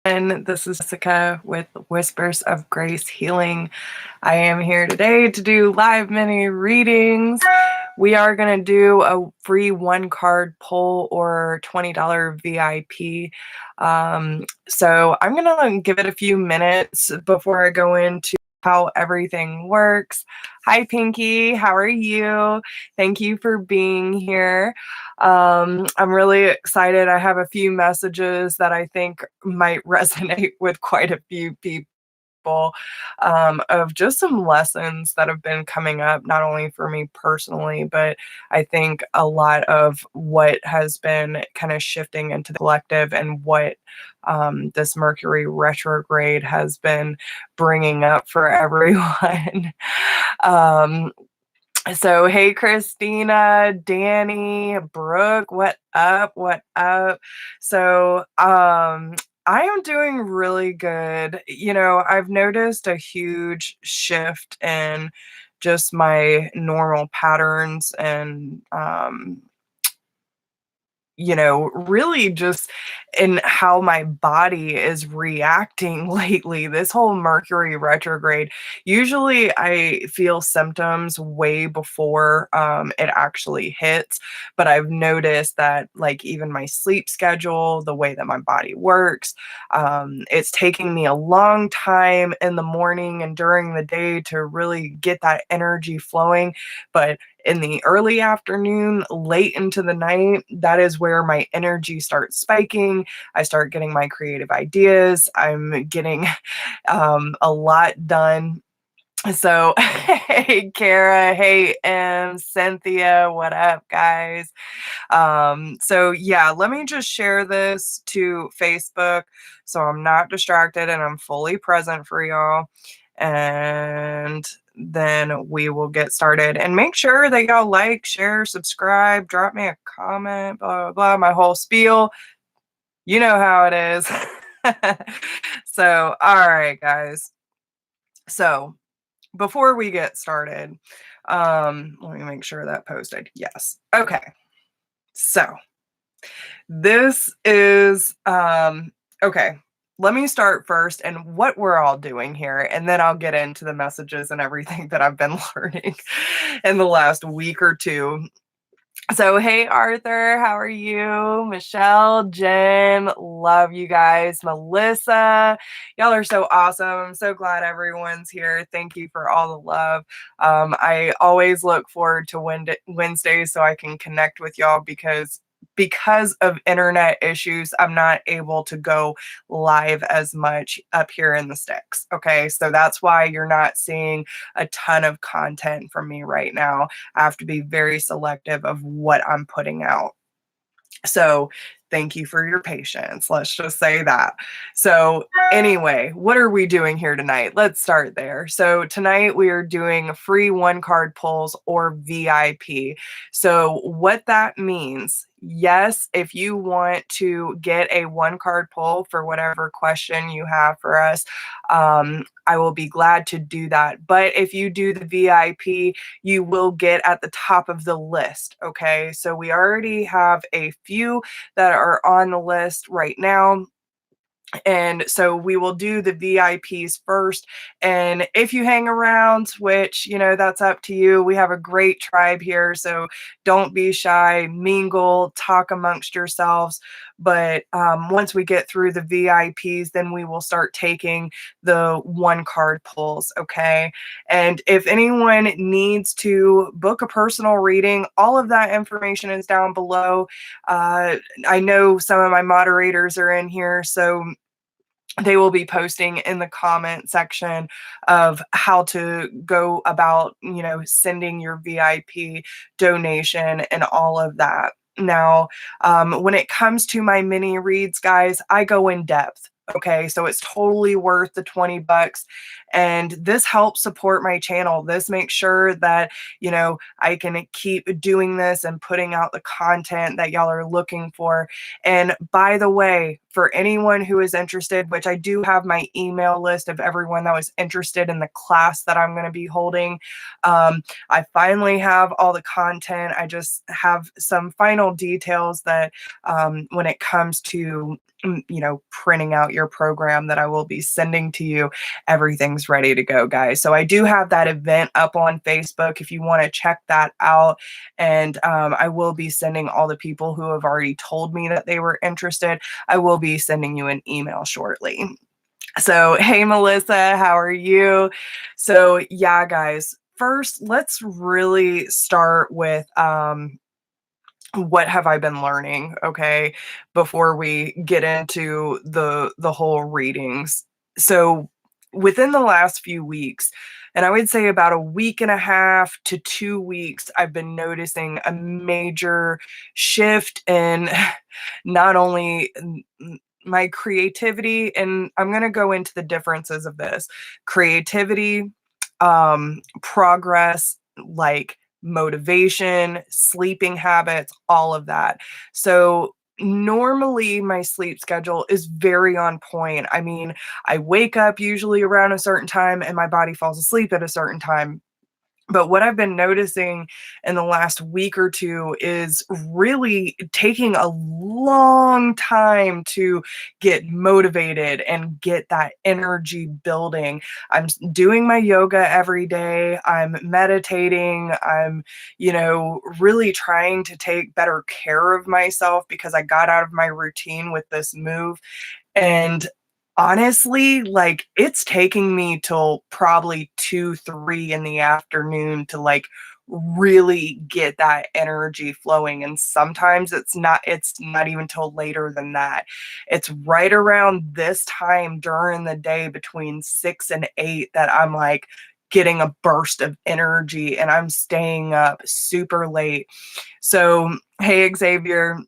And this is Jessica with Whispers of Grace Healing. I am here today to do live mini readings. We are going to do a free one-card pull or $20 VIP. So I'm going to give it a few minutes before I go into how everything works. Hi, Pinky. How are you? Thank you for being here. I'm really excited. I have a few messages that I think might resonate with quite a few people. Of just some lessons that have been coming up, not only for me personally, but I think a lot of what has been kind of shifting into the collective and what this Mercury retrograde has been bringing up for everyone. So, hey, Christina, Danny, Brooke, what up? What up? So, I am doing really good. I've noticed a huge shift in just my normal patterns and, really just in how my body is reacting lately. This whole Mercury retrograde, usually I feel symptoms way before it actually hits, but I've noticed that like even my sleep schedule, the way that my body works, it's taking me a long time in the morning and during the day to really get that energy flowing. But in the early afternoon, late into the night, that is where my energy starts spiking. I start getting my creative ideas. I'm getting a lot done. So, hey, Kara, hey, Cynthia, what up, guys? So yeah, let me just share this to Facebook so I'm not distracted and I'm fully present for y'all. And then we will get started. And make sure that y'all like, share, subscribe, drop me a comment, blah, blah, blah, my whole spiel. You know how it is. So, all right, guys. So, before we get started, let me make sure that posted. Yes. Okay. So, this is, okay. Let me start first and what we're all doing here, and then I'll get into the messages and everything that I've been learning in the last week or two. So, hey, Arthur, how are you? Michelle, Jen, love you guys. Melissa, y'all are so awesome. I'm so glad everyone's here. Thank you for all the love. I always look forward to Wednesdays so I can connect with y'all because of internet issues, I'm not able to go live as much up here in the sticks. Okay, so that's why you're not seeing a ton of content from me right now. I have to be very selective of what I'm putting out. So thank you for your patience. Let's just say that. So anyway, what are we doing here tonight? Let's start there. So tonight we are doing free one-card pulls or VIP. So what that means, yes, if you want to get a one-card pull for whatever question you have for us, I will be glad to do that. But if you do the VIP, you will get at the top of the list. Okay, so we already have a few that are on the list right now. And so we will do the VIPs first. And if you hang around, which, that's up to you. We have a great tribe here. So don't be shy, mingle, talk amongst yourselves. But once we get through the VIPs, then we will start taking the one-card pulls. Okay. And if anyone needs to book a personal reading, all of that information is down below. I know some of my moderators are in here. So they will be posting in the comment section of how to go about, sending your VIP donation and all of that. Now, when it comes to my mini reads, guys, I go in depth. Okay, so it's totally worth the $20. And this helps support my channel. This makes sure that, I can keep doing this and putting out the content that y'all are looking for. And by the way, for anyone who is interested, which I do have my email list of everyone that was interested in the class that I'm going to be holding. I finally have all the content. I just have some final details that when it comes to printing out your program that I will be sending to you, everything's ready to go, guys. So I do have that event up on Facebook if you want to check that out. And I will be sending all the people who have already told me that they were interested, I will be sending you an email shortly. So, hey, Melissa, how are you? So, yeah, guys, first, let's really start with what have I been learning, okay, before we get into the whole readings. So within the last few weeks, and I would say about a week and a half to 2 weeks, I've been noticing a major shift in not only my creativity, and I'm going to go into the differences of this creativity, progress, like motivation, sleeping habits, all of that. So normally my sleep schedule is very on point. I mean, I wake up usually around a certain time and my body falls asleep at a certain time. But what I've been noticing in the last week or two is really taking a long time to get motivated and get that energy building. I'm doing my yoga every day. I'm meditating. I'm, really trying to take better care of myself because I got out of my routine with this move. And honestly, like, it's taking me till probably 2, 3 in the afternoon to, like, really get that energy flowing, and sometimes it's not even till later than that. It's right around this time during the day between 6 and 8 that I'm, like, getting a burst of energy, and I'm staying up super late. So, hey, Xavier.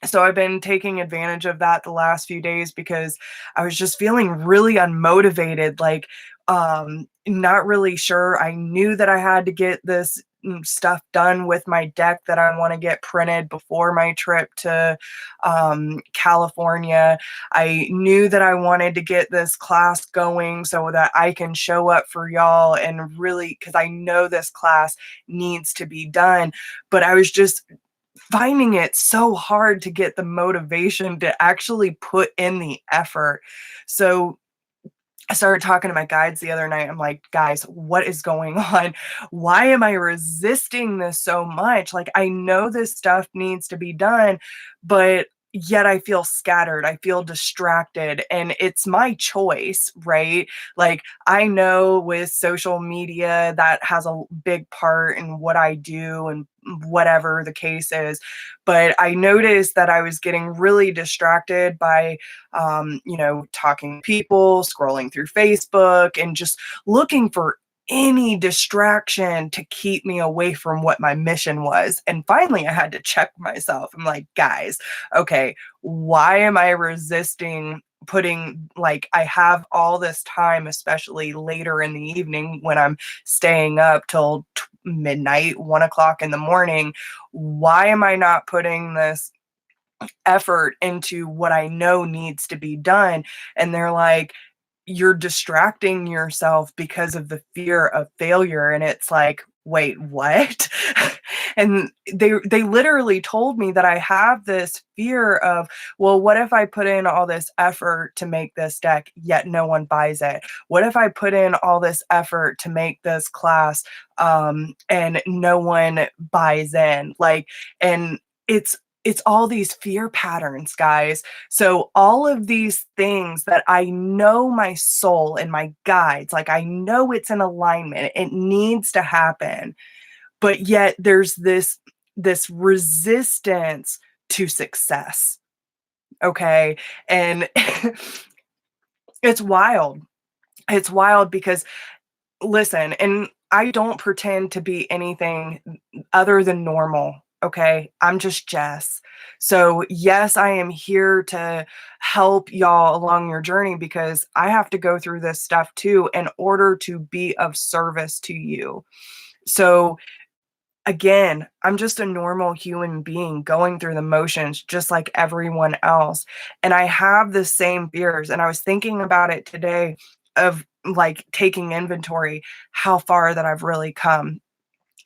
So I've been taking advantage of that the last few days because I was just feeling really unmotivated, like not really sure. I knew that I had to get this stuff done with my deck that I want to get printed before my trip to California. I knew that I wanted to get this class going so that I can show up for y'all and really, because I know this class needs to be done. But I was just finding it so hard to get the motivation to actually put in the effort. So I started talking to my guides the other night. I'm like, guys, what is going on? Why am I resisting this so much? Like, I know this stuff needs to be done, but yet I feel scattered. I feel distracted, and it's my choice, right? Like, I know with social media that has a big part in what I do and whatever the case is. But I noticed that I was getting really distracted by talking to people, scrolling through Facebook, and just looking for any distraction to keep me away from what my mission was. And finally, I had to check myself. I'm like, guys, okay, why am I resisting putting, like, I have all this time, especially later in the evening when I'm staying up till midnight, 1 o'clock in the morning? Why am I not putting this effort into what I know needs to be done? And they're like, you're distracting yourself because of the fear of failure. And it's like, wait, what? And they literally told me that I have this fear of, well, what if I put in all this effort to make this deck yet no one buys it? What if I put in all this effort to make this class and no one buys in? Like, and it's all these fear patterns, guys. So all of these things that I know my soul and my guides, like, I know it's in alignment, it needs to happen, but yet there's this resistance to success. Okay. And it's wild. It's wild because, listen, and I don't pretend to be anything other than normal. Okay. I'm just Jess. So, yes, I am here to help y'all along your journey because I have to go through this stuff too in order to be of service to you. So, again, I'm just a normal human being going through the motions just like everyone else. And I have the same fears. And I was thinking about it today of like taking inventory, how far that I've really come.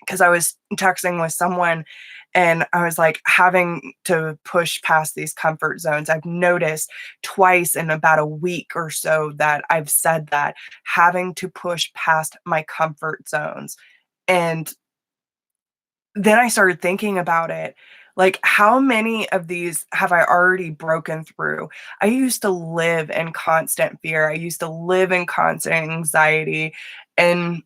Because I was texting with someone and I was like having to push past these comfort zones. I've noticed twice in about a week or so that I've said that, having to push past my comfort zones. And then I started thinking about it. Like, how many of these have I already broken through? I used to live in constant fear. I used to live in constant anxiety. And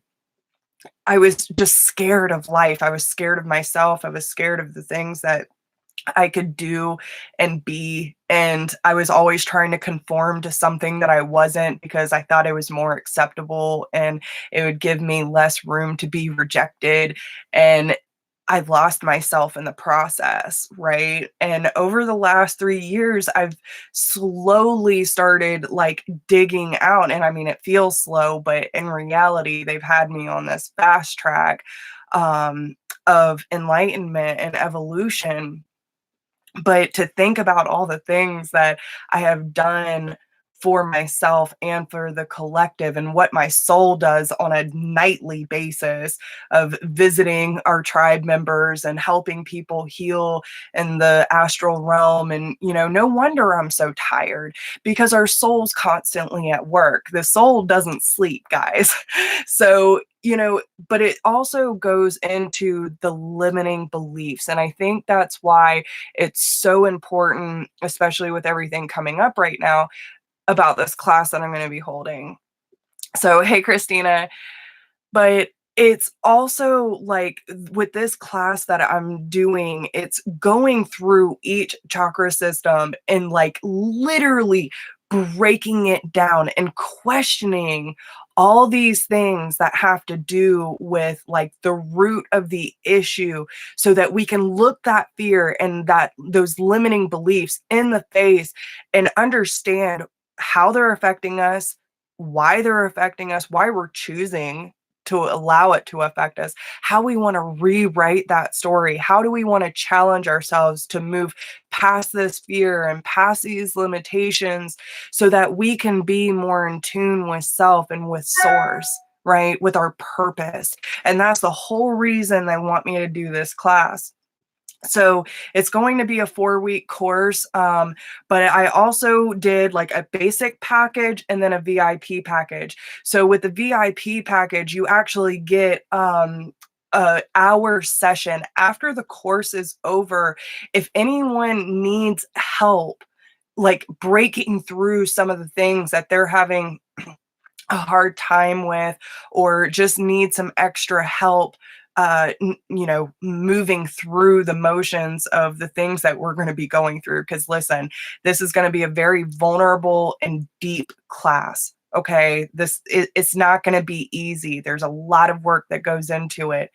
I was just scared of life. I was scared of myself. I was scared of the things that I could do and be. And I was always trying to conform to something that I wasn't because I thought it was more acceptable and it would give me less room to be rejected. And I lost myself in the process, right? And over the last 3 years, I've slowly started like digging out. And I mean, it feels slow, but in reality, they've had me on this fast track um, of enlightenment and evolution. But to think about all the things that I have done for myself and for the collective, and what my soul does on a nightly basis of visiting our tribe members and helping people heal in the astral realm. And, no wonder I'm so tired, because our soul's constantly at work. The soul doesn't sleep, guys. So, but it also goes into the limiting beliefs. And I think that's why it's so important, especially with everything coming up right now, about this class that I'm going to be holding. So, hey, Christina, but it's also like with this class that I'm doing, it's going through each chakra system and like literally breaking it down and questioning all these things that have to do with like the root of the issue, so that we can look that fear and that those limiting beliefs in the face and understand how they're affecting us, why they're affecting us, why we're choosing to allow it to affect us, how we want to rewrite that story. How do we want to challenge ourselves to move past this fear and past these limitations so that we can be more in tune with self and with source, right? With our purpose. And that's the whole reason they want me to do this class. So it's going to be a 4-week course, but I also did like a basic package and then a VIP package. So with the VIP package, you actually get a hour session after the course is over. If anyone needs help, like breaking through some of the things that they're having a hard time with, or just need some extra help, moving through the motions of the things that we're going to be going through. Because listen, this is going to be a very vulnerable and deep class. Okay, it's not going to be easy. There's a lot of work that goes into it.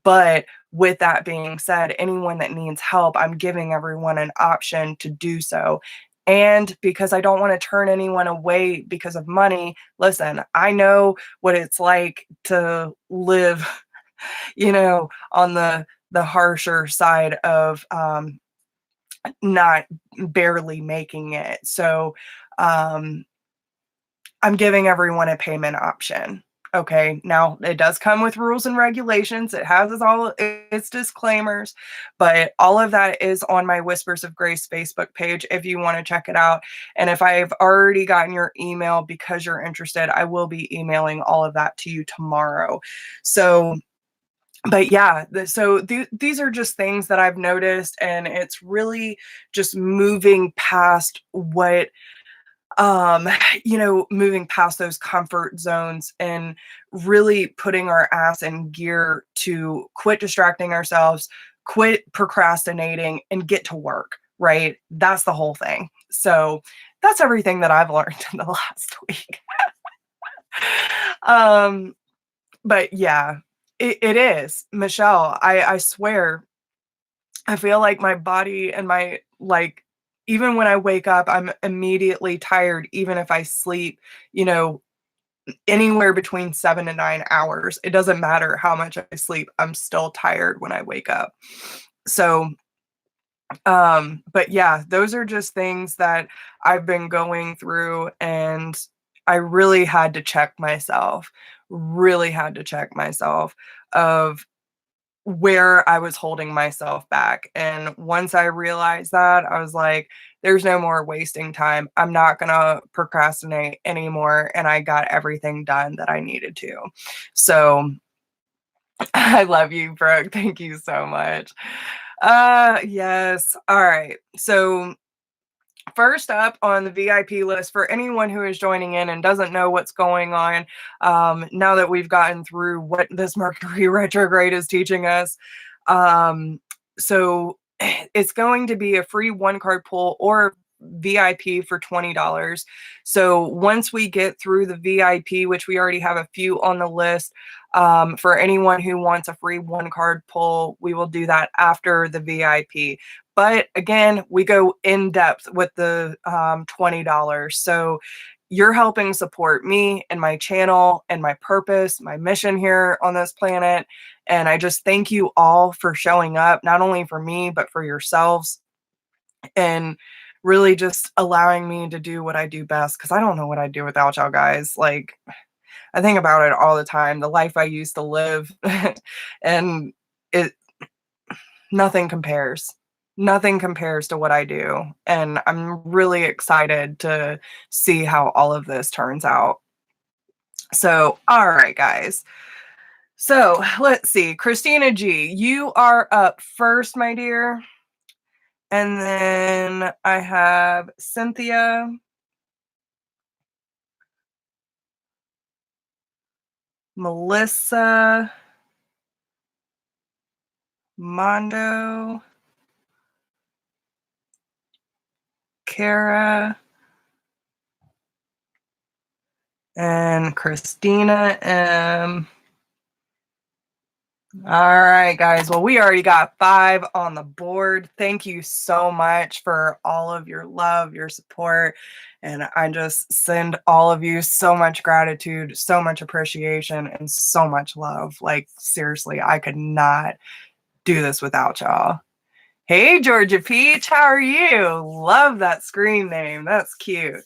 But with that being said, anyone that needs help, I'm giving everyone an option to do so. And because I don't want to turn anyone away because of money, listen, I know what it's like to live, on the harsher side of not barely making it. So I'm giving everyone a payment option. Okay. Now it does come with rules and regulations. It has all its disclaimers, but all of that is on my Whispers of Grace Facebook page if you want to check it out. And if I've already gotten your email because you're interested, I will be emailing all of that to you tomorrow. So, but yeah, these are just things that I've noticed, and it's really just moving past what um moving past those comfort zones and really putting our ass in gear to quit distracting ourselves, quit procrastinating, and get to work, right? That's the whole thing. So that's everything that I've learned in the last week. um but yeah, it is, Michelle, I swear, I feel like my body and my, like, even when I wake up, I'm immediately tired, even if I sleep, you know, anywhere between 7 to 9 hours. It doesn't matter how much I sleep, I'm still tired when I wake up. So, but yeah, those are just things that I've been going through, and I really had to check myself, of where I was holding myself back. And once I realized that, I was like, there's no more wasting time. I'm not going to procrastinate anymore. And I got everything done that I needed to. So I love you, Brooke. Thank you so much. Yes. All right. So first up on the VIP list, for anyone who is joining in and doesn't know what's going on, now that we've gotten through what this Mercury retrograde is teaching us, so it's going to be a free one card pull or VIP for $20. So once we get through the VIP, which we already have a few on the list, for anyone who wants a free one card pull, we will do that after the VIP. But again, we go in depth with the $20. So you're helping support me and my channel and my purpose, my mission here on this planet. And I just thank you all for showing up, not only for me, but for yourselves, and really just allowing me to do what I do best. Because I don't know what I'd do without y'all guys. Like, I think about it all the time, the life I used to live, and it nothing compares. Nothing compares to what I do. And I'm really excited to see how all of this turns out. So, all right, guys. So let's see. Christina G, you are up first, my dear. And then I have Cynthia, Melissa, Mondo, Kara, and Christina M. All right, guys. Well, we already got 5 on the board. Thank you so much for all of your love, your support. And I just send all of you so much gratitude, so much appreciation, and so much love. Like, seriously, I could not do this without y'all. Hey, Georgia Peach, how are you? Love that screen name. That's cute.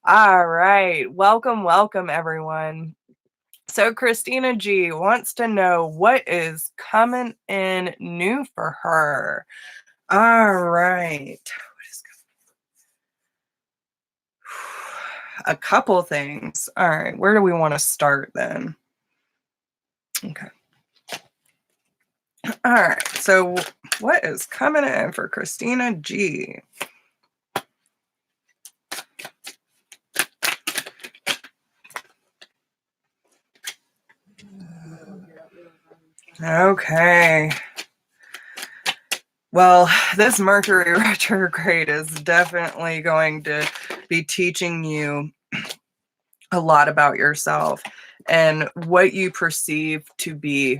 All right. Welcome, welcome, everyone. So Christina G wants to know what is coming in new for her. All right. A couple things. All right. Where do we want to start then? Okay. All right. So what is coming in for Christina G? Okay. Well, this Mercury retrograde is definitely going to be teaching you a lot about yourself and what you perceive to be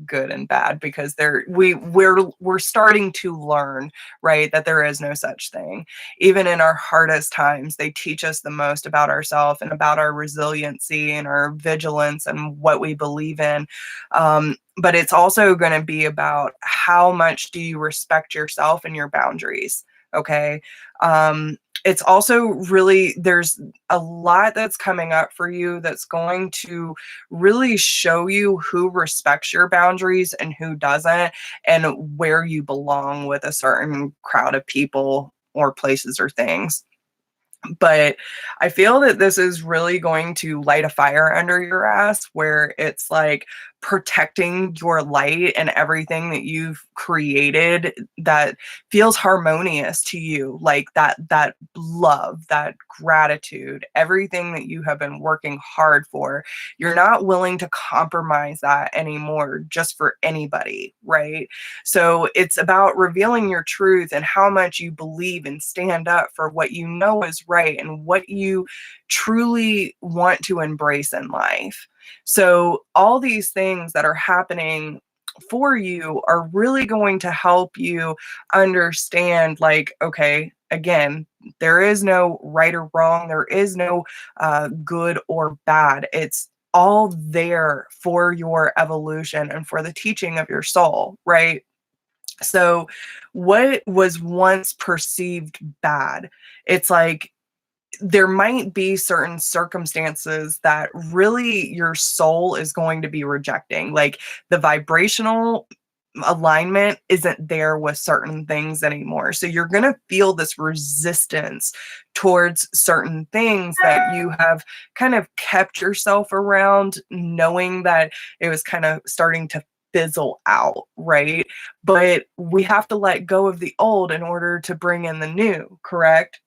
good and bad, because we're starting to learn, right, that there is no such thing. Even in our hardest times, they teach us the most about ourselves and about our resiliency and our vigilance and what we believe in. But it's also going to be about how much do you respect yourself and your boundaries. Okay. It's also really, there's a lot that's coming up for you that's going to really show you who respects your boundaries and who doesn't, and where you belong with a certain crowd of people or places or things. But I feel that this is really going to light a fire under your ass, where it's like protecting your light and everything that you've created that feels harmonious to you, like that love, that gratitude, everything that you have been working hard for. You're not willing to compromise that anymore just for anybody, right? So it's about revealing your truth and how much you believe and stand up for what you know is right and what you truly want to embrace in life. So all these things that are happening for you are really going to help you understand, like, okay, Again, there is no right or wrong. There is no good or bad. It's all there for your evolution and for the teaching of your soul, right? So what was once perceived bad, it's like there might be certain circumstances that really your soul is going to be rejecting. Like the vibrational alignment isn't there with certain things anymore. So you're going to feel this resistance towards certain things that you have kind of kept yourself around, knowing that it was kind of starting to fizzle out, right? But we have to let go of the old in order to bring in the new, correct?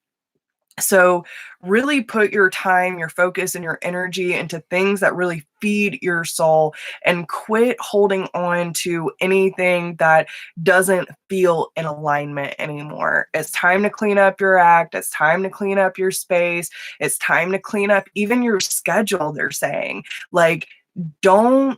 So really put your time, your focus, and your energy into things that really feed your soul, and quit holding on to anything that doesn't feel in alignment anymore. It's time to clean up your act. It's time to clean up your space. It's time to clean up even your schedule, they're saying. Like, don't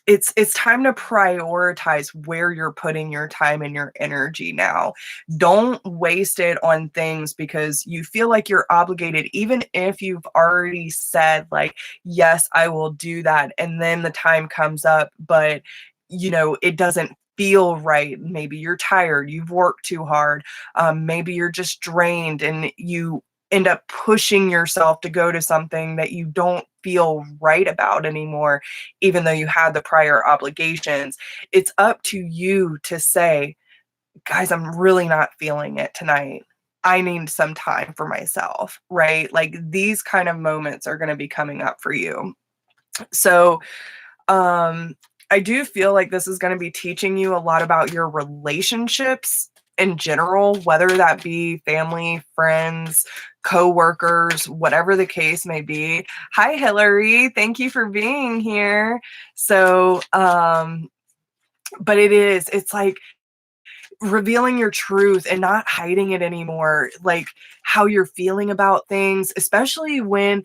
it's time to prioritize where you're putting your time and your energy now. Don't waste it on things because you feel like you're obligated, even if you've already said, like, yes, I will do that. And then the time comes up, but it doesn't feel right. Maybe you're tired, you've worked too hard. Maybe you're just drained and you end up pushing yourself to go to something that you don't feel right about anymore, even though you had the prior obligations. It's up to you to say, guys, I'm really not feeling it tonight. I need some time for myself, right? Like these kind of moments are going to be coming up for you. So, I do feel like this is going to be teaching you a lot about your relationships in general, whether that be family, friends, coworkers, whatever the case may be. Hi, Hillary. Thank you for being here. So, but it's like revealing your truth and not hiding it anymore, like how you're feeling about things, especially when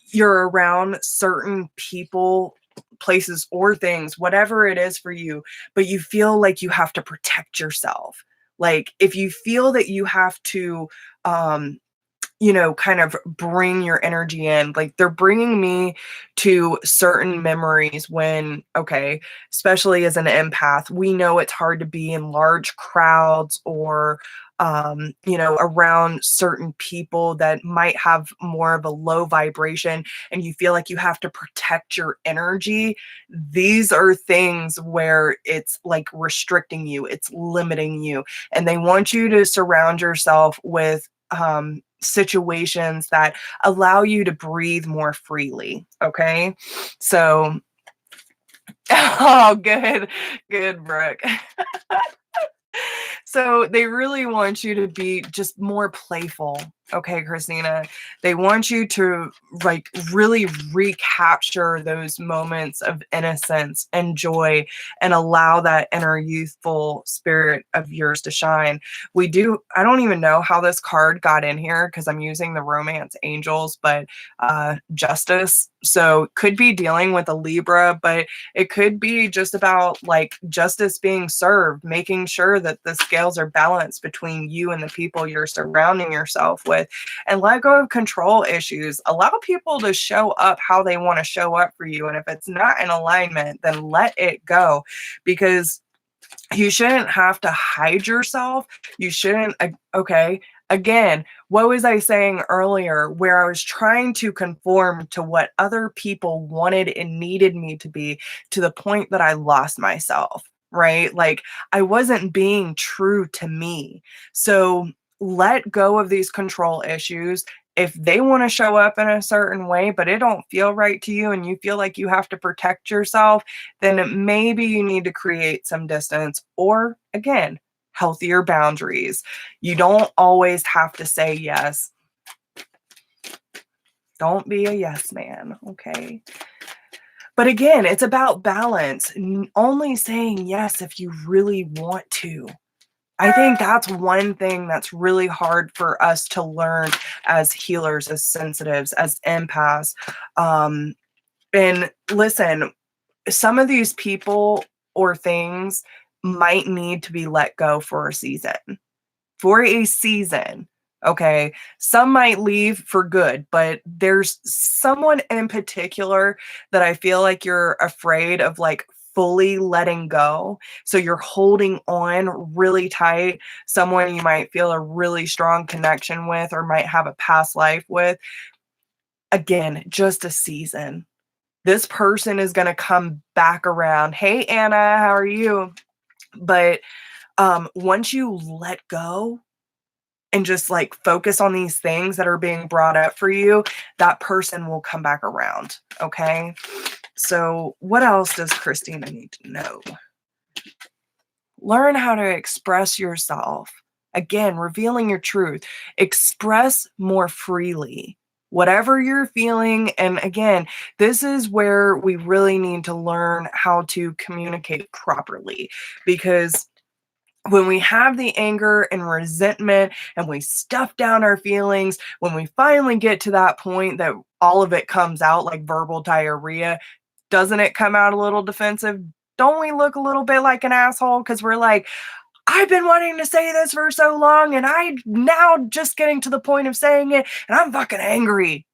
you're around certain people, places, or things, whatever it is for you, but you feel like you have to protect yourself. Like if you feel that you have to, kind of bring your energy in. Like they're bringing me to certain memories when, okay, especially as an empath, we know it's hard to be in large crowds or, around certain people that might have more of a low vibration and you feel like you have to protect your energy. These are things where it's like restricting you, it's limiting you, and they want you to surround yourself with situations that allow you to breathe more freely. Okay. So, oh, good, Brooke. So they really want you to be just more playful. Okay, Christina. They want you to like really recapture those moments of innocence and joy and allow that inner youthful spirit of yours to shine. I don't even know how this card got in here because I'm using the romance angels, but justice. So could be dealing with a Libra, but it could be just about like justice being served, making sure that the scales are balanced between you and the people you're surrounding yourself with, and let go of control issues. Allow people to show up how they want to show up for you. And if it's not in alignment, then let it go, because you shouldn't have to hide yourself. You shouldn't, okay. Again, what was I saying earlier where I was trying to conform to what other people wanted and needed me to be, to the point that I lost myself, right? Like I wasn't being true to me. So let go of these control issues. If they want to show up in a certain way, but it don't feel right to you and you feel like you have to protect yourself, then maybe you need to create some distance or, again, healthier boundaries. You don't always have to say yes. Don't be a yes man, okay? But again, it's about balance. Only saying yes if you really want to. I think that's one thing that's really hard for us to learn as healers, as sensitives, as empaths. And listen, some of these people or things might need to be let go for a season. For a season. Okay. Some might leave for good, but there's someone in particular that I feel like you're afraid of like fully letting go. So you're holding on really tight, someone you might feel a really strong connection with or might have a past life with. Again, just a season. This person is going to come back around. Hey, Anna, how are you? But once you let go, and just like focus on these things that are being brought up for you, that person will come back around. Okay. So, what else does Christina need to know? Learn how to express yourself. Again, revealing your truth. Express more freely. Whatever you're feeling. And again, this is where we really need to learn how to communicate properly, because when we have the anger and resentment and we stuff down our feelings, when we finally get to that point that all of it comes out like verbal diarrhea, doesn't it come out a little defensive? Don't we look a little bit like an asshole? Because we're like, I've been wanting to say this for so long and I now just getting to the point of saying it and I'm fucking angry.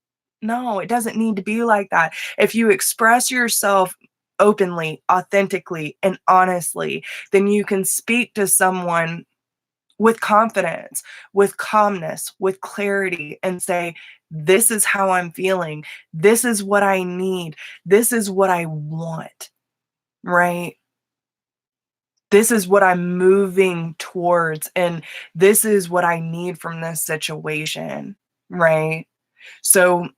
No, it doesn't need to be like that. If you express yourself openly, authentically, and honestly, then you can speak to someone with confidence, with calmness, with clarity, and say, this is how I'm feeling. This is what I need. This is what I want, right? This is what I'm moving towards, and this is what I need from this situation, right? So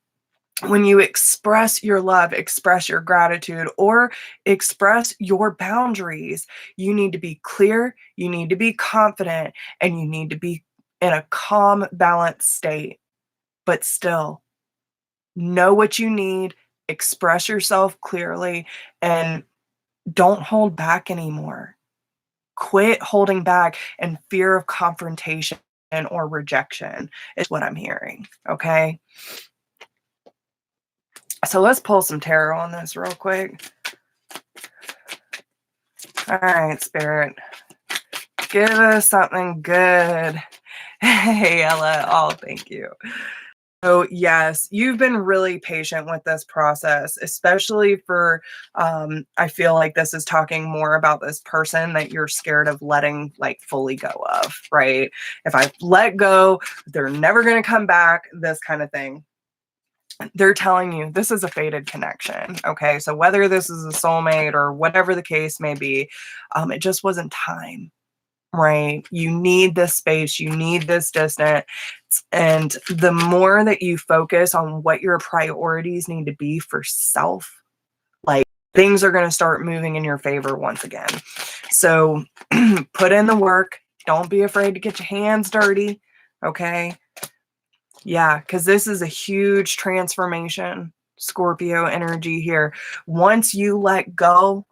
when you express your love, express your gratitude, or express your boundaries, you need to be clear, you need to be confident, and you need to be in a calm, balanced state. But still, know what you need, express yourself clearly, and don't hold back anymore. Quit holding back and fear of confrontation or rejection is what I'm hearing. Okay. So let's pull some tarot on this real quick. All right, Spirit. Give us something good. Hey, Ella. Oh, thank you. So yes, you've been really patient with this process, especially for, I feel like this is talking more about this person that you're scared of letting like fully go of, right? If I let go, they're never going to come back, this kind of thing. They're telling you this is a fated connection. Okay. So whether this is a soulmate or whatever the case may be, it just wasn't time, right? You need this space, you need this distance. And the more that you focus on what your priorities need to be for self, like things are going to start moving in your favor once again. So put in the work. Don't be afraid to get your hands dirty. Okay. Yeah, because this is a huge transformation, Scorpio energy here. Once you let go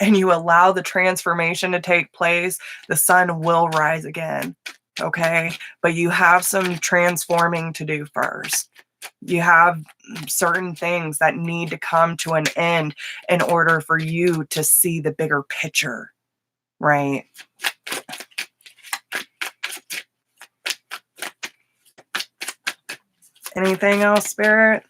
and you allow the transformation to take place, the sun will rise again. Okay. But you have some transforming to do first. You have certain things that need to come to an end in order for you to see the bigger picture, right? Anything else, Spirit?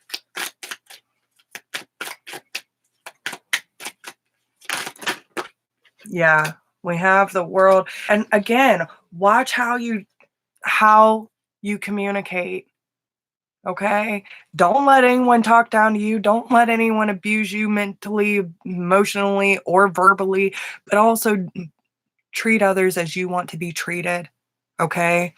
Yeah, we have the world. And again, watch how you communicate. Okay? Don't let anyone talk down to you. Don't let anyone abuse you mentally, emotionally, or verbally, but also treat others as you want to be treated. Okay?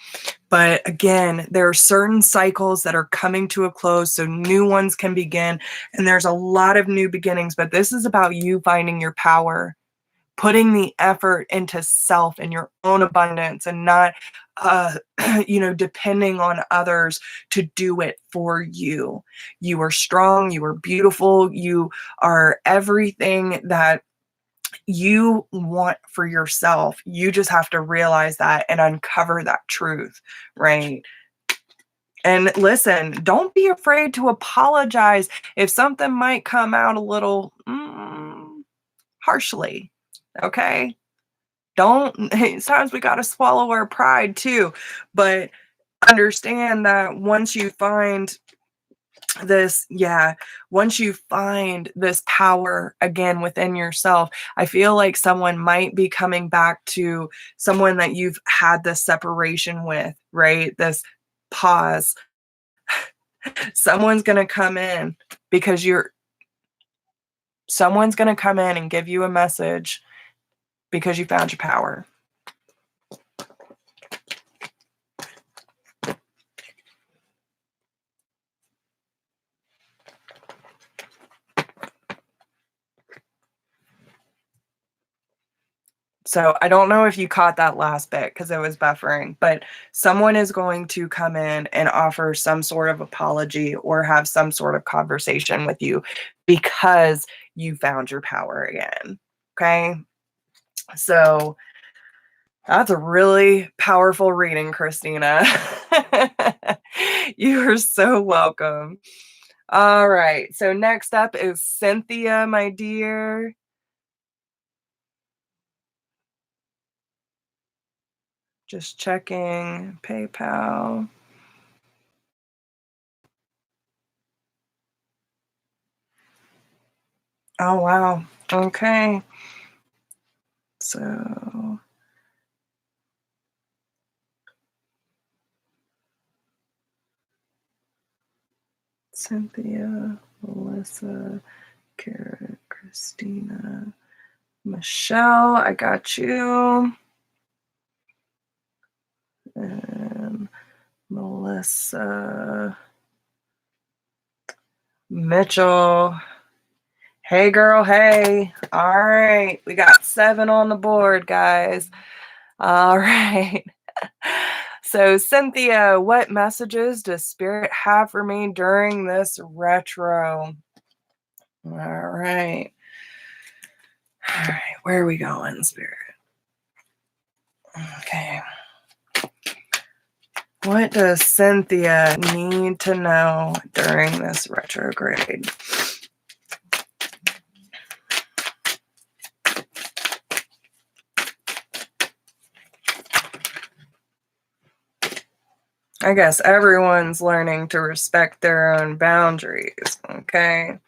But again, there are certain cycles that are coming to a close, so new ones can begin. And there's a lot of new beginnings, but this is about you finding your power, putting the effort into self and your own abundance, and not depending on others to do it for you. You are strong, you are beautiful, you are everything that you want for yourself. You just have to realize that and uncover that truth, right? And listen, don't be afraid to apologize if something might come out a little harshly. Okay? Don't, sometimes we got to swallow our pride too. But understand that once you find this, yeah, once you find this power again within yourself, I feel like someone might be coming back to someone that you've had this separation with, right? This pause. Someone's going to come in because someone's going to come in and give you a message because you found your power. So I don't know if you caught that last bit because it was buffering, but someone is going to come in and offer some sort of apology or have some sort of conversation with you because you found your power again. Okay. So that's a really powerful reading, Christina. You are so welcome. All right. So next up is Cynthia, my dear. Just checking PayPal. Oh, wow. Okay. So Cynthia, Melissa, Kara, Christina, Michelle, I got you. And Melissa, Mitchell. Hey, girl, hey. All right. We got 7 on the board, guys. All right. So, Cynthia, what messages does Spirit have for me during this retro? All right. All right. Where are we going, Spirit? Okay. What does Cynthia need to know during this retrograde? I guess everyone's learning to respect their own boundaries, okay?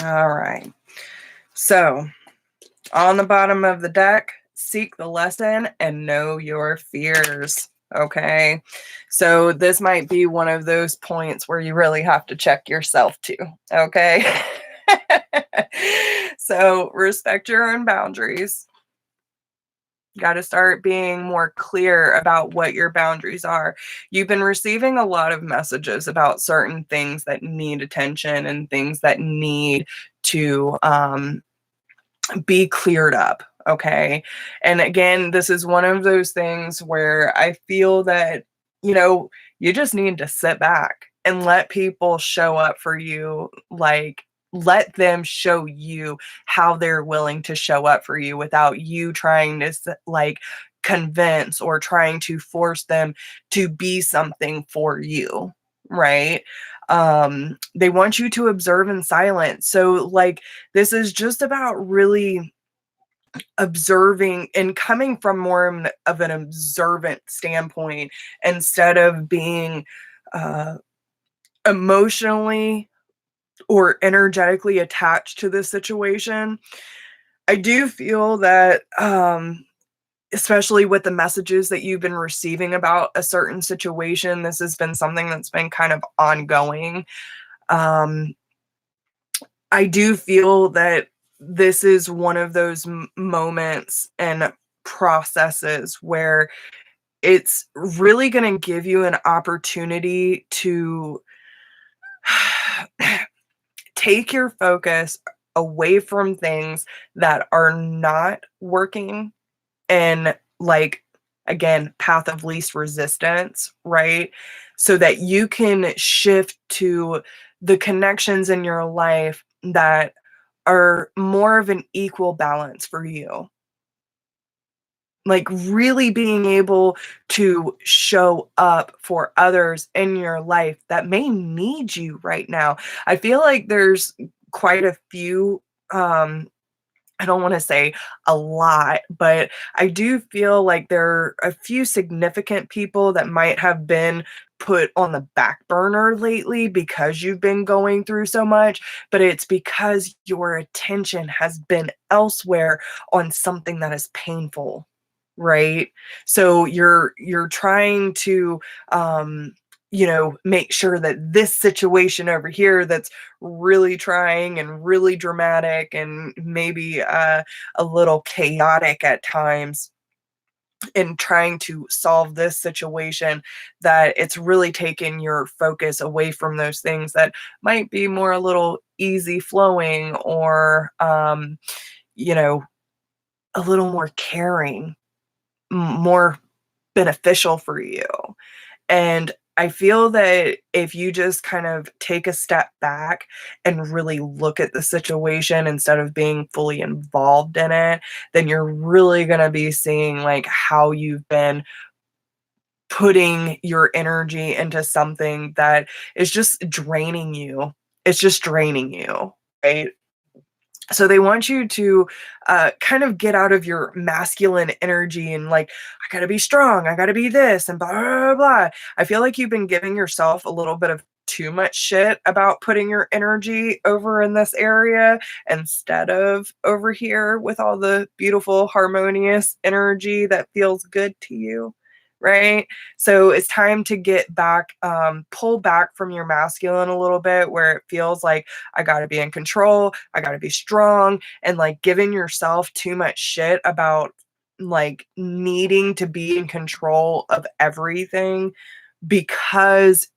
All right. So, on the bottom of the deck, seek the lesson and know your fears. Okay. So, this might be one of those points where you really have to check yourself too. Okay. So, respect your own boundaries. Got to start being more clear about what your boundaries are. You've been receiving a lot of messages about certain things that need attention and things that need to be cleared up. Okay. And again, this is one of those things where I feel that, you just need to sit back and let people show up for you. Like, let them show you how they're willing to show up for you without you trying to like convince or trying to force them to be something for you. Right. They want you to observe in silence. So, like, this is just about really observing and coming from more of an observant standpoint instead of being uh, emotionally or energetically attached to the situation. I do feel that, especially with the messages that you've been receiving about a certain situation, this has been something that's been kind of ongoing. Um, I do feel that this is one of those moments and processes where it's really going to give you an opportunity to take your focus away from things that are not working and, like, again, path of least resistance, right? So that you can shift to the connections in your life that are more of an equal balance for you. like really being able to show up for others in your life that may need you right now. I feel like there's quite a few, I don't want to say a lot, but I do feel like there are a few significant people that might have been put on the back burner lately because you've been going through so much, but it's because your attention has been elsewhere on something that is painful, right? So you're trying to make sure that this situation over here that's really trying and really dramatic and maybe a little chaotic at times in trying to solve this situation, that it's really taken your focus away from those things that might be more a little easy flowing or you know a little more caring, more beneficial for you. And I feel that if you just kind of take a step back and really look at the situation instead of being fully involved in it, then you're really going to be seeing like how you've been putting your energy into something that is just draining you. It's just draining you, right? So they want you to kind of get out of your masculine energy and like, I gotta be strong, I gotta be this, and blah, blah, blah. I feel like you've been giving yourself a little bit of too much shit about putting your energy over in this area instead of over here with all the beautiful, harmonious energy that feels good to you. Right. So it's time to get back, pull back from your masculine a little bit where it feels like I got to be in control. I got to be strong, and like giving yourself too much shit about like needing to be in control of everything because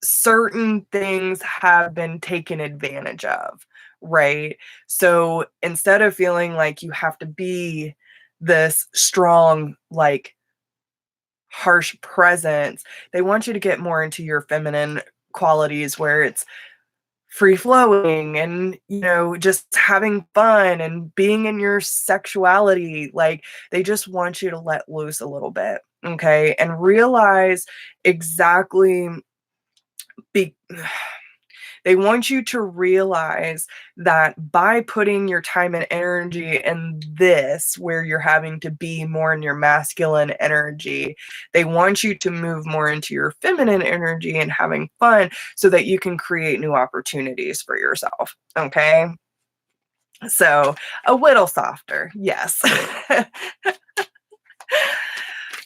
certain things have been taken advantage of, right? So instead of feeling like you have to be this strong, like harsh presence, they want you to get more into your feminine qualities where it's free flowing and just having fun and being in your sexuality. Like they just want you to let loose a little bit, okay, and realize exactly be they want you to realize that by putting your time and energy in this, where you're having to be more in your masculine energy, they want you to move more into your feminine energy and having fun so that you can create new opportunities for yourself. Okay. So a little softer. Yes.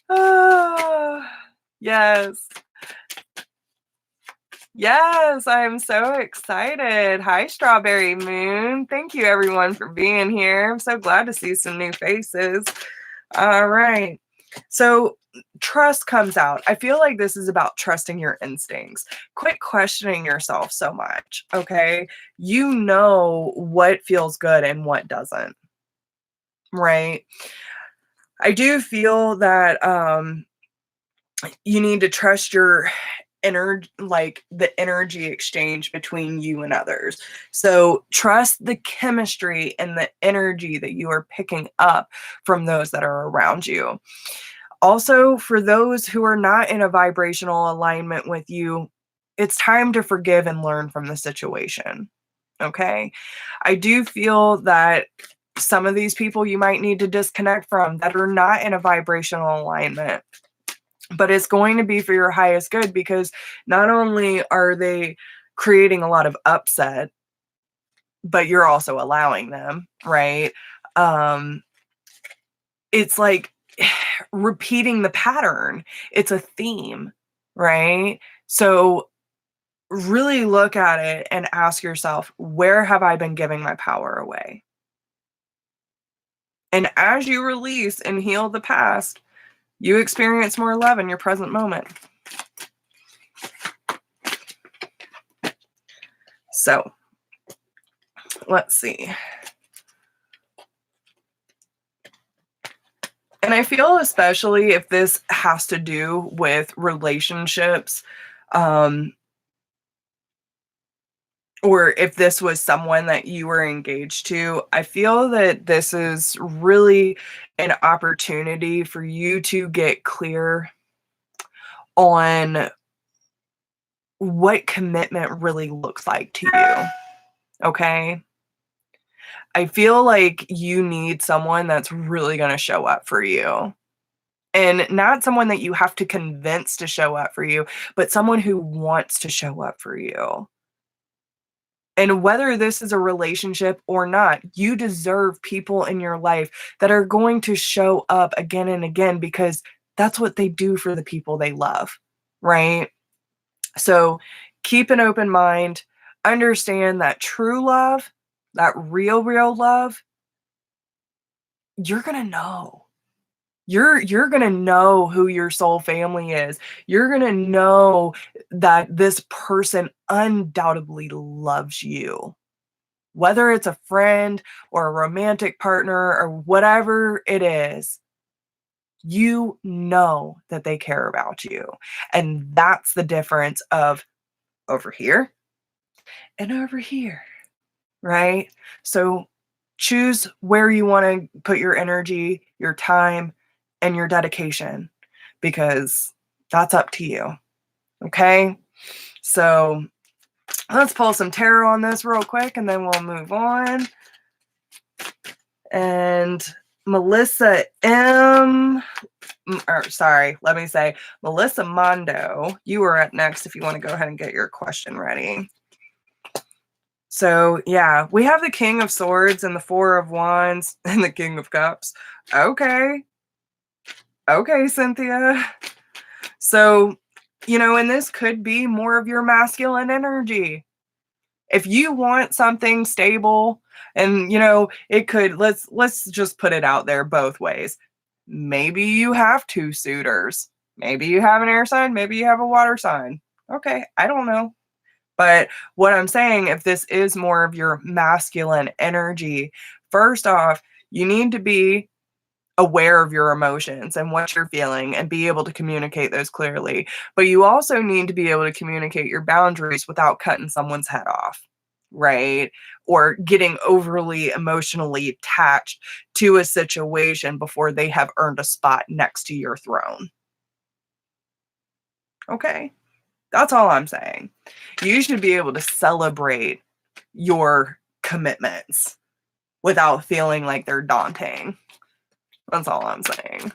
Ah, yes. Yes, I'm so excited. Hi, Strawberry Moon. Thank you, everyone, for being here. I'm so glad to see some new faces. All right. So, trust comes out. I feel like this is about trusting your instincts. Quit questioning yourself so much, okay? You know what feels good and what doesn't, right? I do feel that you need to trust your like the energy exchange between you and others. So trust the chemistry and the energy that you are picking up from those that are around you. Also, for those who are not in a vibrational alignment with you, it's time to forgive and learn from the situation. Okay. I do feel that some of these people you might need to disconnect from that are not in a vibrational alignment, but it's going to be for your highest good, because not only are they creating a lot of upset, but you're also allowing them, right? Um, it's like repeating the pattern. It's a theme, right? So really look at it and ask yourself, where have I been giving my power away? And as you release and heal the past, you experience more love in your present moment. So let's see. And I feel especially if this has to do with relationships, um, or if this was someone that you were engaged to, I feel that this is really an opportunity for you to get clear on what commitment really looks like to you. Okay. I feel like you need someone that's really going to show up for you. And not someone that you have to convince to show up for you, but someone who wants to show up for you. And whether this is a relationship or not, you deserve people in your life that are going to show up again and again because that's what they do for the people they love, right? So keep an open mind, understand that true love, that real love, you're going to know. You're going to know who your soul family is. You're going to know that this person undoubtedly loves you. Whether it's a friend or a romantic partner or whatever it is, you know that they care about you. And that's the difference of over here and over here, right? So choose where you want to put your energy, your time, and your dedication because that's up to you. Okay? So let's pull some tarot on this real quick and then we'll move on. And Melissa M, or sorry, let me say Melissa Mondo, you are up next if you want to go ahead and get your question ready. So yeah, we have the King of Swords and the Four of Wands and the King of Cups. Okay. Okay, Cynthia. So, and this could be more of your masculine energy. If you want something stable and, it could, let's just put it out there both ways. Maybe you have two suitors. Maybe you have an air sign. Maybe you have a water sign. Okay. I don't know. But what I'm saying, if this is more of your masculine energy, first off, you need to be aware of your emotions and what you're feeling and be able to communicate those clearly. But you also need to be able to communicate your boundaries without cutting someone's head off, right? Or getting overly emotionally attached to a situation before they have earned a spot next to your throne. Okay. That's all I'm saying. You should be able to celebrate your commitments without feeling like they're daunting. That's all I'm saying.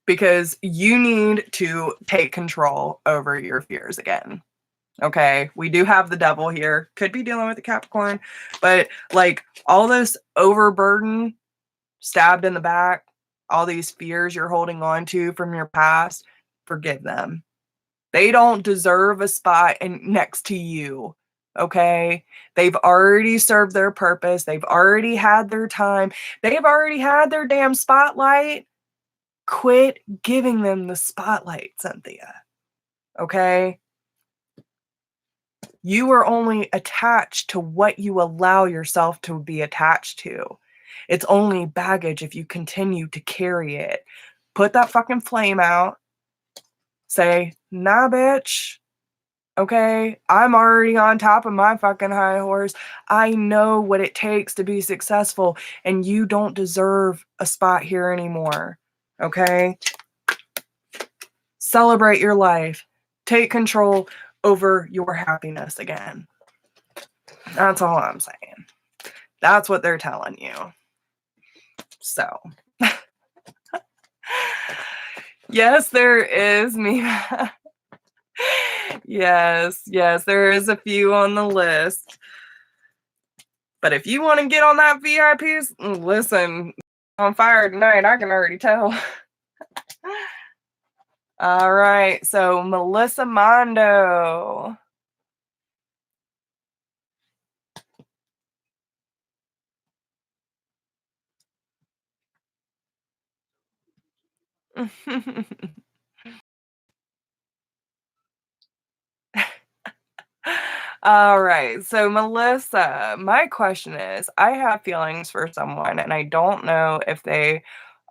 Because you need to take control over your fears again. Okay, we do have the devil here. Could be dealing with the Capricorn, but like all this overburden, stabbed in the back, all these fears you're holding on to from your past, forgive them. They don't deserve a spot next to you. Okay, they've already served their purpose. They've already had their time. They've already had their damn spotlight. Quit giving them the spotlight, Cynthia. Okay? You are only attached to what you allow yourself to be attached to. It's only baggage if you continue to carry it. Put that fucking flame out. Say, nah, bitch. Okay? I'm already on top of my fucking high horse. I know what it takes to be successful, and you don't deserve a spot here anymore. Okay? Celebrate your life. Take control over your happiness again. That's all I'm saying. That's what they're telling you. So, yes, there is me. Yes, there is a few on the list. But if you want to get on that VIPs, listen, on fire tonight, I can already tell. All right, so Melissa Mondo. All right. So, Melissa, my question is I have feelings for someone and I don't know if they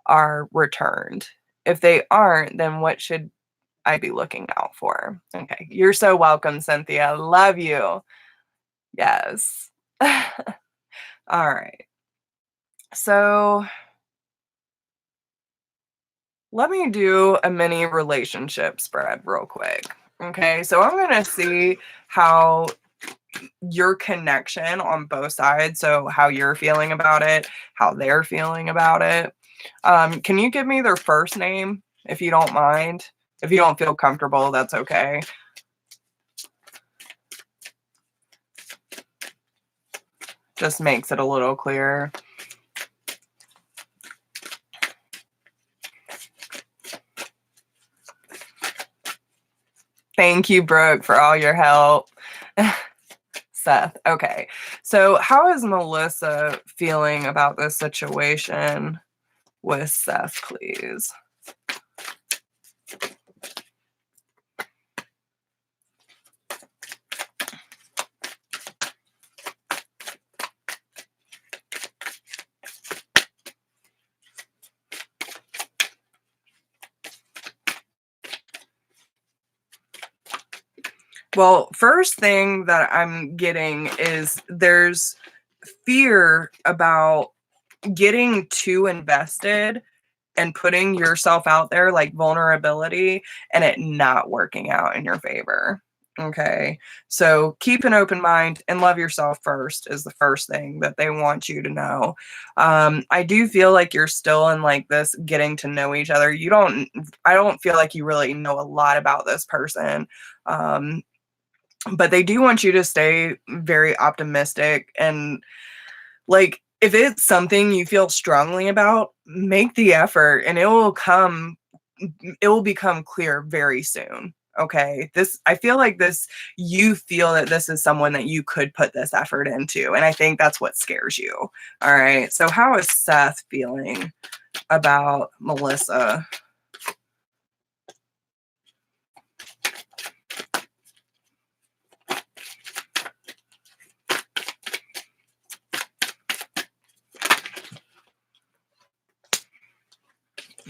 are returned. If they aren't, then what should I'd be looking out for. Okay. You're so welcome, Cynthia. Love you. Yes. All right. So let me do a mini relationship spread real quick. Okay. So I'm going to see how your connection on both sides, so how you're feeling about it, how they're feeling about it. Can you give me their first name if you don't mind? If you don't feel comfortable, that's okay. Just makes it a little clearer. Thank you, Brooke, for all your help. Seth. Okay. So how is Melissa feeling about this situation with Seth, please? Well, first thing that I'm getting is there's fear about getting too invested and putting yourself out there, like vulnerability, and it not working out in your favor. Okay. So keep an open mind and love yourself first is the first thing that they want you to know. I do feel like you're still in like this getting to know each other. I don't feel like you really know a lot about this person. But they do want you to stay very optimistic and like if it's something you feel strongly about, make the effort and it will become clear very soon. Okay. I feel like you feel that this is someone that you could put this effort into. And I think that's what scares you. All right. So how is Seth feeling about Melissa?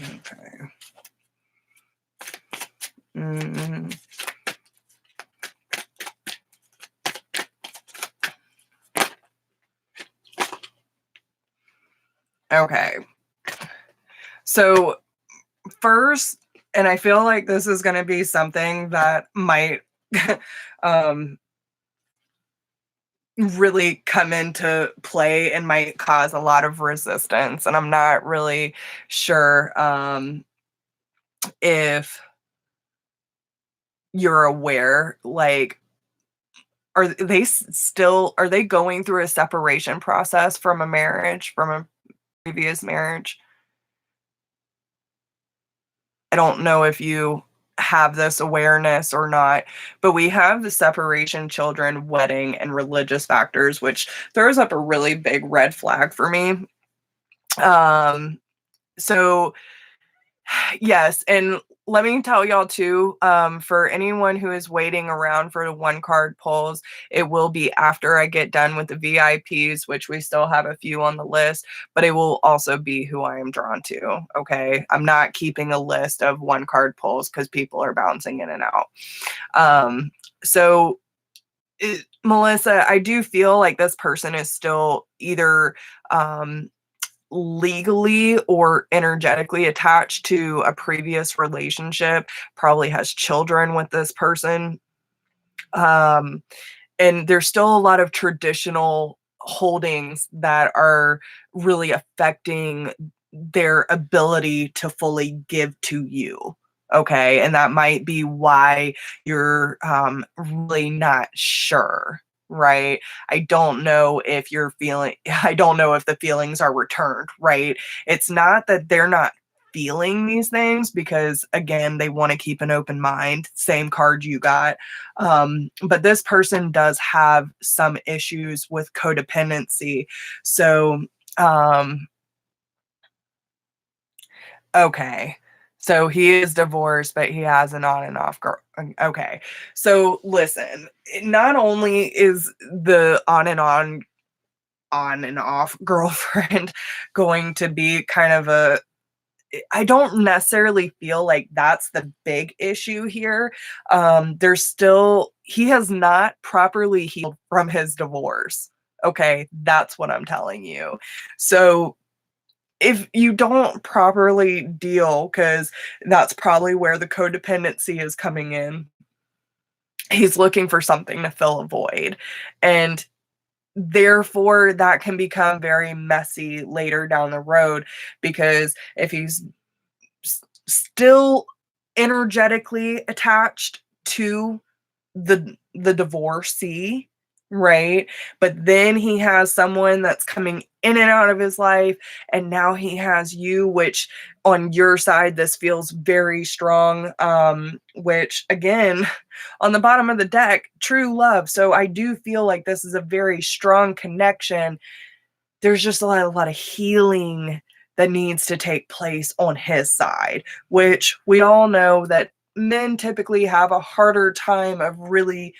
Okay. Mm-hmm. Okay. So first, and I feel like this is going to be something that might um, really come into play and might cause a lot of resistance. And I'm not really sure if you're aware, like, are they going through a separation process from a marriage, from a previous marriage? I don't know if you have this awareness or not, but we have the separation, children, wedding, and religious factors, which throws up a really big red flag for me. Um, so yes, and let me tell y'all too, for anyone who is waiting around for the one card pulls, it will be after I get done with the VIPs, which we still have a few on the list, but it will also be who I am drawn to. Okay. I'm not keeping a list of one card pulls because people are bouncing in and out. So Melissa, I do feel like this person is still either legally or energetically attached to a previous relationship, probably has children with this person. Um, and there's still a lot of traditional holdings that are really affecting their ability to fully give to you. Okay. And that might be why you're really not sure. Right. I don't know if you're feeling, I don't know if the feelings are returned. Right. It's not that they're not feeling these things because, again, they want to keep an open mind. Same card you got. But this person does have some issues with codependency. So, okay. So he is divorced, but he has an on and off girl. Okay. So listen, not only is the on and off girlfriend going to be kind of I don't necessarily feel like that's the big issue here. There's still, he has not properly healed from his divorce. Okay, that's what I'm telling you. So if you don't properly deal, because that's probably where the codependency is coming in, he's looking for something to fill a void. And therefore, that can become very messy later down the road, because if he's still energetically attached to the divorcee, right? But then he has someone that's coming in and out of his life, and now he has you, which on your side this feels very strong, which again, on the bottom of the deck, true love. So I do feel like this is a very strong connection. There's just a lot of healing that needs to take place on his side, which we all know that men typically have a harder time of really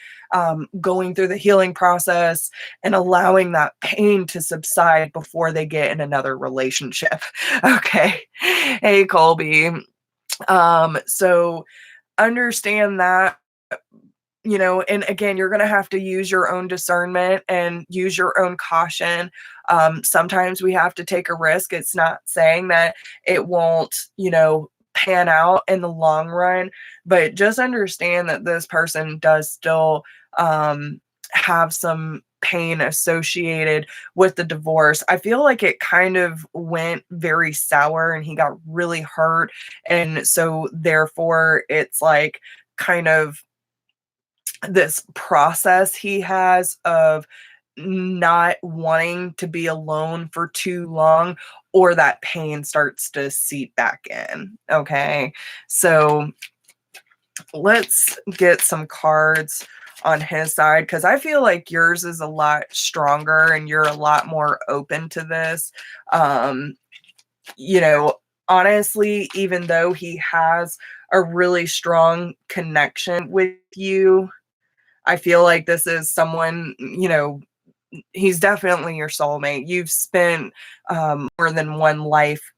going through the healing process and allowing that pain to subside before they get in another relationship. Okay. Hey, Colby. So understand that, and again, you're going to have to use your own discernment and use your own caution. Sometimes we have to take a risk. It's not saying that it won't, pan out in the long run, but just understand that this person does still have some pain associated with the divorce. I feel like it kind of went very sour and he got really hurt. And so therefore it's like kind of this process he has of not wanting to be alone for too long, or that pain starts to seep back in. Okay. So let's get some cards on his side, because I feel like yours is a lot stronger and you're a lot more open to this. You know, honestly, even though he has a really strong connection with you, I feel like this is someone, he's definitely your soulmate. You've spent more than one life,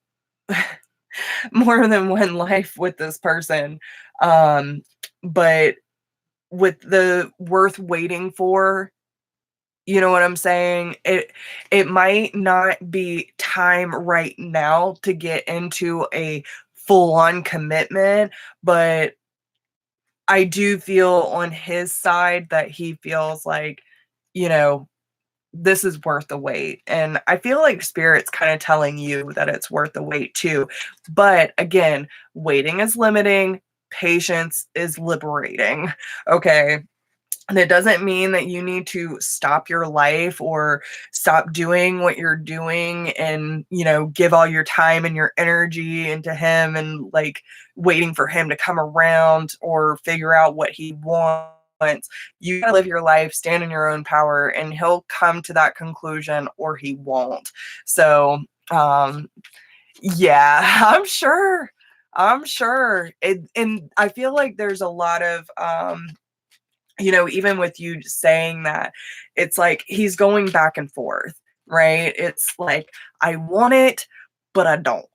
more than one life with this person. But with the worth waiting for, you know what I'm saying? It might not be time right now to get into a full-on commitment, but I do feel on his side that he feels like, you know, this is worth the wait. And I feel like spirit's kind of telling you that it's worth the wait too. But again, waiting is limiting, patience is liberating. Okay. And it doesn't mean that you need to stop your life or stop doing what you're doing and, give all your time and your energy into him and like waiting for him to come around or figure out what he wants. You gotta live your life, stand in your own power, and he'll come to that conclusion or he won't. So, yeah, I'm sure. I'm sure. And I feel like there's a lot of, even with you saying that, it's like he's going back and forth, right? It's like, I want it, but I don't.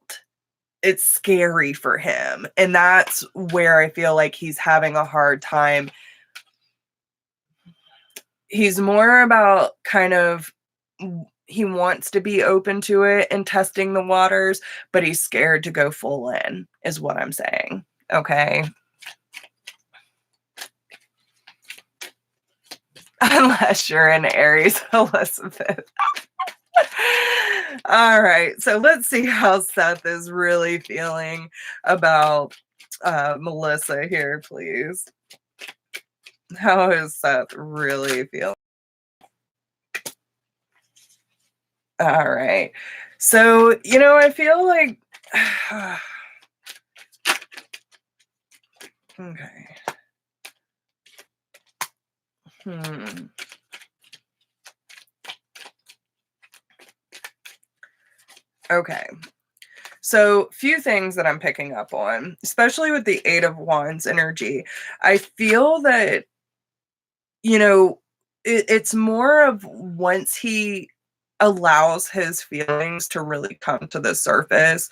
It's scary for him. And that's where I feel like he's having a hard time. He's more about kind of, he wants to be open to it and testing the waters, but he's scared to go full in, is what I'm saying. Okay. Unless you're in Aries, Elizabeth. All right, so let's see how Seth is really feeling about Melissa here, please. How is Seth really feeling? All right, so I feel like okay. Okay. So, few things that I'm picking up on, especially with the Eight of Wands energy. I feel that, it's more of once he allows his feelings to really come to the surface,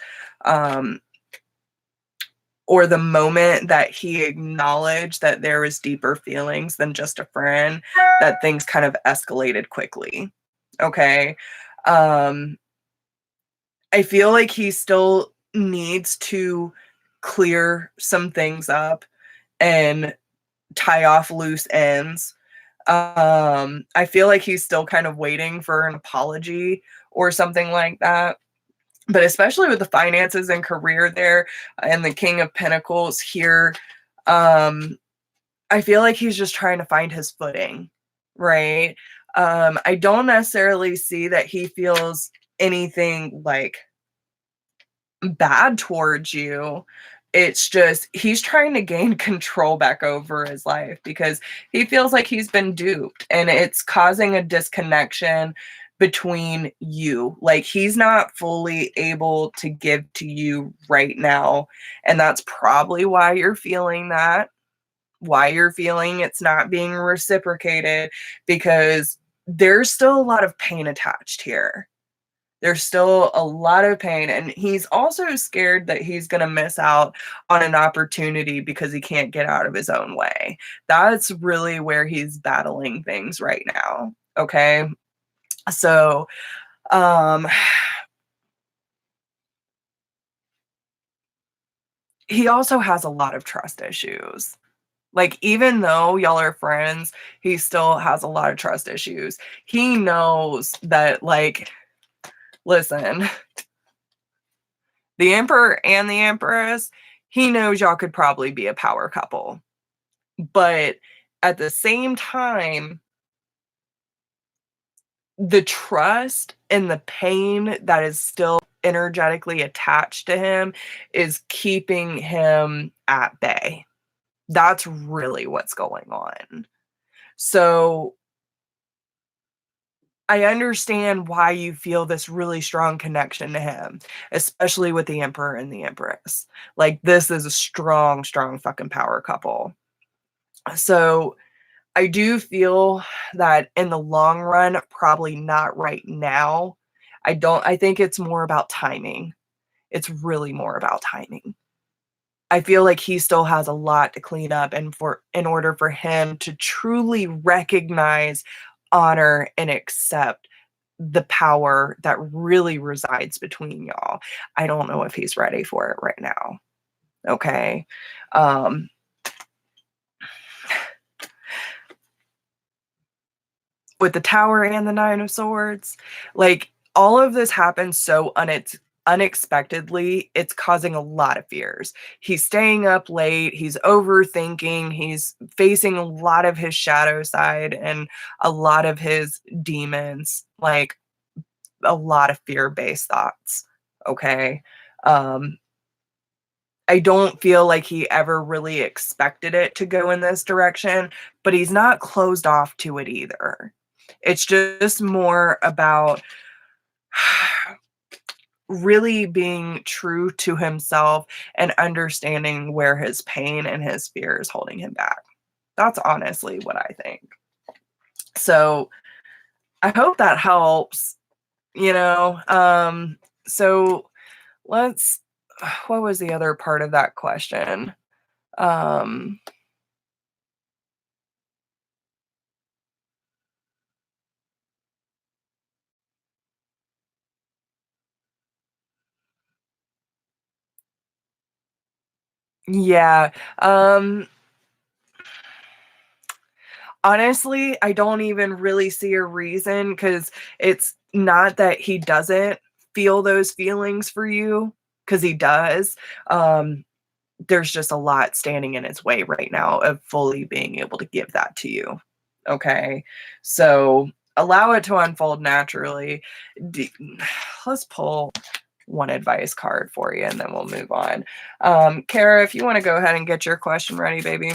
or the moment that he acknowledged that there was deeper feelings than just a friend, that things kind of escalated quickly. Okay. I feel like he still needs to clear some things up and tie off loose ends. I feel like he's still kind of waiting for an apology or something like that. But especially with the finances and career there and the King of Pentacles here, I feel like he's just trying to find his footing, right? I don't necessarily see that he feels anything like bad towards you. It's just he's trying to gain control back over his life because he feels like he's been duped, and it's causing a disconnection between you. Like he's not fully able to give to you right now. And that's probably why you're feeling that, why you're feeling it's not being reciprocated, because there's still a lot of pain attached here. There's still a lot of pain, and he's also scared that he's going to miss out on an opportunity because he can't get out of his own way. That's really where he's battling things right now. Okay. So, he also has a lot of trust issues. Like, even though y'all are friends, he still has a lot of trust issues. He knows that, like, listen, the Emperor and the Empress, he knows y'all could probably be a power couple. But at the same time, the trust and the pain that is still energetically attached to him is keeping him at bay. That's really what's going on. So I understand why you feel this really strong connection to him, especially with the Emperor and the Empress. Like, this is a strong, strong fucking power couple. So I do feel that in the long run, probably not right now. I think it's more about timing. It's really more about timing. I feel like he still has a lot to clean up, and in order for him to truly recognize, honor, and accept the power that really resides between y'all. I don't know if he's ready for it right now. Okay. With the Tower and the Nine of Swords, like, all of this happens so unexpectedly, it's causing a lot of fears. He's staying up late, he's overthinking, he's facing a lot of his shadow side and a lot of his demons, like a lot of fear-based thoughts. Okay. I don't feel like he ever really expected it to go in this direction, but he's not closed off to it either. It's just more about really being true to himself and understanding where his pain and his fear is holding him back. That's honestly what I think. So I hope that helps, you know. So let's, what was the other part of that question? Um, yeah. Honestly, I don't even really see a reason, because it's not that he doesn't feel those feelings for you, because he does. There's just a lot standing in his way right now of fully being able to give that to you. Okay. So allow it to unfold naturally. Let's pull one advice card for you and then we'll move on. Kara, if you want to go ahead and get your question ready, baby.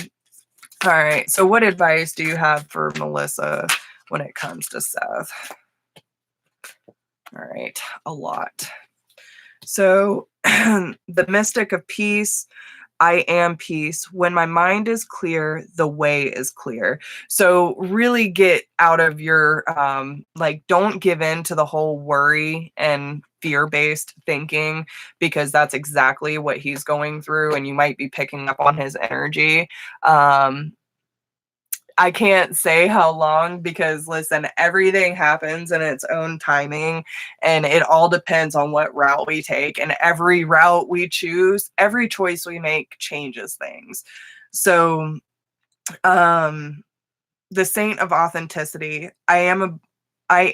All right. So what advice do you have for Melissa when it comes to Seth? All right. A lot. So the Mystic of Peace, I am peace. When my mind is clear, the way is clear. So really get out of your, like, don't give in to the whole worry and fear-based thinking, because that's exactly what he's going through, and you might be picking up on his energy. I can't say how long, because listen, everything happens in its own timing, and it all depends on what route we take. And every route we choose, every choice we make changes things. So, the saint of authenticity, I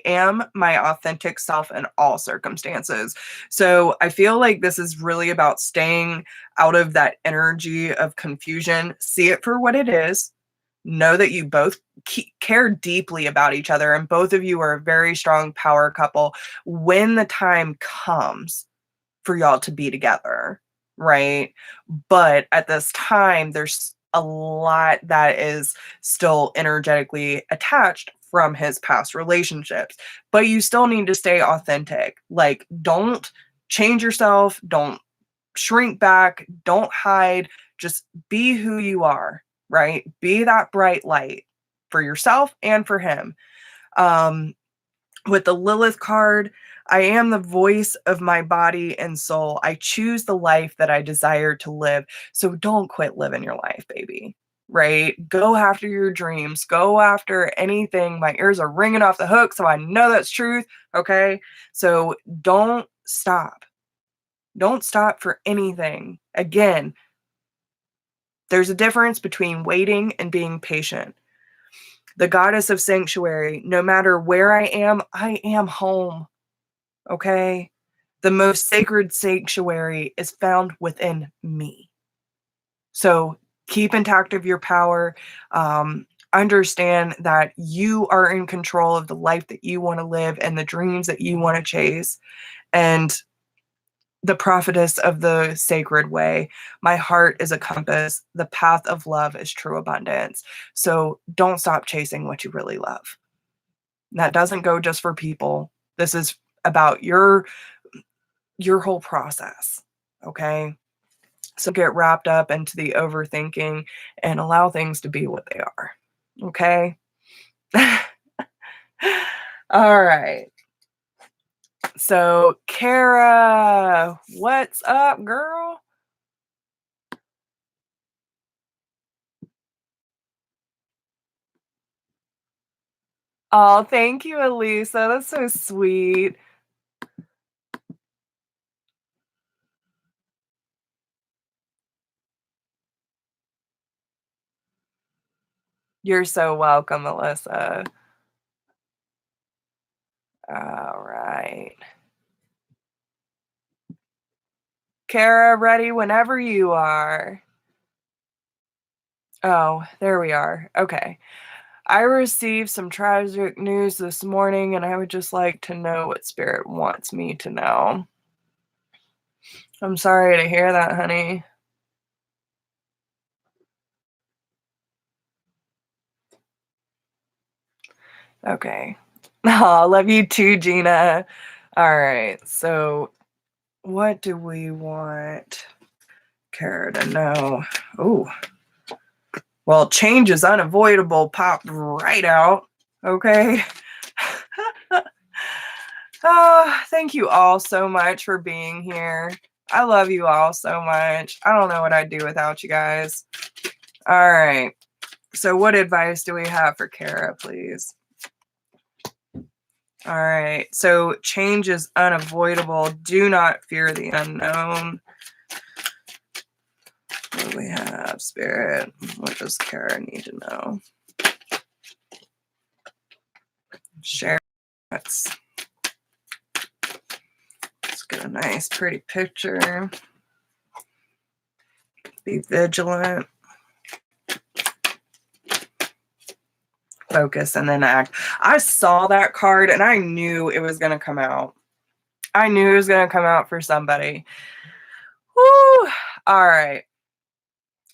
am my authentic self in all circumstances. So I feel like this is really about staying out of that energy of confusion. See it for what it is. Know that you both care deeply about each other, and both of you are a very strong power couple when the time comes for y'all to be together, right? But at this time, there's a lot that is still energetically attached from his past relationships, but you still need to stay authentic. Like, don't change yourself, don't shrink back, don't hide, just be who you are, right? Be that bright light for yourself and for him. With the Lilith card, I am the voice of my body and soul. I choose the life that I desire to live. So don't quit living your life, baby. Right? Go after your dreams. Go after anything. My ears are ringing off the hook, so I know that's truth. Okay? So don't stop. Don't stop for anything. Again, there's a difference between waiting and being patient. The goddess of sanctuary, no matter where I am home. Okay? The most sacred sanctuary is found within me. So keep intact of your power. Understand that you are in control of the life that you want to live and the dreams that you want to chase. And the prophetess of the sacred way, my heart is a compass. The path of love is true abundance. So don't stop chasing what you really love. That doesn't go just for people. This is about your whole process. Okay? So get wrapped up into the overthinking and allow things to be what they are. Okay? All right. So, Kara, what's up, girl? Oh, thank you, Elisa. That's so sweet. You're so welcome, Alyssa. All right. Kara, ready whenever you are. Oh, there we are. Okay. I received some tragic news this morning, and I would just like to know what Spirit wants me to know. I'm sorry to hear that, honey. Okay. Oh, love you too, Gina. All right. So, what do we want Kara to know? Oh, well, change is unavoidable. Popped right out. Okay. Thank you all so much for being here. I love you all so much. I don't know what I'd do without you guys. All right. So what advice do we have for Kara, please? All right. So change is unavoidable. Do not fear the unknown. What do we have, Spirit? What does Kara need to know? Share. Let's get a nice, pretty picture. Be vigilant. Focus and then act. I saw that card and I knew it was going to come out. I knew it was going to come out for somebody. Woo! All right.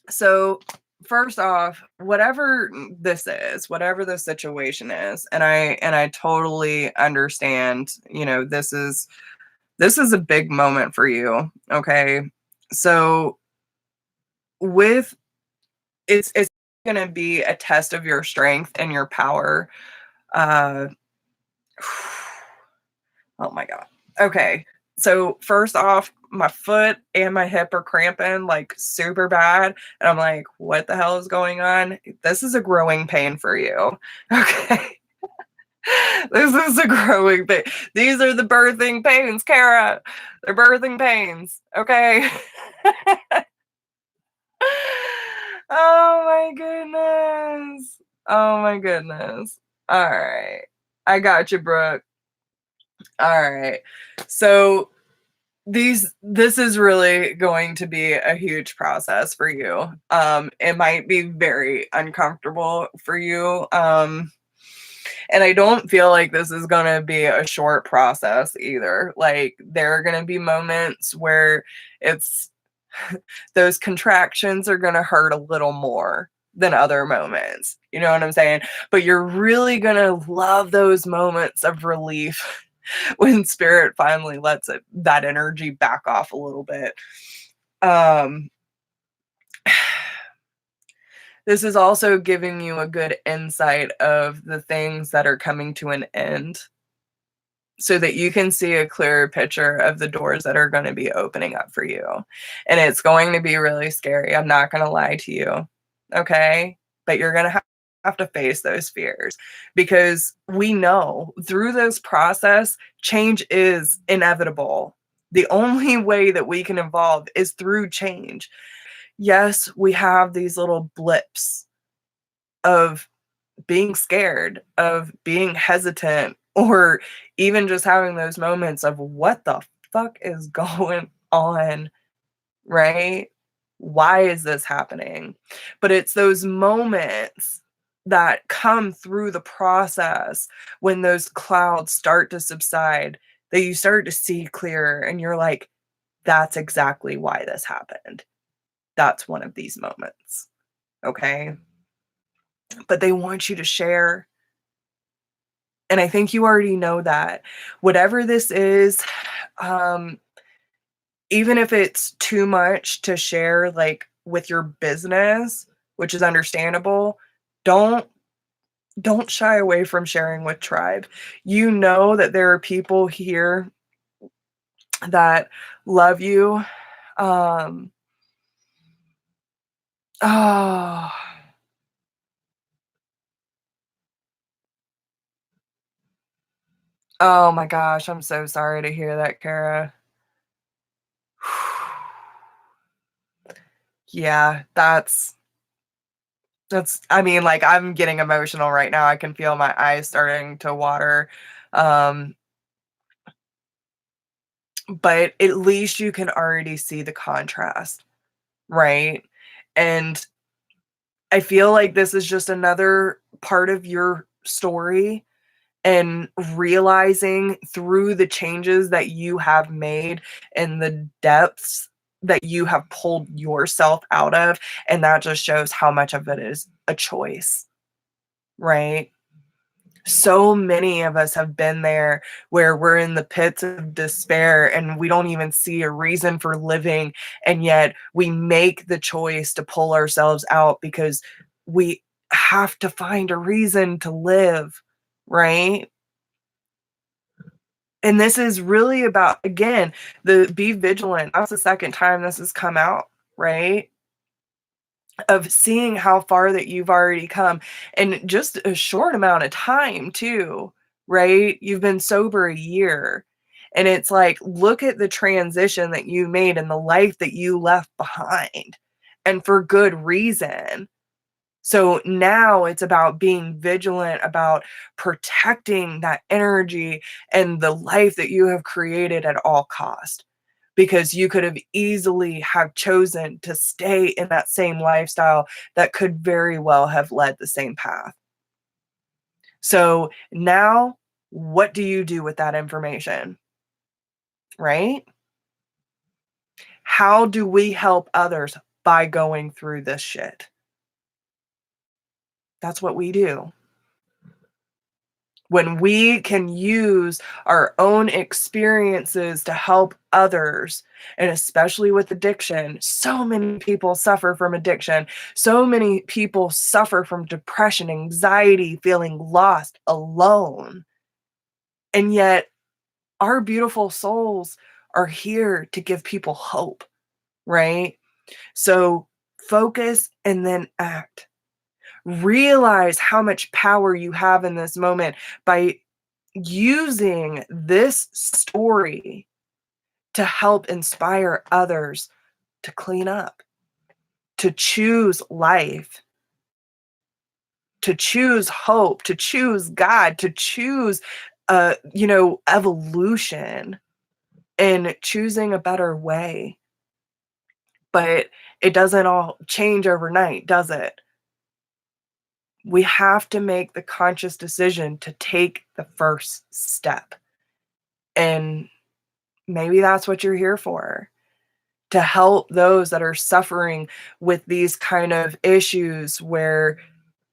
So first off, whatever this is, whatever the situation is, and I totally understand, you know, this is a big moment for you. Okay. So with it's gonna be a test of your strength and your power. Uh, oh my god. Okay. So first off, my foot and my hip are cramping like super bad. And I'm like, what the hell is going on? This is a growing pain for you. Okay. This is a growing pain. These are the birthing pains, Kara. They're birthing pains. Okay. Oh my goodness. Oh my goodness. All right. I got you, Brooke. All right. So this is really going to be a huge process for you. It might be very uncomfortable for you. And I don't feel like this is going to be a short process either. Like there are going to be moments where it's those contractions are going to hurt a little more than other moments. You know what I'm saying? But you're really going to love those moments of relief when spirit finally lets that energy back off a little bit. Um, this is also giving you a good insight of the things that are coming to an end so that you can see a clearer picture of the doors that are going to be opening up for you. And it's going to be really scary. I'm not going to lie to you. Okay? But you're going to have to face those fears because we know through this process, change is inevitable. The only way that we can evolve is through change. Yes, we have these little blips of being scared, of being hesitant, or even just having those moments of what the fuck is going on, right? Why is this happening? But it's those moments that come through the process when those clouds start to subside that you start to see clearer and you're like, that's exactly why this happened. That's one of these moments. Okay. But they want you to share. And I think you already know that. Whatever this is, um, even if it's too much to share, like with your business, which is understandable, don't don't shy away from sharing with tribe. You know that there are people here that love you. Um, oh, oh my gosh, I'm so sorry to hear that, Kara. Yeah, that's I mean, like, I'm getting emotional right now. I can feel my eyes starting to water. Um, but at least you can already see the contrast, right? And I feel like this is just another part of your story and realizing through the changes that you have made and the depths that you have pulled yourself out of, and that just shows how much of it is a choice, right? So many of us have been there where we're in the pits of despair and we don't even see a reason for living. And yet we make the choice to pull ourselves out because we have to find a reason to live, right? And this is really about, again, the be vigilant. That's the second time this has come out, right? Of seeing how far that you've already come in just a short amount of time too, right? You've been sober a year. And it's like, look at the transition that you made and the life that you left behind, and for good reason. So now it's about being vigilant about protecting that energy and the life that you have created at all cost, because you could have easily have chosen to stay in that same lifestyle that could very well have led the same path. So now what do you do with that information? Right? How do we help others by going through this shit? That's what we do. When we can use our own experiences to help others, and especially with addiction, so many people suffer from addiction. So many people suffer from depression, anxiety, feeling lost, alone. And yet, our beautiful souls are here to give people hope, right? So focus and then act. Realize how much power you have in this moment by using this story to help inspire others to clean up, to choose life, to choose hope, to choose God, to choose, evolution and choosing a better way. But it doesn't all change overnight, does it? We have to make the conscious decision to take the first step. And maybe that's what you're here for, to help those that are suffering with these kind of issues where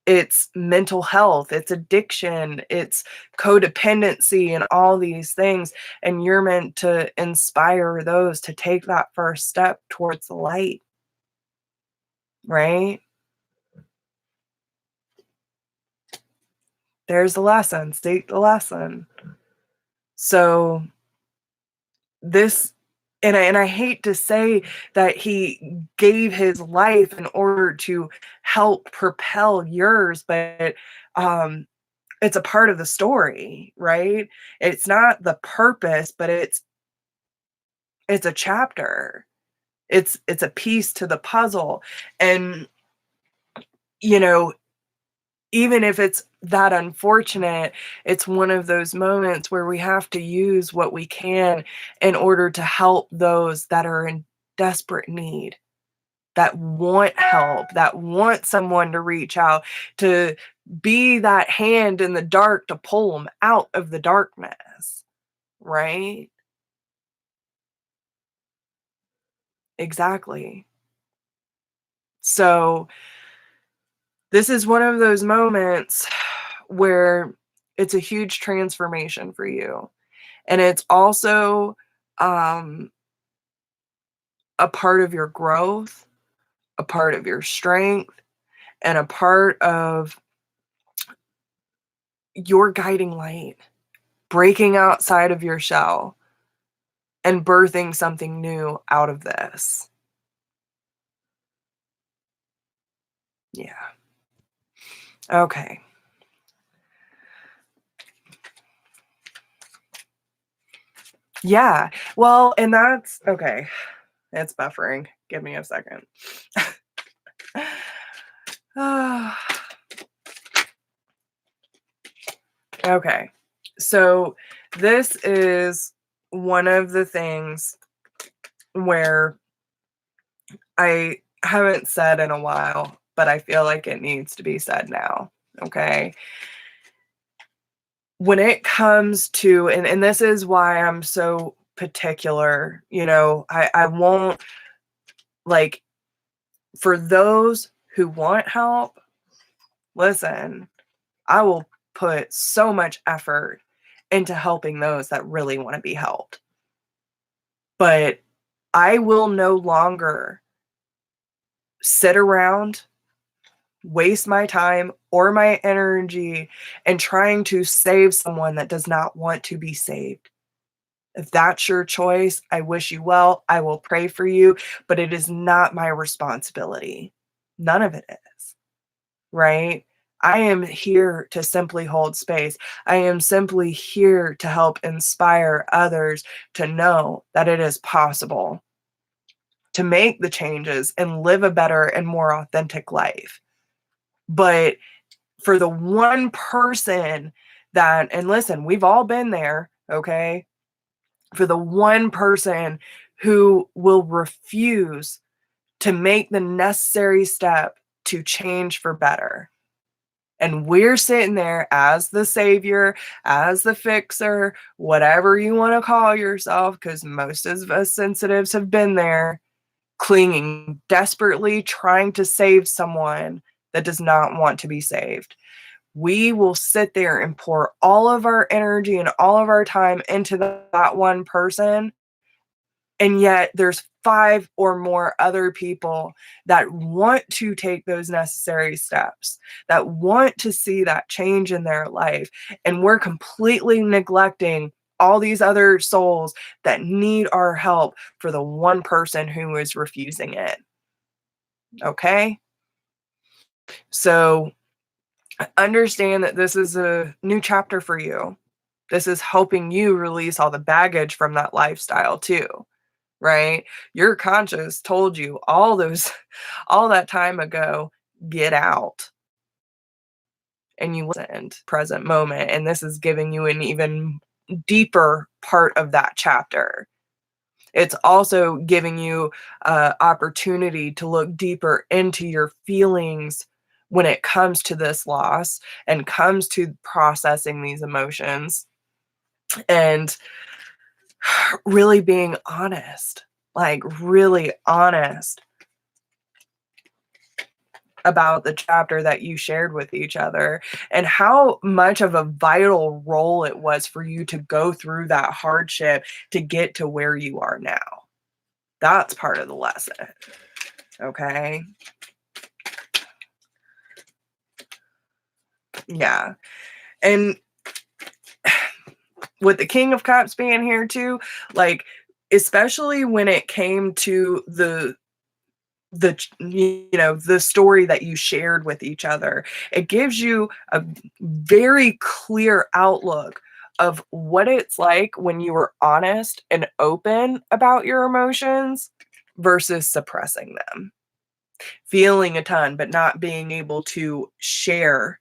it's mental health, it's addiction, it's codependency, and all these things. And you're meant to inspire those to take that first step towards the light, right? There's the lesson. State the lesson. So this, and I hate to say that he gave his life in order to help propel yours, but it's a part of the story, right? It's not the purpose, but it's a chapter. It's a piece to the puzzle. And you know, even if it's that unfortunate, it's one of those moments where we have to use what we can in order to help those that are in desperate need, that want help, that want someone to reach out, to be that hand in the dark to pull them out of the darkness, right? Exactly. So this is one of those moments where it's a huge transformation for you. And it's also um, a part of your growth, a part of your strength, and a part of your guiding light, breaking outside of your shell and birthing something new out of this. Yeah. Okay. Yeah. Well, and that's okay. It's buffering. Give me a second. Okay. So this is one of the things where I haven't said in a while, but I feel like it needs to be said now. Okay. When it comes to, and this is why I'm so particular, I won't, like, for those who want help, listen, I will put so much effort into helping those that really want to be helped. But I will no longer sit around, waste my time or my energy in trying to save someone that does not want to be saved. If that's your choice, I wish you well. I will pray for you, but it is not my responsibility. None of it is, right? I am here to simply hold space. I am simply here to help inspire others to know that it is possible to make the changes and live a better and more authentic life. But for the one person that, and listen, we've all been there, okay? For the one person who will refuse to make the necessary step to change for better. And we're sitting there as the savior, as the fixer, whatever you want to call yourself, because most of us sensitives have been there, clinging desperately, trying to save someone that does not want to be saved. we will sit there and pour all of our energy and all of our time into that one person. And yet there's 5 or more other people that want to take those necessary steps, that want to see that change in their life. And we're completely neglecting all these other souls that need our help for the one person who is refusing it. Okay? So understand that this is a new chapter for you. This is helping you release all the baggage from that lifestyle too, right? Your conscious told you all that time ago, get out. And you listened, present moment. And this is giving you an even deeper part of that chapter. It's also giving you opportunity to look deeper into your feelings when it comes to this loss and comes to processing these emotions and really being honest, like really honest about the chapter that you shared with each other and how much of a vital role it was for you to go through that hardship to get to where you are now. That's part of the lesson. Okay. Yeah. And with the King of Cups being here too, like, especially when it came to the the story that you shared with each other, it gives you a very clear outlook of what it's like when you were honest and open about your emotions versus suppressing them, feeling a ton but not being able to share,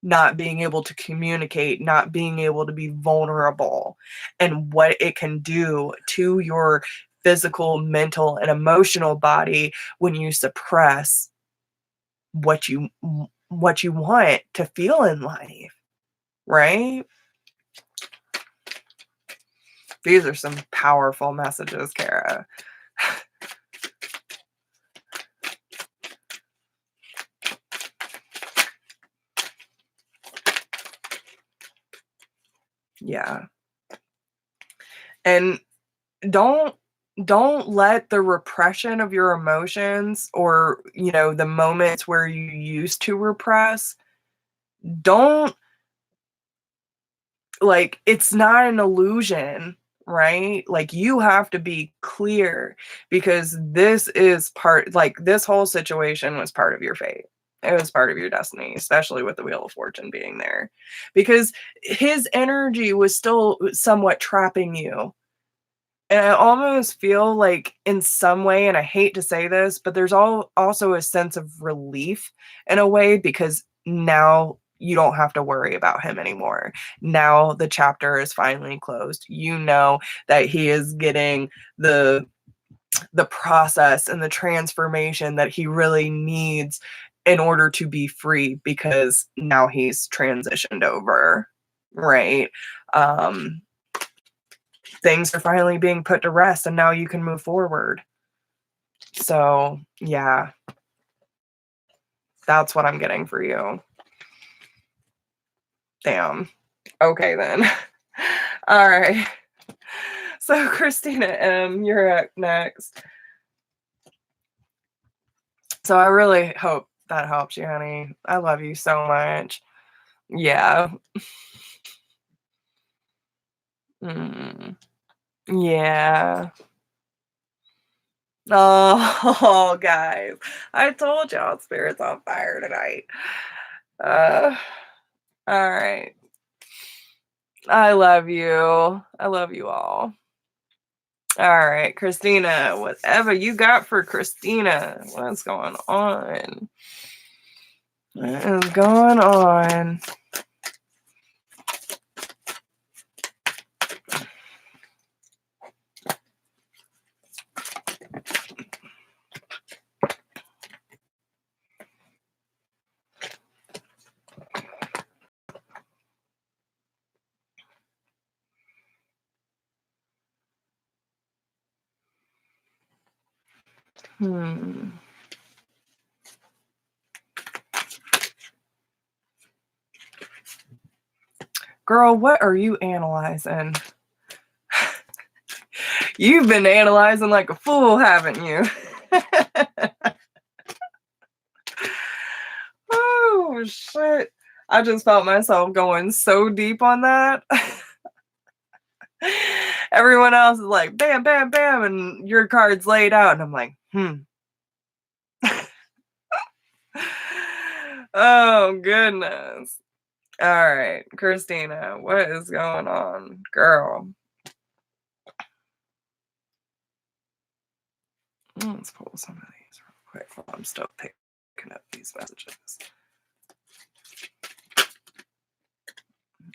not being able to communicate, not being able to be vulnerable, and what it can do to your physical, mental, and emotional body when you suppress what you want to feel in life, right? These are some powerful messages, Kara. Yeah. And don't let the repression of your emotions or, the moments where you used to repress, don't, like, it's not an illusion, right? Like, you have to be clear because this is this whole situation was part of your fate. It was part of your destiny, especially with the Wheel of Fortune being there, because his energy was still somewhat trapping you. And I almost feel like in some way, and I hate to say this, but there's also a sense of relief in a way because now you don't have to worry about him anymore. Now the chapter is finally closed. You know that he is getting the process and the transformation that he really needs in order to be free because now he's transitioned over, right? Things are finally being put to rest and now you can move forward. So, yeah, that's what I'm getting for you. Damn. Okay, then. All right. So, Christina M., you're up next. So, I really hope that helps you, honey. I love you so much. Yeah. Mm. Yeah. Oh, guys. I told y'all spirit's on fire tonight. All right. I love you. I love you all. All right, Christina, whatever you got for Christina. What's going on? What is going on? Girl, what are you analyzing? You've been analyzing like a fool, haven't you? Oh, shit. I just felt myself going so deep on that. Everyone else is like, bam, bam, bam, and your card's laid out. And I'm like, Oh, goodness. All right, Christina, what is going on, girl? Let's pull some of these real quick while I'm still picking up these messages.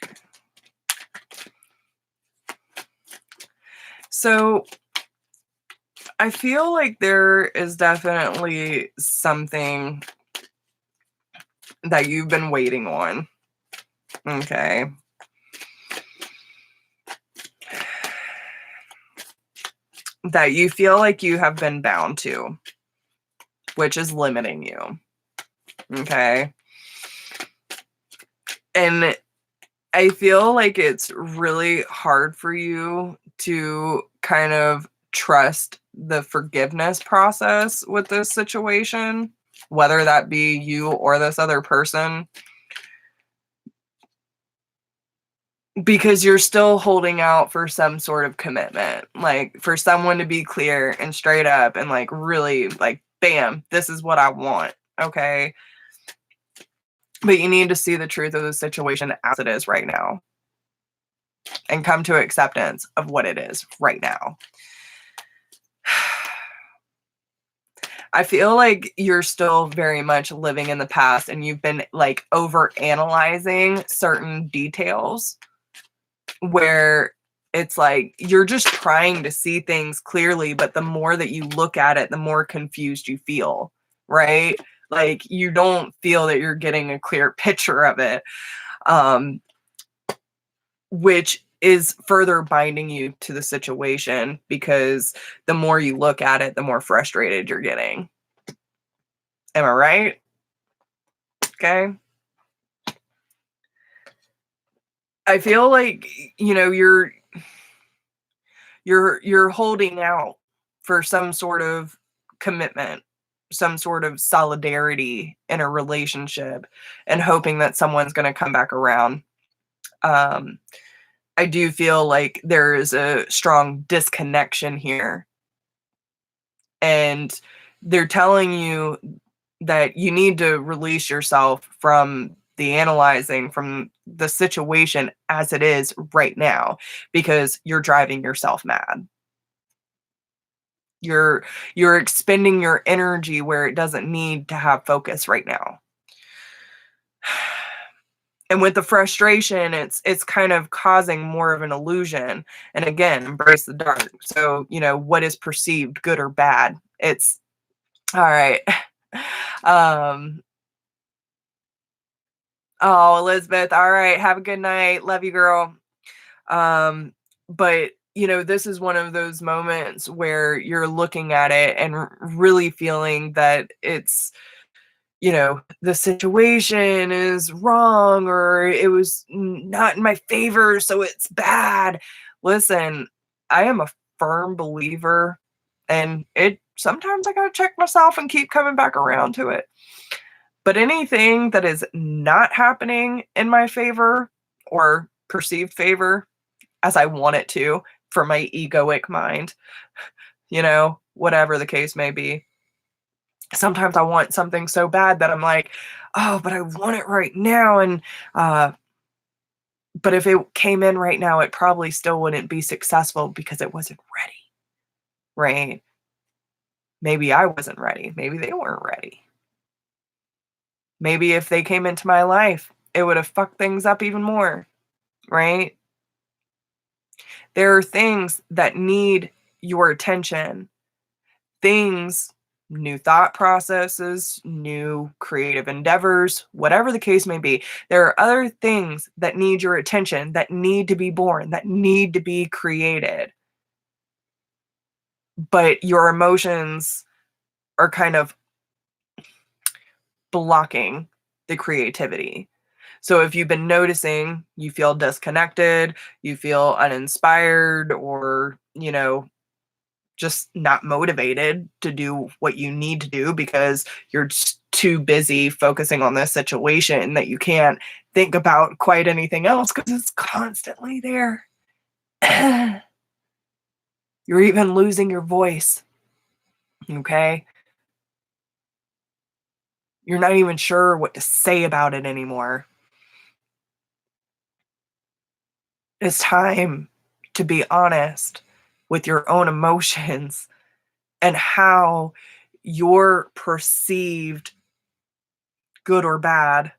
Okay. So I feel like there is definitely something that you've been waiting on. Okay. That you feel like you have been bound to, which is limiting you. Okay. And I feel like it's really hard for you to kind of trust the forgiveness process with this situation, whether that be you or this other person, because you're still holding out for some sort of commitment, like for someone to be clear and straight up and like really like, bam, this is what I want. Okay. But you need to see the truth of the situation as it is right now and come to acceptance of what it is right now. I feel like you're still very much living in the past and you've been like over analyzing certain details where it's like you're just trying to see things clearly, but the more that you look at it, the more confused you feel, right? Like you don't feel that you're getting a clear picture of it, which is further binding you to the situation because the more you look at it, the more frustrated you're getting. Am I right? Okay. I feel like, you know, you're holding out for some sort of commitment, some sort of solidarity in a relationship and hoping that someone's going to come back around. I do feel like there is a strong disconnection here. And they're telling you that you need to release yourself from the analyzing, from the situation as it is right now, because you're driving yourself mad. You're expending your energy where it doesn't need to have focus right now. And with the frustration, it's kind of causing more of an illusion. And again, embrace the dark. So, you know, what is perceived good or bad? It's all right. Oh, Elizabeth, all right. Have a good night. Love you, girl. But you know, this is one of those moments where you're looking at it and really feeling that it's, you know, the situation is wrong or it was not in my favor, so it's bad. Listen, I am a firm believer, and it sometimes I gotta check myself and keep coming back around to it. But anything that is not happening in my favor or perceived favor as I want it to for my egoic mind, you know, whatever the case may be. Sometimes I want something so bad that I'm like, oh, but I want it right now. And, but if it came in right now, it probably still wouldn't be successful because it wasn't ready. Right. Maybe I wasn't ready. Maybe they weren't ready. Maybe if they came into my life, it would have fucked things up even more. Right. There are things that need your attention, things, new thought processes, new creative endeavors, whatever the case may be. There are other things that need your attention, that need to be born, that need to be created. But your emotions are kind of blocking the creativity. So if you've been noticing you feel disconnected, you feel uninspired, or, just not motivated to do what you need to do because you're just too busy focusing on this situation that you can't think about quite anything else because it's constantly there. You're even losing your voice. Okay? You're not even sure what to say about it anymore. It's time to be honest with your own emotions and how your perceived good or bad,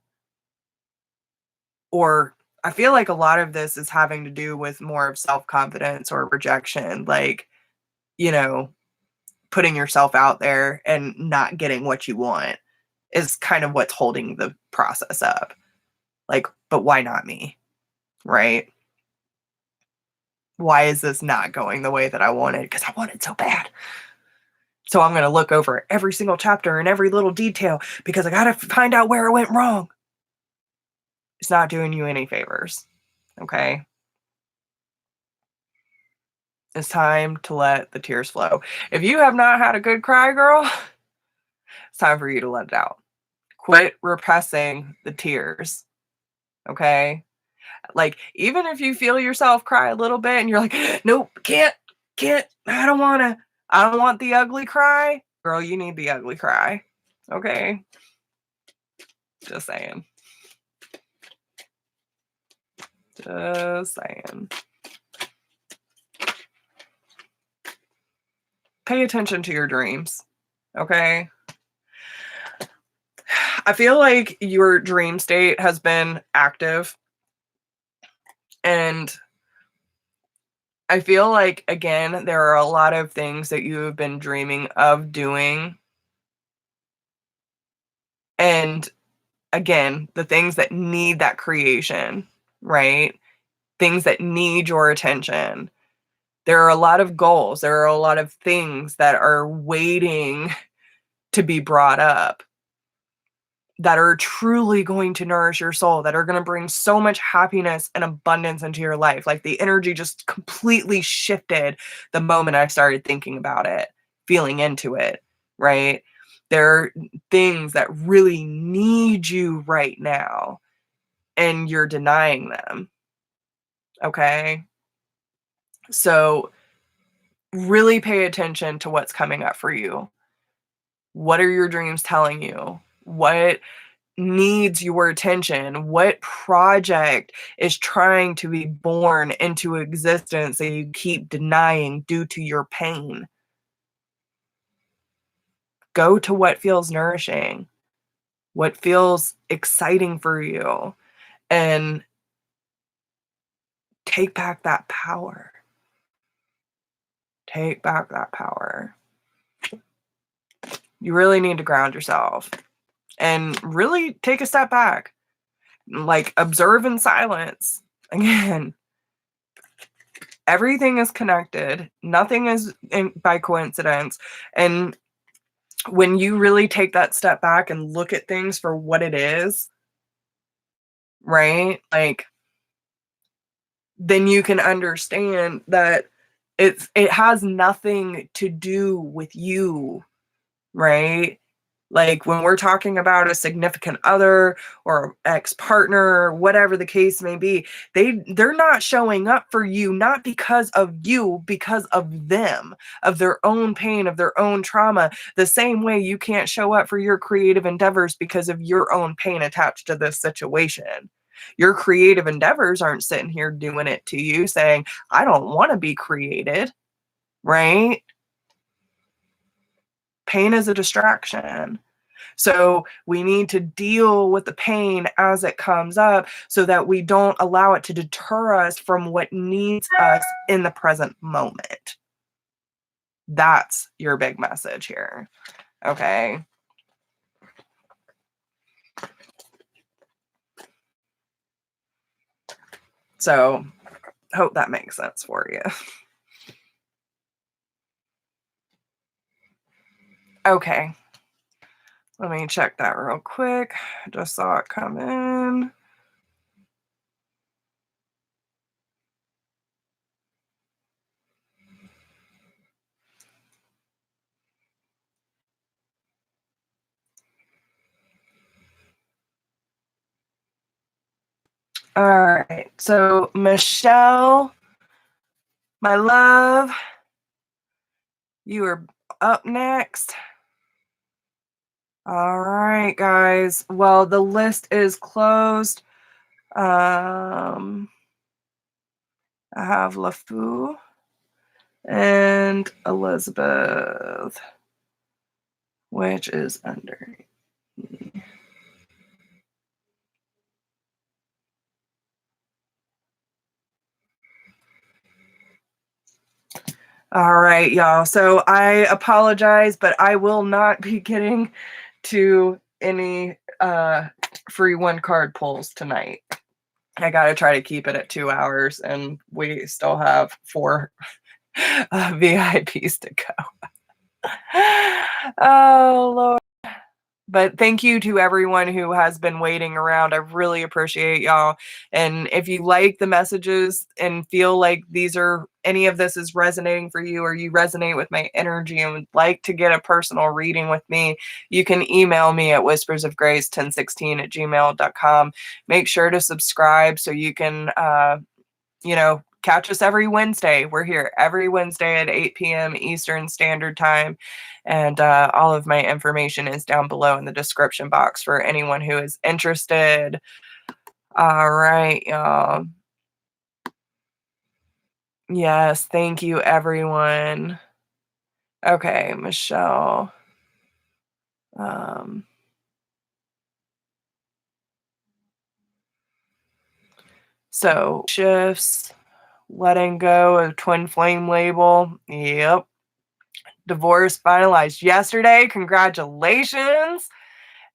or I feel like a lot of this is having to do with more of self-confidence or rejection, like, you know, putting yourself out there and not getting what you want is kind of what's holding the process up. Like, but why not me? Right? Why is this not going the way that I wanted? Because I want it so bad. So I'm going to look over every single chapter and every little detail because I got to find out where it went wrong. It's not doing you any favors. Okay? It's time to let the tears flow. If you have not had a good cry, girl, it's time for you to let it out. Quit repressing the tears. Okay? Like, even if you feel yourself cry a little bit and you're like, nope, can't, I don't want the ugly cry. Girl, you need the ugly cry. Okay? Just saying. Just saying. Pay attention to your dreams. Okay? I feel like your dream state has been active, and I feel like, again, there are a lot of things that you have been dreaming of doing. And again, the things that need that creation, right? Things that need your attention. There are a lot of goals. There are a lot of things that are waiting to be brought up that are truly going to nourish your soul, that are going to bring so much happiness and abundance into your life. Like, the energy just completely shifted the moment I started thinking about it, feeling into it, right? There are things that really need you right now, and you're denying them. Okay? So really pay attention to what's coming up for you. What are your dreams telling you? What needs your attention? What project is trying to be born into existence that you keep denying due to your pain? Go to what feels nourishing, what feels exciting for you, and take back that power. Take back that power. You really need to ground yourself and really take a step back. Like, observe in silence. Again, everything is connected. Nothing is by coincidence. And when you really take that step back and look at things for what it is, right? Like, then you can understand that it has nothing to do with you, right? Like, when we're talking about a significant other or ex-partner, whatever the case may be, they're not showing up for you, not because of you, because of them, of their own pain, of their own trauma. The same way you can't show up for your creative endeavors because of your own pain attached to this situation. Your creative endeavors aren't sitting here doing it to you saying, I don't want to be created, right? Pain is a distraction. So we need to deal with the pain as it comes up so that we don't allow it to deter us from what needs us in the present moment. That's your big message here. Okay. So hope that makes sense for you. Okay. Let me check that real quick. Just saw it come in. All right. So, Michelle, my love, you are up next. All right, guys. Well, the list is closed. I have LaFou and Elizabeth, which is under. All right, y'all. So I apologize, but I will not be getting to any free one card pulls tonight. I got to try to keep it at 2 hours, and we still have 4 VIPs to go. Oh, Lord. But thank you to everyone who has been waiting around. I really appreciate y'all. And if you like the messages and feel like any of this is resonating for you, or you resonate with my energy and would like to get a personal reading with me, you can email me at whispersofgrace1016@gmail.com. Make sure to subscribe so you can, catch us every Wednesday. We're here every Wednesday at 8 p.m. Eastern Standard Time. And all of my information is down below in the description box for anyone who is interested. All right, y'all. Yes, thank you, everyone. Okay, Michelle. So, shifts, letting go of twin flame label. Yep. Divorce finalized yesterday. Congratulations.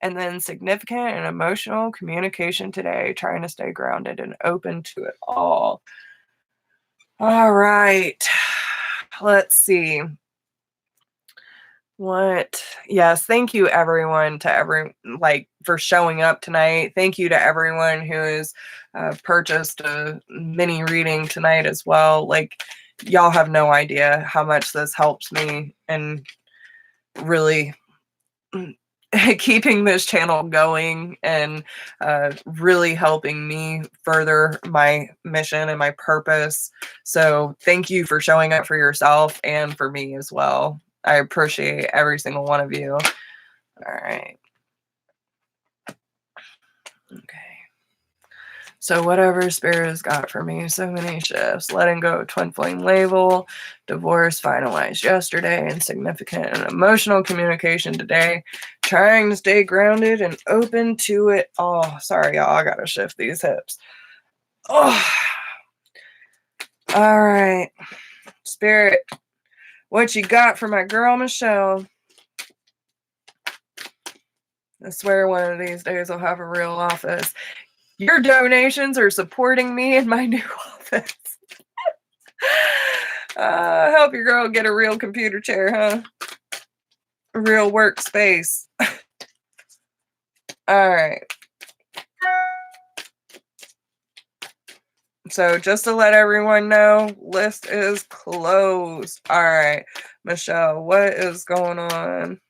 And then significant and emotional communication today, trying to stay grounded and open to it all. All right. Let's see. Yes, thank you everyone for showing up tonight. Thank you to everyone who has purchased a mini reading tonight as well. Like, y'all have no idea how much this helps me and really keeping this channel going and really helping me further my mission and my purpose. So thank you for showing up for yourself and for me as well. I appreciate every single one of you. All right. Okay. So whatever Spirit has got for me, so many shifts, letting go of twin flame label, divorce finalized yesterday, and significant and emotional communication today, trying to stay grounded and open to it all. Sorry, y'all, I gotta shift these hips. Oh, all right. Spirit, what you got for my girl, Michelle? I swear one of these days I'll have a real office. Your donations are supporting me in my new office. Help your girl get a real computer chair, huh? A real workspace. All right. So just to let everyone know, list is closed. All right. Michelle, what is going on?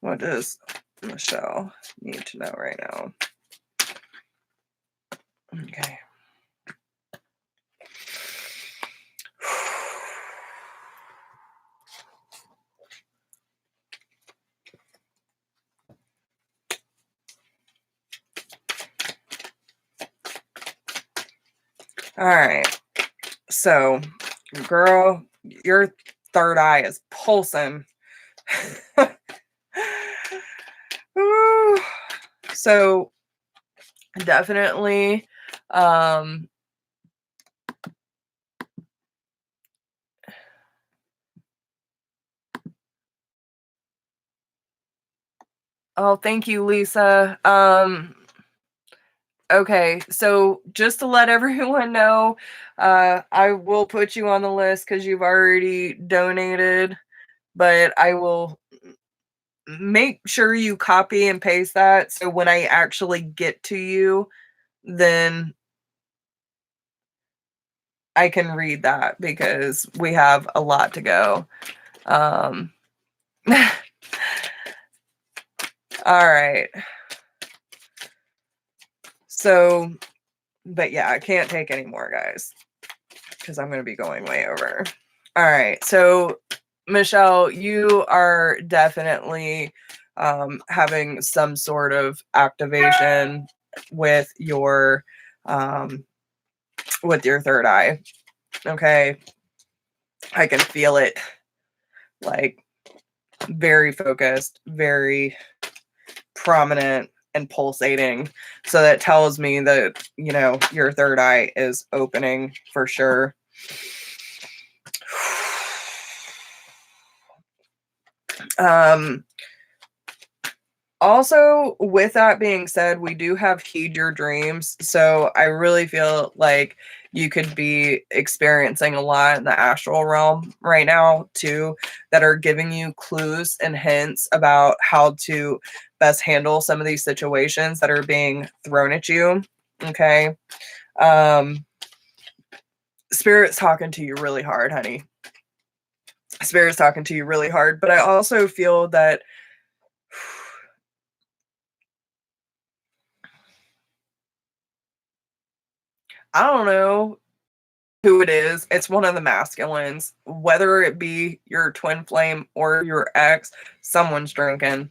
What does Michelle need to know right now? Okay. All right. So, girl, your third eye is pulsing. So, definitely, oh, thank you, Lisa. Okay, so just to let everyone know, I will put you on the list because you've already donated, but I will make sure you copy and paste that so when I actually get to you, then I can read that because we have a lot to go. All right. So, but yeah, I can't take any more, guys, because I'm going to be going way over. All right. So, Michelle, you are definitely having some sort of activation with your third eye. Okay. I can feel it, like, very focused, very prominent and pulsating. So that tells me that, you know, your third eye is opening for sure. Also, with that being said, we do have heed your dreams. So I really feel like you could be experiencing a lot in the astral realm right now too, that are giving you clues and hints about how to best handle some of these situations that are being thrown at you. Okay. Spirit's talking to you really hard, honey. Spirit's talking to you really hard. But I also feel that I don't know who it is. It's one of the masculines, whether it be your twin flame or your ex. Someone's drinking.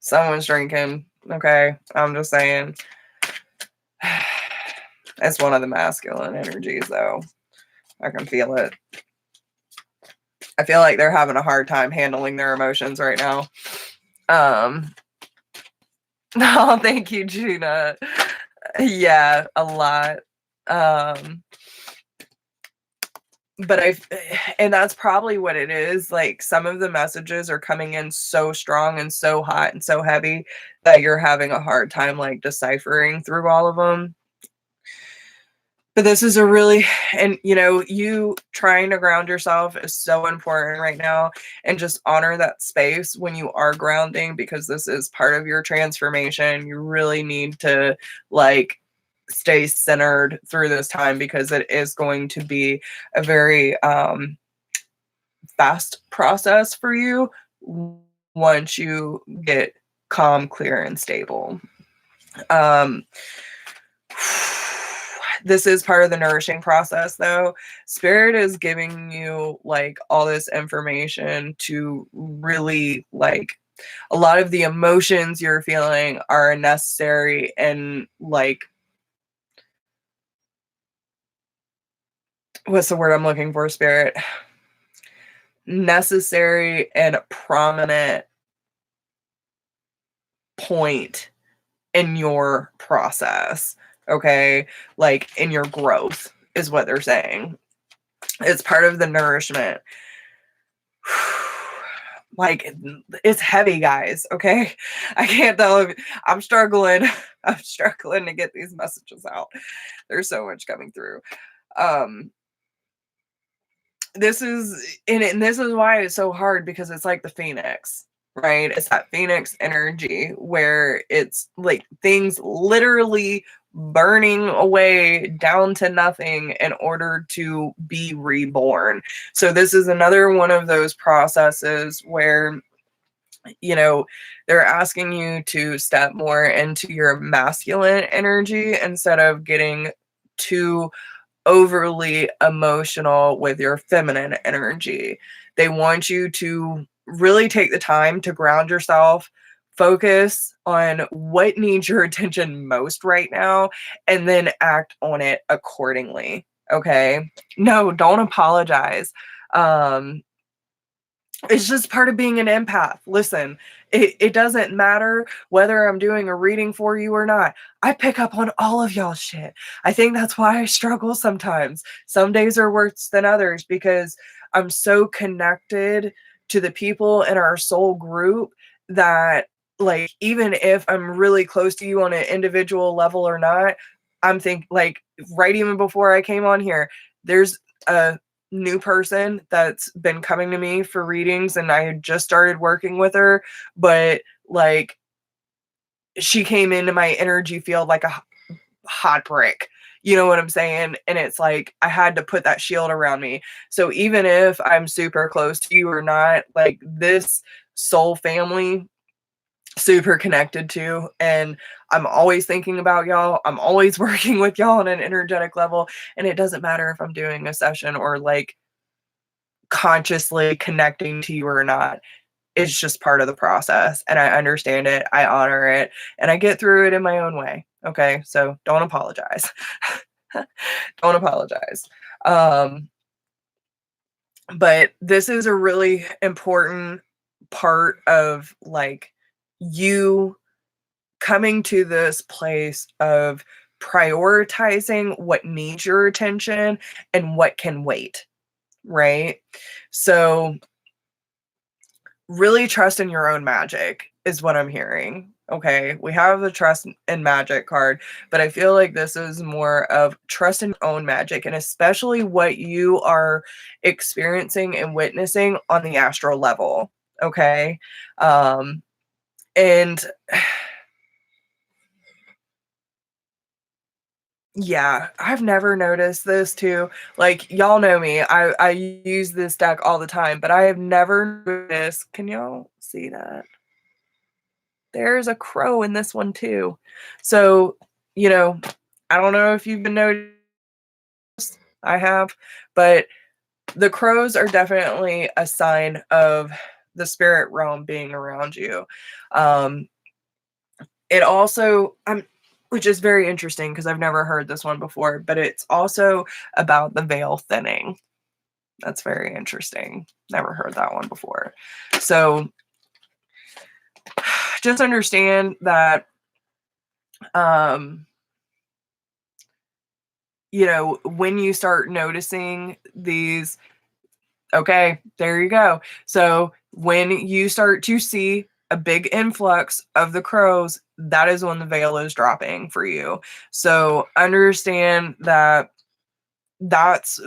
Someone's drinking. Okay. I'm just saying. It's one of the masculine energies, though. I can feel it. I feel like they're having a hard time handling their emotions right now. Oh, thank you, Gina. Yeah, a lot. But and that's probably what it is. Like, some of the messages are coming in so strong and so hot and so heavy that you're having a hard time, like, deciphering through all of them. But this is a really, and you know, you trying to ground yourself is so important right now, and just honor that space when you are grounding, because this is part of your transformation. You really need to, like, stay centered through this time, because it is going to be a very fast process for you once you get calm, clear, and stable. This is part of the nourishing process, though. Spirit is giving you, like, all this information to really, like, a lot of the emotions you're feeling are necessary and, like, what's the word I'm looking for, Spirit? Necessary and prominent point in your process. Okay. Like, in your growth is what they're saying. It's part of the nourishment. Like, it's heavy, guys. Okay. I can't tell if I'm struggling. I'm struggling to get these messages out. There's so much coming through. This is, and this is why it's so hard, because it's like the phoenix, right? It's that phoenix energy where it's like things literally burning away down to nothing in order to be reborn. So this is another one of those processes where, you know, they're asking you to step more into your masculine energy instead of getting too overly emotional with your feminine energy. They want you to really take the time to ground yourself, focus on what needs your attention most right now, and then act on it accordingly. Okay? No, don't apologize. It's just part of being an empath. Listen, it doesn't matter whether I'm doing a reading for you or not. I pick up on all of y'all shit. I think that's why I struggle sometimes. Some days are worse than others, because I'm so connected to the people in our soul group that, like, even if I'm really close to you on an individual level or not, I'm like, right even before I came on here, there's a new person that's been coming to me for readings, and I had just started working with her, but, like, she came into my energy field like a hot brick. You know what I'm saying? And it's like I had to put that shield around me. So even if I'm super close to you or not, like, this soul family super connected to, and I'm always thinking about y'all. I'm always working with y'all on an energetic level, and it doesn't matter if I'm doing a session or like consciously connecting to you or not. It's just part of the process, and I understand it, I honor it, and I get through it in my own way. Okay, so don't apologize. Don't apologize. Um, but this is a really important part of like you coming to this place of prioritizing what needs your attention and what can wait, right? So really trust in your own magic is what I'm hearing. Okay, we have the trust and magic card, but I feel like this is more of trust in your own magic, and especially what you are experiencing and witnessing on the astral level. Okay. And yeah, I've never noticed this too. Like, y'all know me, I use this deck all the time, but I have never noticed. Can y'all see that? There's a crow in this one too. So, you know, I don't know if you've been noticed, I have, but the crows are definitely a sign of the spirit realm being around you. Um, it also, which is very interesting because I've never heard this one before, but it's also about the veil thinning. That's very interesting. Never heard that one before. So just understand that, um, you know, when you start noticing these, okay, there you go. So when you start to see a big influx of the crows, that is when the veil is dropping for you. So understand that that's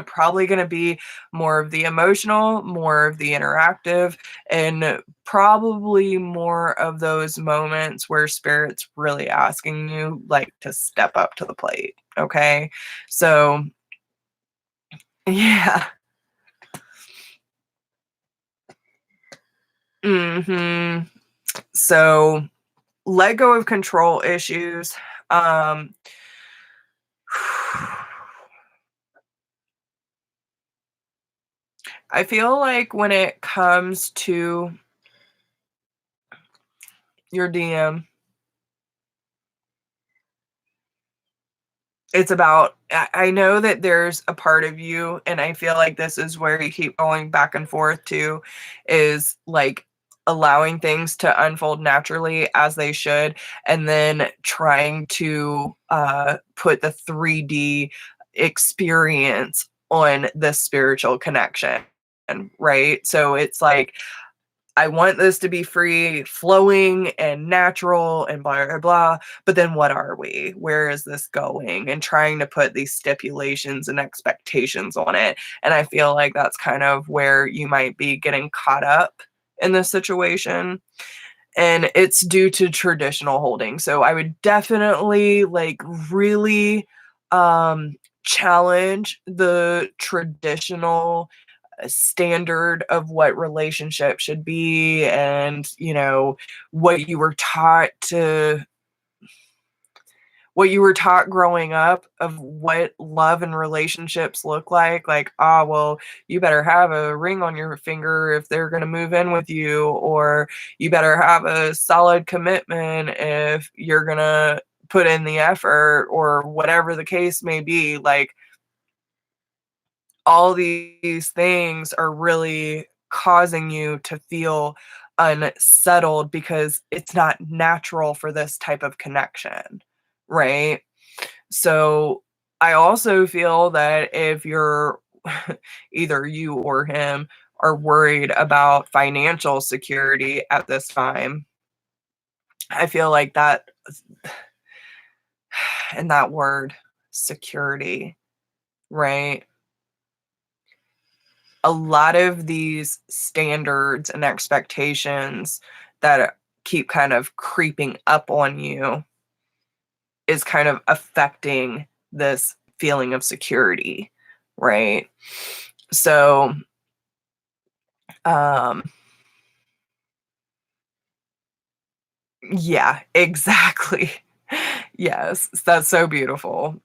probably going to be more of the emotional, more of the interactive, and probably more of those moments where spirit's really asking you like to step up to the plate. Okay. So yeah. Hmm. So let go of control issues. Um, I feel like when it comes to your DM, it's about, I know that there's a part of you, and I feel like this is where you keep going back and forth to, is like allowing things to unfold naturally as they should, and then trying to put the 3D experience on the spiritual connection, right? So it's like, I want this to be free flowing and natural and blah, blah, blah. But then what are we? Where is this going? And trying to put these stipulations and expectations on it. And I feel like that's kind of where you might be getting caught up in this situation. And it's due to traditional holding. So I would definitely like really challenge the traditional standard of what relationship should be, and you know what you were taught to, what you were taught growing up of what love and relationships look like, ah, well, you better have a ring on your finger if they're going to move in with you, or you better have a solid commitment if you're going to put in the effort, or whatever the case may be. Like, all these things are really causing you to feel unsettled because it's not natural for this type of connection, right? So I also feel that if you're either you or him are worried about financial security at this time, I feel like that, and that word security, right? A lot of these standards and expectations that keep kind of creeping up on you is kind of affecting this feeling of security, right? So, um, Yeah, exactly. Yes, that's so beautiful.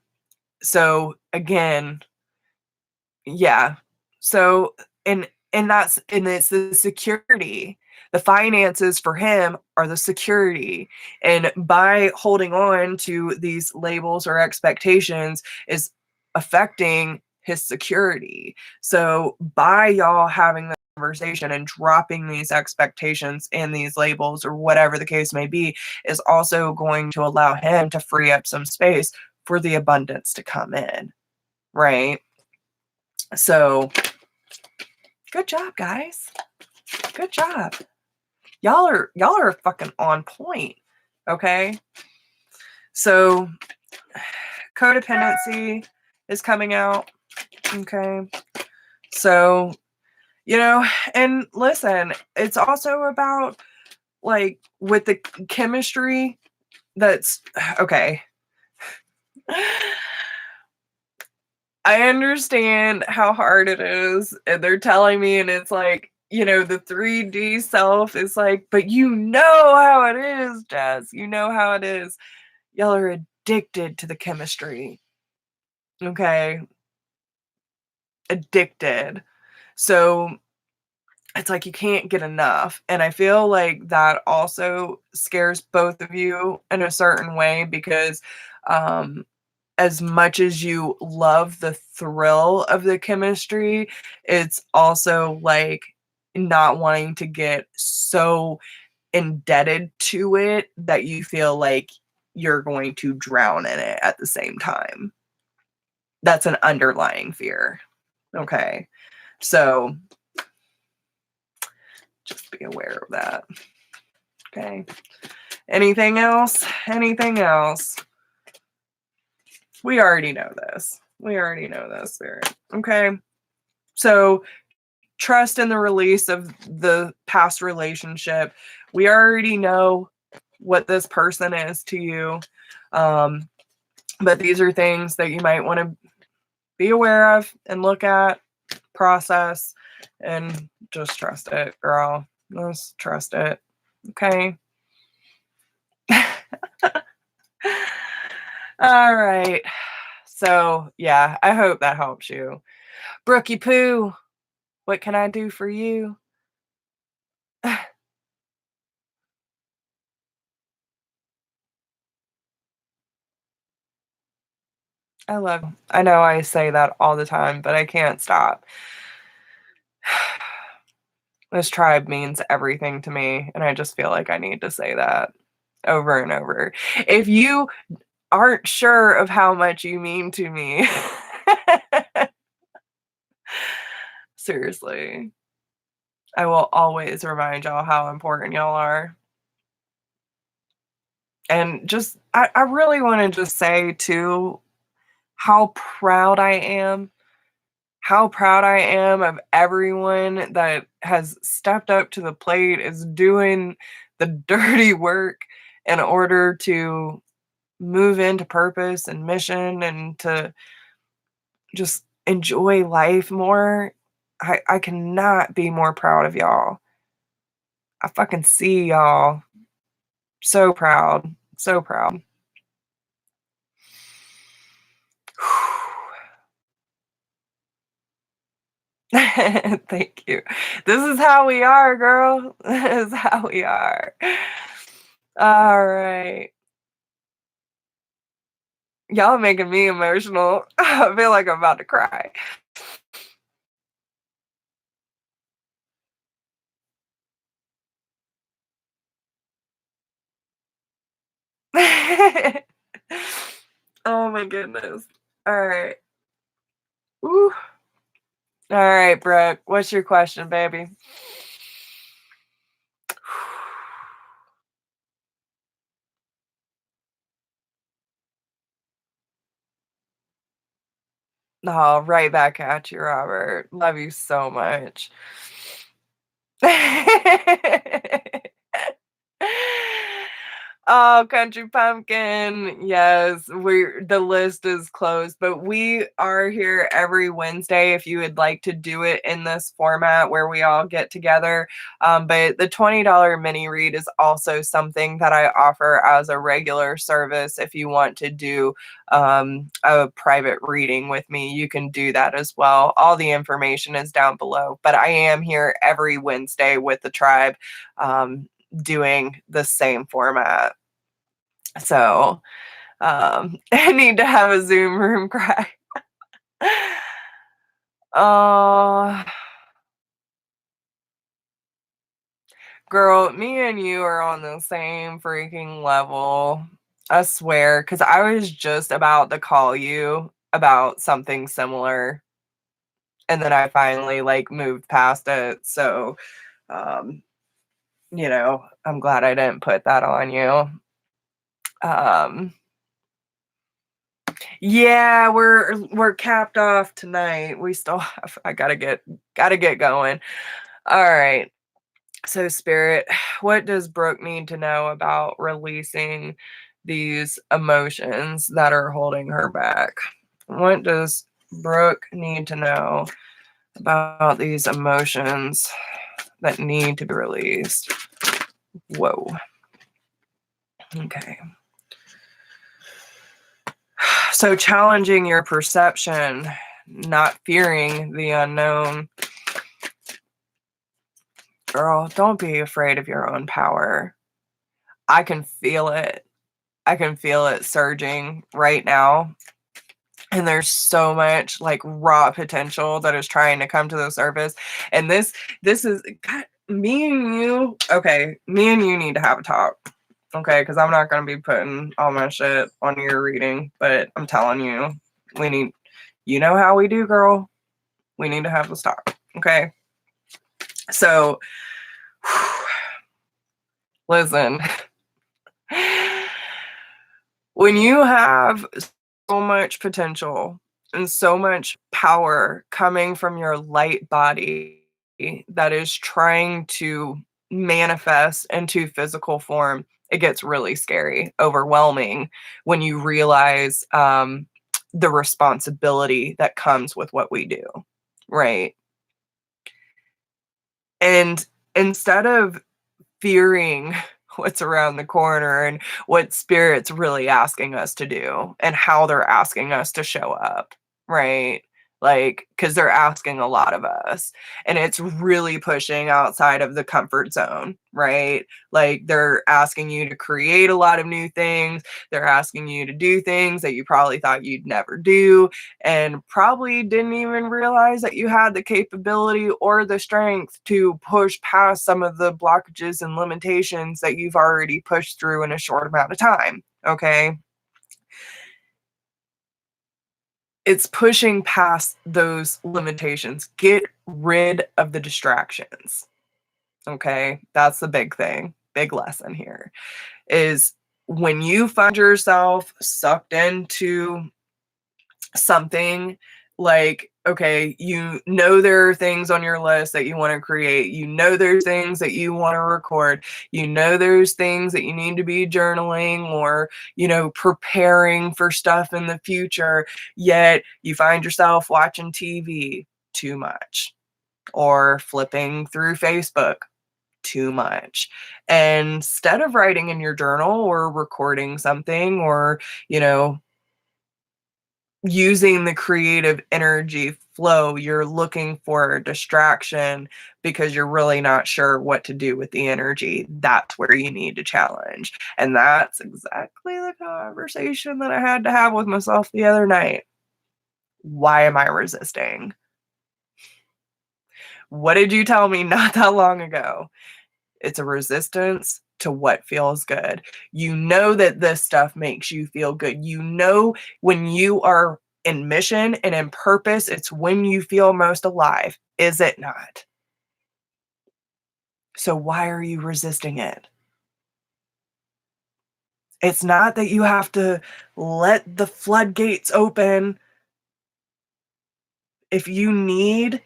So, again, yeah. So, and it's the security. The finances for him are the security, and by holding on to these labels or expectations is affecting his security. So, by y'all having the conversation and dropping these expectations and these labels or whatever the case may be is also going to allow him to free up some space for the abundance to come in, right? So, good job, guys. Good job. Y'all are fucking on point. Okay? So, codependency is coming out. Okay? So, and listen, it's also about like with the chemistry that's okay. I understand how hard it is, and they're telling me, and it's like, the 3D self is like, but you know how it is, Jess. You know how it is. Y'all are addicted to the chemistry. Okay? Addicted. So it's like you can't get enough. And I feel like that also scares both of you in a certain way because um as much as you love the thrill of the chemistry, it's also like not wanting to get so indebted to it that you feel like you're going to drown in it at the same time. That's an underlying fear. Okay. So just be aware of that. Okay. Anything else? Anything else? We already know this. We already know this, Spirit. Okay. So trust in the release of the past relationship. We already know what this person is to you. But these are things that you might want to be aware of and look at, process, and just trust it, girl. Just trust it. Okay. All right. So, yeah, I hope that helps you. Brookie Poo, what can I do for you? I know I say that all the time, but I can't stop. This tribe means everything to me, and I just feel like I need to say that over and over. If you aren't sure of how much you mean to me, seriously, I will always remind y'all how important y'all are. And just, I really want to just say, too, how proud I am. How proud I am of everyone that has stepped up to the plate, is doing the dirty work in order to move into purpose and mission and to just enjoy life more. I cannot be more proud of y'all. I fucking see y'all. So proud. So proud. Thank you. This is how we are, girl. This is how we are. All right. Y'all making me emotional. I feel like I'm about to cry. Oh my goodness. All right. Ooh. All right, Brooke. What's your question, baby? Oh, right back at you, Robert. Love you so much. Oh, Country Pumpkin. Yes, the list is closed, but we are here every Wednesday if you would like to do it in this format where we all get together. But the $20 mini read is also something that I offer as a regular service. If you want to do a private reading with me, you can do that as well. All the information is down below, but I am here every Wednesday with the tribe. Doing the same format. So I need to have a Zoom room cry. Oh, girl, me and you are on the same freaking level. I swear, because I was just about to call you about something similar, and then I finally like moved past it. So, um, I'm glad I didn't put that on you. Um, Yeah, we're capped off tonight. We still have I gotta get going. All right. So Spirit, what does Brooke need to know about releasing these emotions that are holding her back? What does Brooke need to know about these emotions that need to be released? Whoa. Okay. So challenging your perception, not fearing the unknown. Girl, don't be afraid of your own power. I can feel it. I can feel it surging right now. And there's so much like raw potential that is trying to come to the surface. And this is God, me and you. Okay, me and you need to have a talk. Okay, because I'm not gonna be putting all my shit on your reading, but I'm telling you, we need. You know how we do, girl. We need to have this talk. Okay. So, listen. When you have so much potential and so much power coming from your light body that is trying to manifest into physical form, it gets really scary, overwhelming when you realize the responsibility that comes with what we do, right? And instead of fearing what's around the corner and what spirit's really asking us to do and how they're asking us to show up, right? Like, because they're asking a lot of us and it's really pushing outside of the comfort zone, right? Like, they're asking you to create a lot of new things. They're asking you to do things that you probably thought you'd never do and probably didn't even realize that you had the capability or the strength to push past some of the blockages and limitations that you've already pushed through in a short amount of time. Okay. It's pushing past those limitations. Get rid of the distractions. Okay. That's the big thing. Big lesson here is when you find yourself sucked into something like, okay, there are things on your list that you want to create, there's things that you want to record, there's things that you need to be journaling or preparing for stuff in the future, yet you find yourself watching TV too much or flipping through Facebook too much. And instead of writing in your journal or recording something or you know using the creative energy flow, you're looking for a distraction because you're really not sure what to do with the energy. That's where you need to challenge. And that's exactly the conversation that I had to have with myself the other night. Why am I resisting? What did you tell me not that long ago? It's a resistance to what feels good. You know that this stuff makes you feel good. You know when you are in mission and in purpose, it's when you feel most alive, is it not? So why are you resisting it? It's not that you have to let the floodgates open. If you need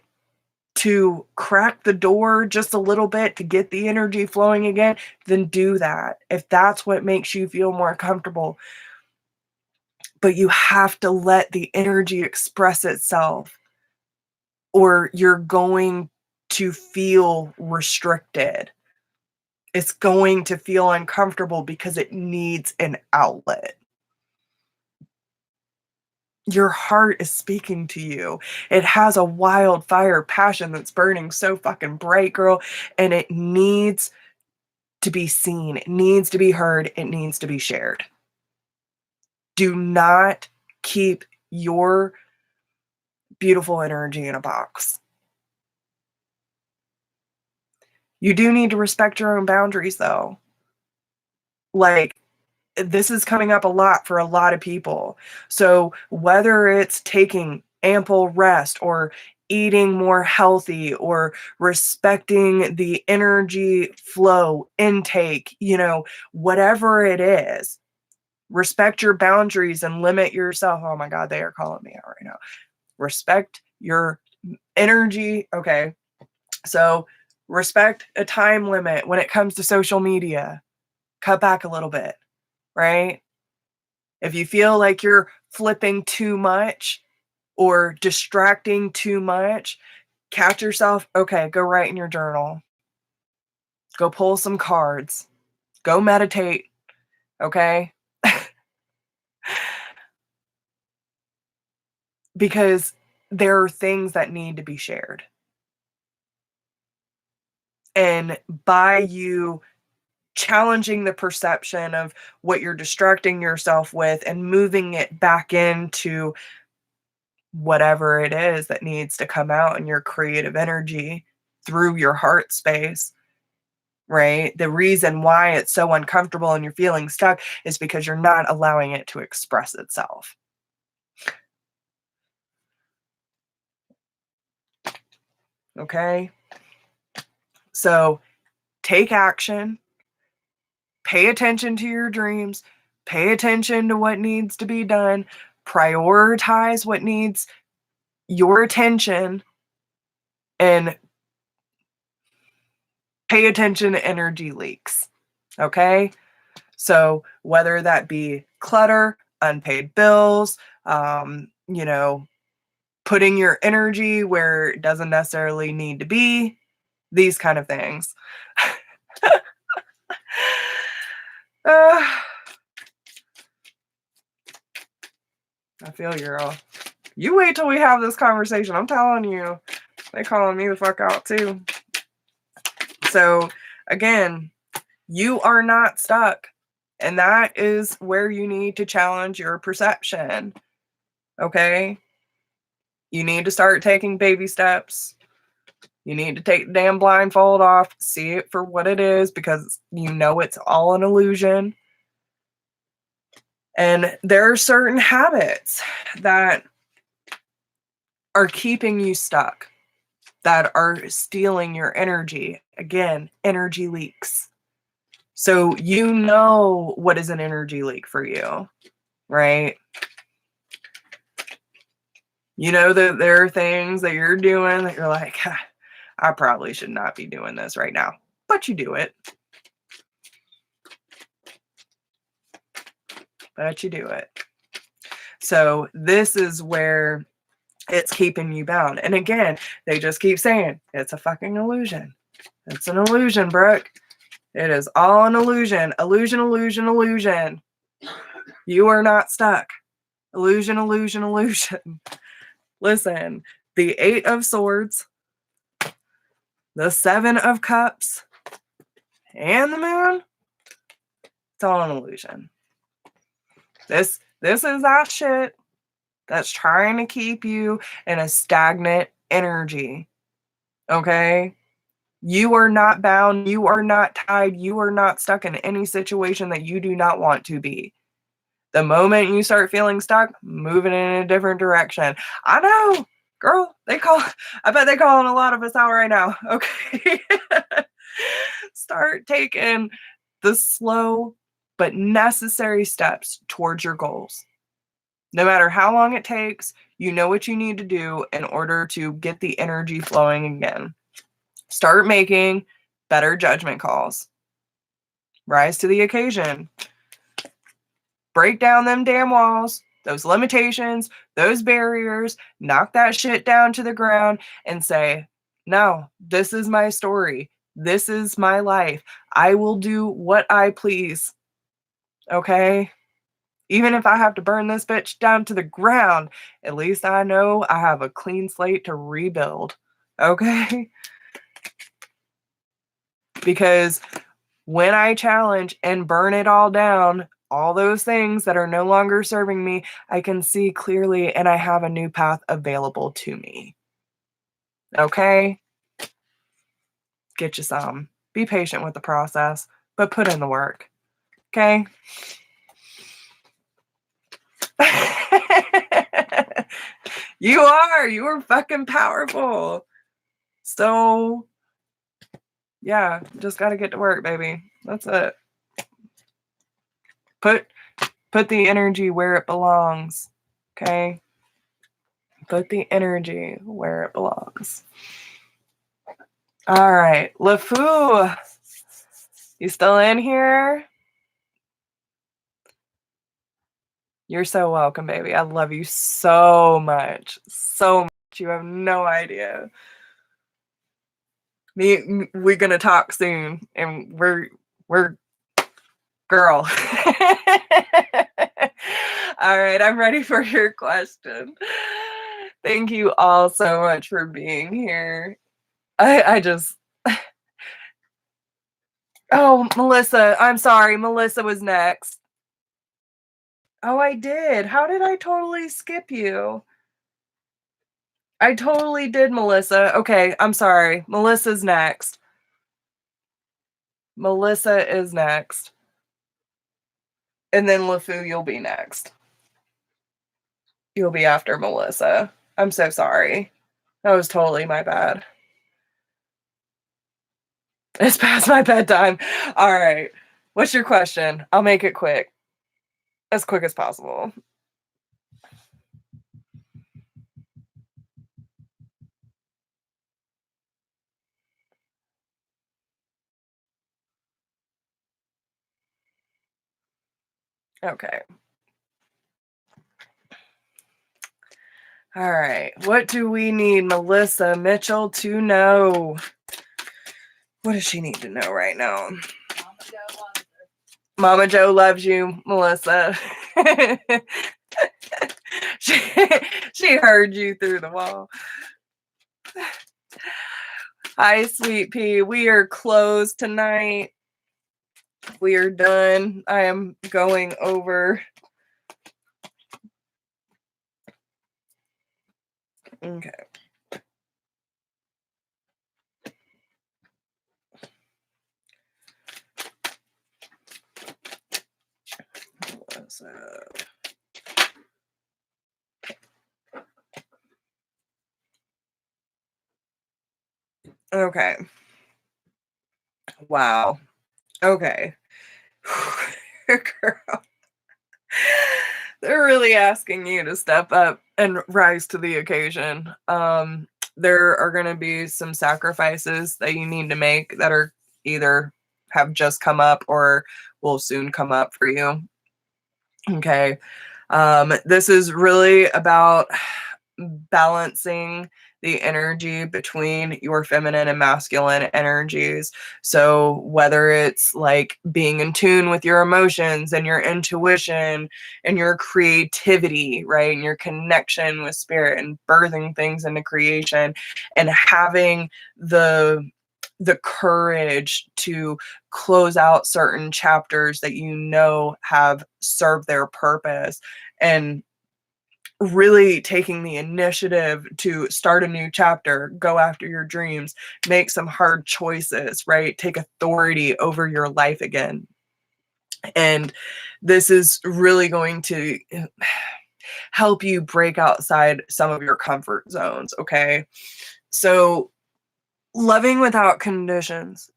to crack the door just a little bit to get the energy flowing again, then do that. If that's what makes you feel more comfortable. But you have to let the energy express itself, or you're going to feel restricted. It's going to feel uncomfortable because it needs an outlet. Your heart is speaking to you. It has a wildfire passion that's burning so fucking bright, girl, and it needs to be seen. It needs to be heard. It needs to be shared. Do not keep your beautiful energy in a box. You do need to respect your own boundaries, though. Like, this is coming up a lot for a lot of people. So whether it's taking ample rest or eating more healthy or respecting the energy flow intake, whatever it is, respect your boundaries and limit yourself. Oh my God, they are calling me out right now. Respect your energy. Okay. So respect a time limit when it comes to social media. Cut back a little bit, right? If you feel like you're flipping too much or distracting too much, catch yourself. Okay, go write in your journal. Go pull some cards. Go meditate. Okay? Because there are things that need to be shared. And by you challenging the perception of what you're distracting yourself with and moving it back into whatever it is that needs to come out in your creative energy through your heart space, right? The reason why it's so uncomfortable and you're feeling stuck is because you're not allowing it to express itself. Okay? So take action, pay attention to your dreams, pay attention to what needs to be done, prioritize what needs your attention, and pay attention to energy leaks. Okay? So whether that be clutter, unpaid bills, putting your energy where it doesn't necessarily need to be, these kind of things. I feel you, girl. You wait till we have this conversation. I'm telling you, they calling me the fuck out too. So again, you are not stuck. And that is where you need to challenge your perception. Okay? You need to start taking baby steps. You need to take the damn blindfold off, see it for what it is, because it's all an illusion. And there are certain habits that are keeping you stuck, that are stealing your energy. Again, energy leaks. So you know what is an energy leak for you, right? You know that there are things that you're doing that you're like, I probably should not be doing this right now, but you do it. But you do it. So this is where it's keeping you bound. And again, they just keep saying, it's a fucking illusion. It's an illusion, Brooke. It is all an illusion. Illusion, illusion, illusion. You are not stuck. Illusion, illusion, illusion. Listen, the 8 of Swords, the 7 of Cups, and the Moon, it's all an illusion. This is that shit that's trying to keep you in a stagnant energy. Okay? You are not bound. You are not tied. You are not stuck in any situation that you do not want to be. The moment you start feeling stuck, moving in a different direction. I know, girl, I bet they're calling a lot of us out right now. Okay. Start taking the slow but necessary steps towards your goals. No matter how long it takes, you know what you need to do in order to get the energy flowing again. Start making better judgment calls. Rise to the occasion. Break down them damn walls, those limitations, those barriers, knock that shit down to the ground and say, no, this is my story. This is my life. I will do what I please. Okay? Even if I have to burn this bitch down to the ground, at least I know I have a clean slate to rebuild. Okay? Because when I challenge and burn it all down, all those things that are no longer serving me, I can see clearly and I have a new path available to me. Okay? Get you some. Be patient with the process, but put in the work. Okay? You are fucking powerful. So, yeah, just got to get to work, baby. That's it. Put the energy where it belongs. Okay? Put the energy where it belongs. All right, LeFou, you still in here? You're so welcome, baby. I love you so much. So much. You have no idea. We're gonna talk soon, and we're girl. All right, I'm ready for your question. Thank you all so much for being here. I just Oh, Melissa, I'm sorry. Melissa was next. Oh, I did. How did I totally skip you? I totally did, Melissa. Okay, I'm sorry. Melissa's next. Melissa is next. And then LeFou, you'll be next. You'll be after Melissa. I'm so sorry. That was totally my bad. It's past my bedtime. All right. What's your question? I'll make it quick. As quick as possible. Okay. All right. What do we need Melissa Mitchell to know? What does she need to know right now? Mama Joe loves you, Melissa. she heard you through the wall. Hi, sweet pea. We are closed tonight. We are done. I am going over. Okay. What's up? Okay. Wow. Okay. Girl. They're really asking you to step up and rise to the occasion. There are going to be some sacrifices that you need to make that are either have just come up or will soon come up for you. Okay. This is really about balancing the energy between your feminine and masculine energies. So whether it's like being in tune with your emotions and your intuition and your creativity, right? And your connection with spirit and birthing things into creation and having the courage to close out certain chapters that you know have served their purpose, and really taking the initiative to start a new chapter, go after your dreams, make some hard choices, right? Take authority over your life again. And this is really going to help you break outside some of your comfort zones, okay? So, loving without conditions.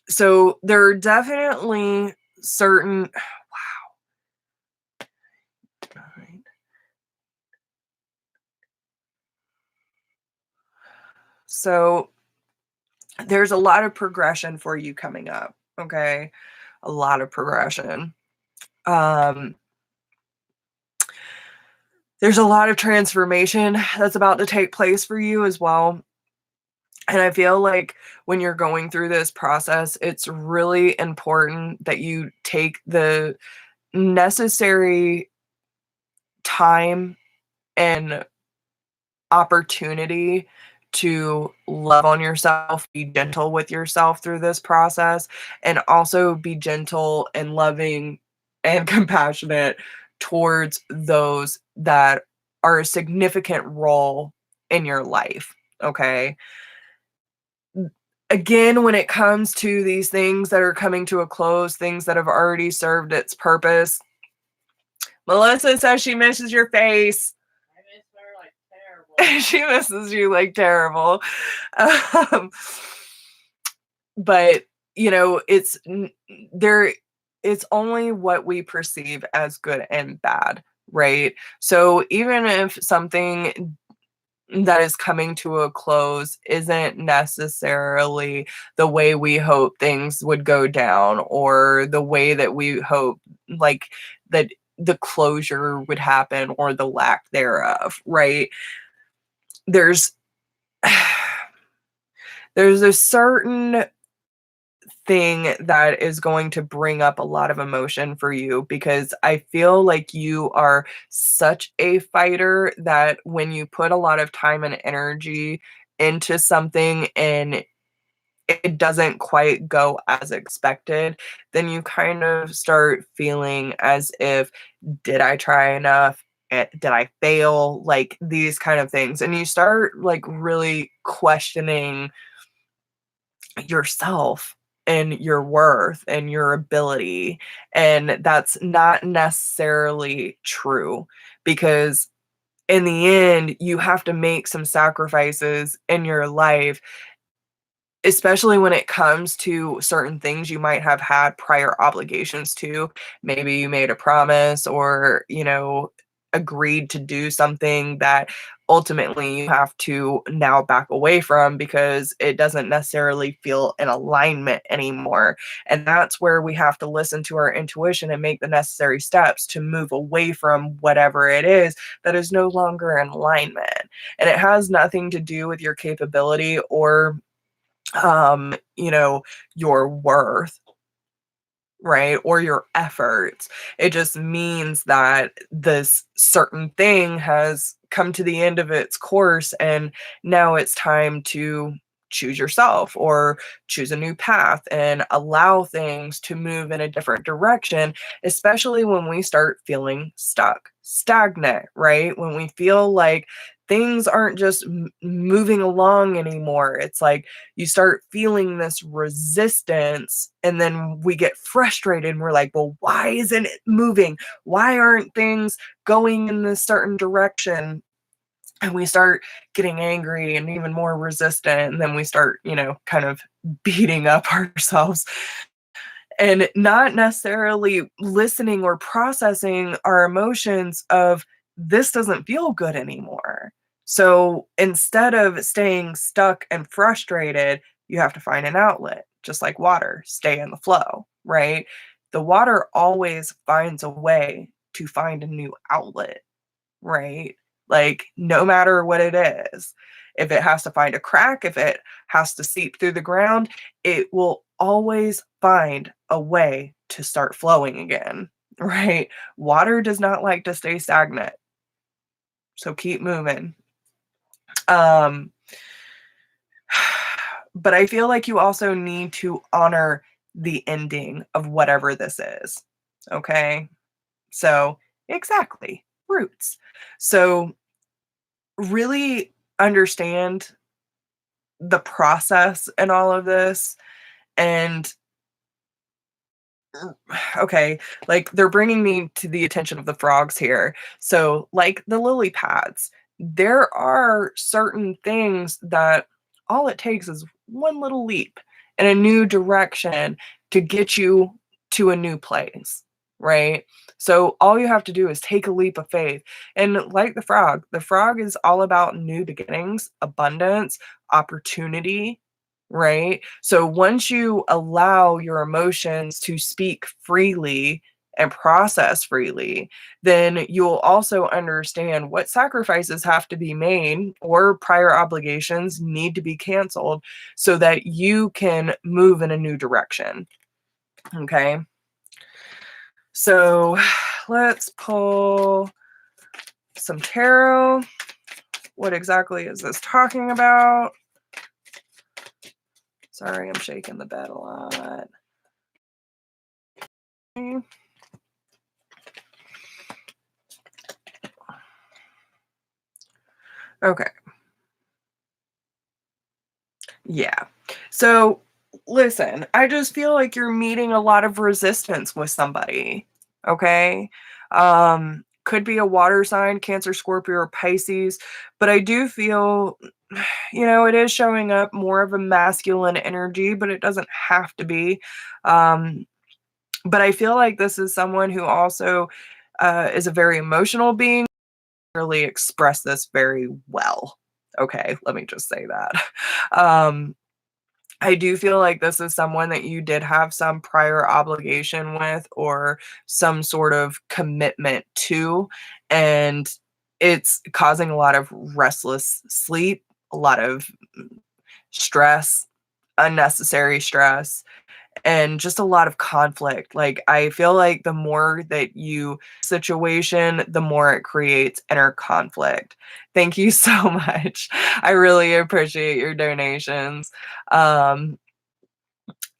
So there are definitely certain So there's a lot of progression for you coming up, okay? A lot of progression. There's a lot of transformation that's about to take place for you as well. And I feel like when you're going through this process, it's really important that you take the necessary time and opportunity to love on yourself, be gentle with yourself through this process, and also be gentle and loving and compassionate towards those that are a significant role in your life. Okay. Again, when it comes to these things that are coming to a close, things that have already served its purpose, Melissa says she misses your face. I miss her like terrible. She misses you like terrible. Um, but you know, it's only what we perceive as good and bad, right? So even if something that is coming to a close isn't necessarily the way we hope things would go down, or the way that we hope, like, that the closure would happen or the lack thereof, right? There's there's a certain thing that is going to bring up a lot of emotion for you, because I feel like you are such a fighter that when you put a lot of time and energy into something and it doesn't quite go as expected, then you kind of start feeling as if, did I try enough? Did I fail? Like, these kind of things. And you start like really questioning yourself and your worth and your ability. And that's not necessarily true, because in the end, you have to make some sacrifices in your life, especially when it comes to certain things you might have had prior obligations to. Maybe you made a promise, or, you know, agreed to do something that ultimately you have to now back away from because it doesn't necessarily feel in alignment anymore. And that's where we have to listen to our intuition and make the necessary steps to move away from whatever it is that is no longer in alignment. And it has nothing to do with your capability or you know, your worth, right? Or your efforts. It just means that this certain thing has come to the end of its course, and now it's time to choose yourself or choose a new path and allow things to move in a different direction, especially when we start feeling stuck, stagnant, right? When we feel like things aren't just moving along anymore. It's like you start feeling this resistance, and then we get frustrated and we're like, well, why isn't it moving? Why aren't things going in this certain direction? And we start getting angry and even more resistant, and then we start, you know, kind of beating up ourselves and not necessarily listening or processing our emotions of, this doesn't feel good anymore. So instead of staying stuck and frustrated, you have to find an outlet, just like water, stay in the flow, right? The water always finds a way to find a new outlet, right? Like, no matter what it is, if it has to find a crack, if it has to seep through the ground, it will always find a way to start flowing again, right? Water does not like to stay stagnant. So keep moving. Um, but I feel like you also need to honor the ending of whatever this is. Okay. So, exactly, roots. So, really understand the process and all of this. And okay, like, they're bringing me to the attention of the frogs here. So, like the lily pads, there are certain things that all it takes is one little leap in a new direction to get you to a new place, right? So all you have to do is take a leap of faith. And like the frog is all about new beginnings, abundance, opportunity, right? So once you allow your emotions to speak freely and process freely, then you'll also understand what sacrifices have to be made or prior obligations need to be canceled so that you can move in a new direction. Okay. So let's pull some tarot. What exactly is this talking about? Sorry, I'm shaking the bed a lot. Okay. Yeah. So listen, I just feel like you're meeting a lot of resistance with somebody. Okay. Could be a water sign, Cancer, Scorpio, or Pisces, but I do feel, it is showing up more of a masculine energy, but it doesn't have to be. But I feel like this is someone who also is a very emotional being, really express this very well. Okay, let me just say that. I do feel like this is someone that you did have some prior obligation with or some sort of commitment to, and it's causing a lot of restless sleep, a lot of stress, unnecessary stress, and just a lot of conflict. Like, I feel like the more that you situation, the more it creates inner conflict. Thank you so much. I really appreciate your donations. Um,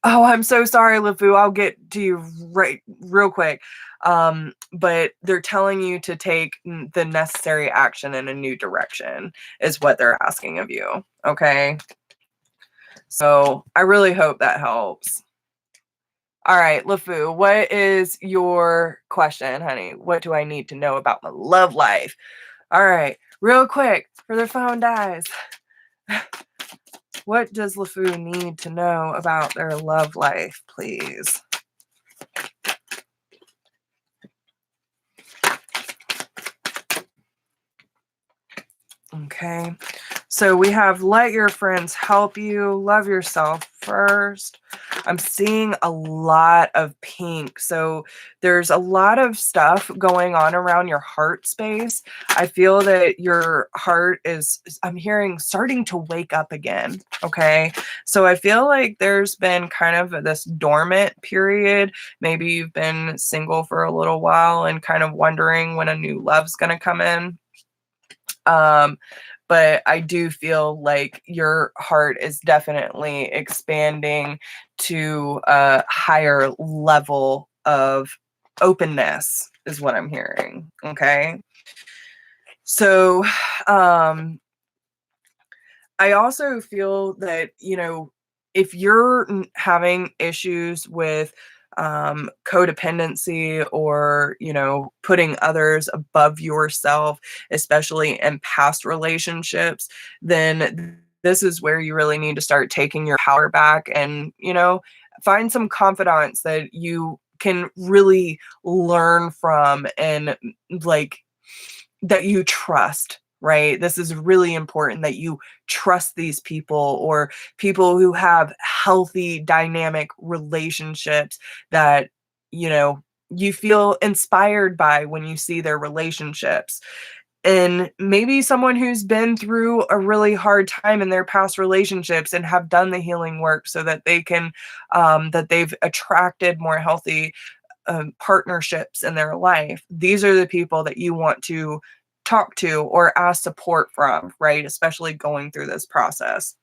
oh, I'm so sorry, LeFou. I'll get to you right real quick. But they're telling you to take the necessary action in a new direction is what they're asking of you. Okay. So I really hope that helps. All right, LeFou, what is your question, honey? What do I need to know about my love life? All right, real quick, for the phone dies. What does LeFou need to know about their love life, please? Okay, so we have let your friends help you, love yourself first. I'm seeing a lot of pink. So there's a lot of stuff going on around your heart space. I feel that your heart is, I'm hearing, starting to wake up again. Okay. So I feel like there's been kind of this dormant period. Maybe you've been single for a little while and kind of wondering when a new love's going to come in. But I do feel like your heart is definitely expanding to a higher level of openness is what I'm hearing. Okay. So, I also feel that, if you're having issues with codependency or, putting others above yourself, especially in past relationships, then this is where you really need to start taking your power back and, find some confidants that you can really learn from and like that you trust, right? This is really important that you trust these people or people who have healthy, dynamic relationships that, you feel inspired by when you see their relationships. And maybe someone who's been through a really hard time in their past relationships and have done the healing work so that they can, that they've attracted more healthy partnerships in their life. These are the people that you want to talk to or ask support from, right? Especially going through this process.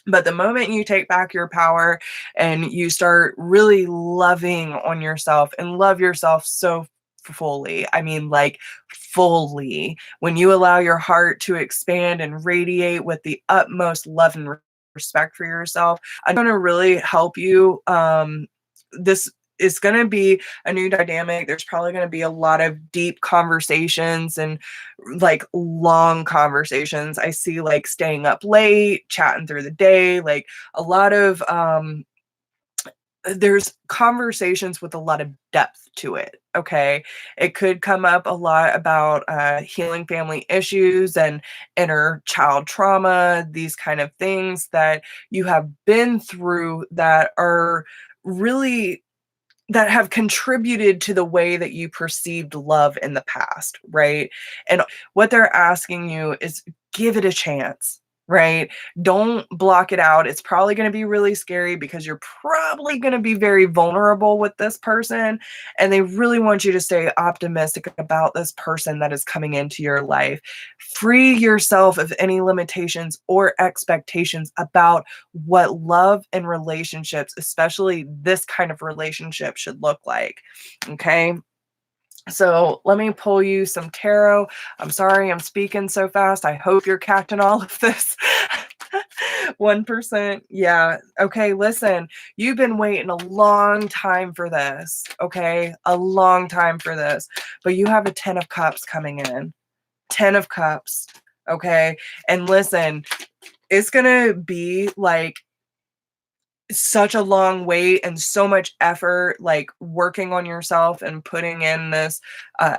But the moment you take back your power and you start really loving on yourself and love yourself so fully, I mean, like fully, when you allow your heart to expand and radiate with the utmost love and respect for yourself, I'm going to really help you. This is going to be a new dynamic. There's probably going to be a lot of deep conversations and like long conversations. I see like staying up late, chatting through the day, like a lot of there's conversations with a lot of depth to it. Okay. It could come up a lot about healing family issues and inner child trauma, these kind of things that you have been through that are really that have contributed to the way that you perceived love in the past, right? And what they're asking you is give it a chance, right? Don't block it out. It's probably going to be really scary because you're probably going to be very vulnerable with this person. And they really want you to stay optimistic about this person that is coming into your life. Free yourself of any limitations or expectations about what love and relationships, especially this kind of relationship, should look like. Okay. So let me pull you some tarot. I'm sorry I'm speaking so fast. I hope you're catching all of this. 1%. Yeah. Okay. Listen, you've been waiting a long time for this. Okay. A long time for this. But you have a 10 of Cups coming in. 10 of Cups. Okay. And listen, it's going to be like such a long wait and so much effort, like working on yourself and putting in this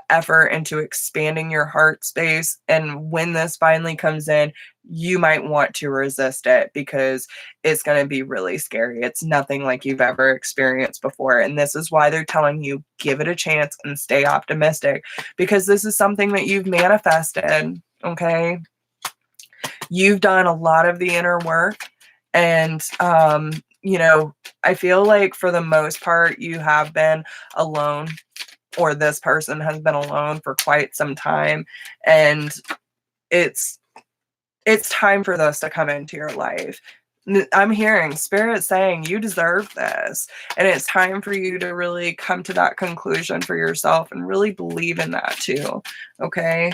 effort into expanding your heart space. And when this finally comes in, you might want to resist it because it's going to be really scary. It's nothing like you've ever experienced before. And this is why they're telling you give it a chance and stay optimistic, because this is something that you've manifested. Okay. You've done a lot of the inner work. And, you know, I feel like for the most part, you have been alone, or this person has been alone for quite some time. And it's time for this to come into your life. I'm hearing Spirit saying you deserve this. And it's time for you to really come to that conclusion for yourself and really believe in that too. Okay.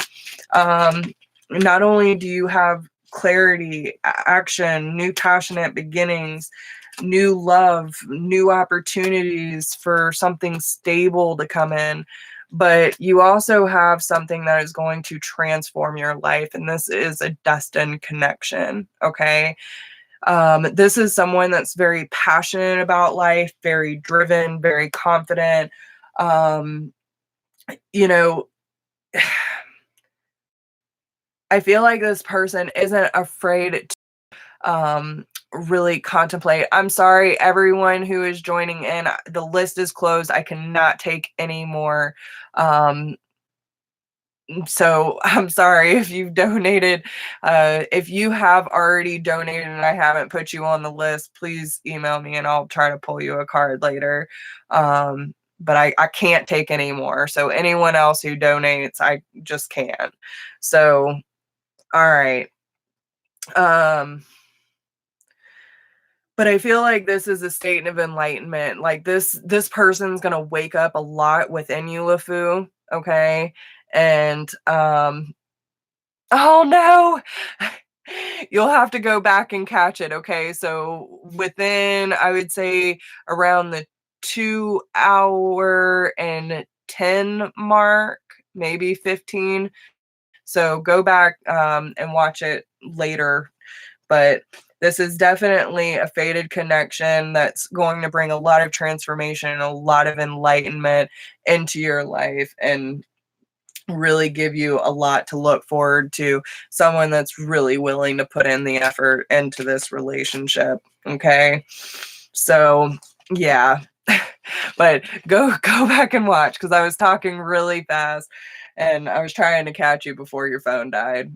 Not only do you have clarity, action, new passionate beginnings, new love, new opportunities for something stable to come in, but you also have something that is going to transform your life. And this is a destined connection. Okay. This is someone that's very passionate about life, very driven, very confident. You know, I feel like this person isn't afraid to really contemplate. I'm sorry, everyone who is joining in. The list is closed. I cannot take any more. So I'm sorry if you've donated. If you have already donated and I haven't put you on the list, please email me and I'll try to pull you a card later. But I can't take any more. So anyone else who donates, I just can't. So, all right. But I feel like this is a state of enlightenment. Like this person's gonna wake up a lot within you, LeFou. Okay. And oh no. You'll have to go back and catch it. Okay. So within, I would say, around the 2 hour and 10 mark, maybe 15. So go back and watch it later. But this is definitely a fated connection that's going to bring a lot of transformation and a lot of enlightenment into your life and really give you a lot to look forward to. Someone that's really willing to put in the effort into this relationship. Okay. So yeah. But go back and watch, because I was talking really fast and I was trying to catch you before your phone died.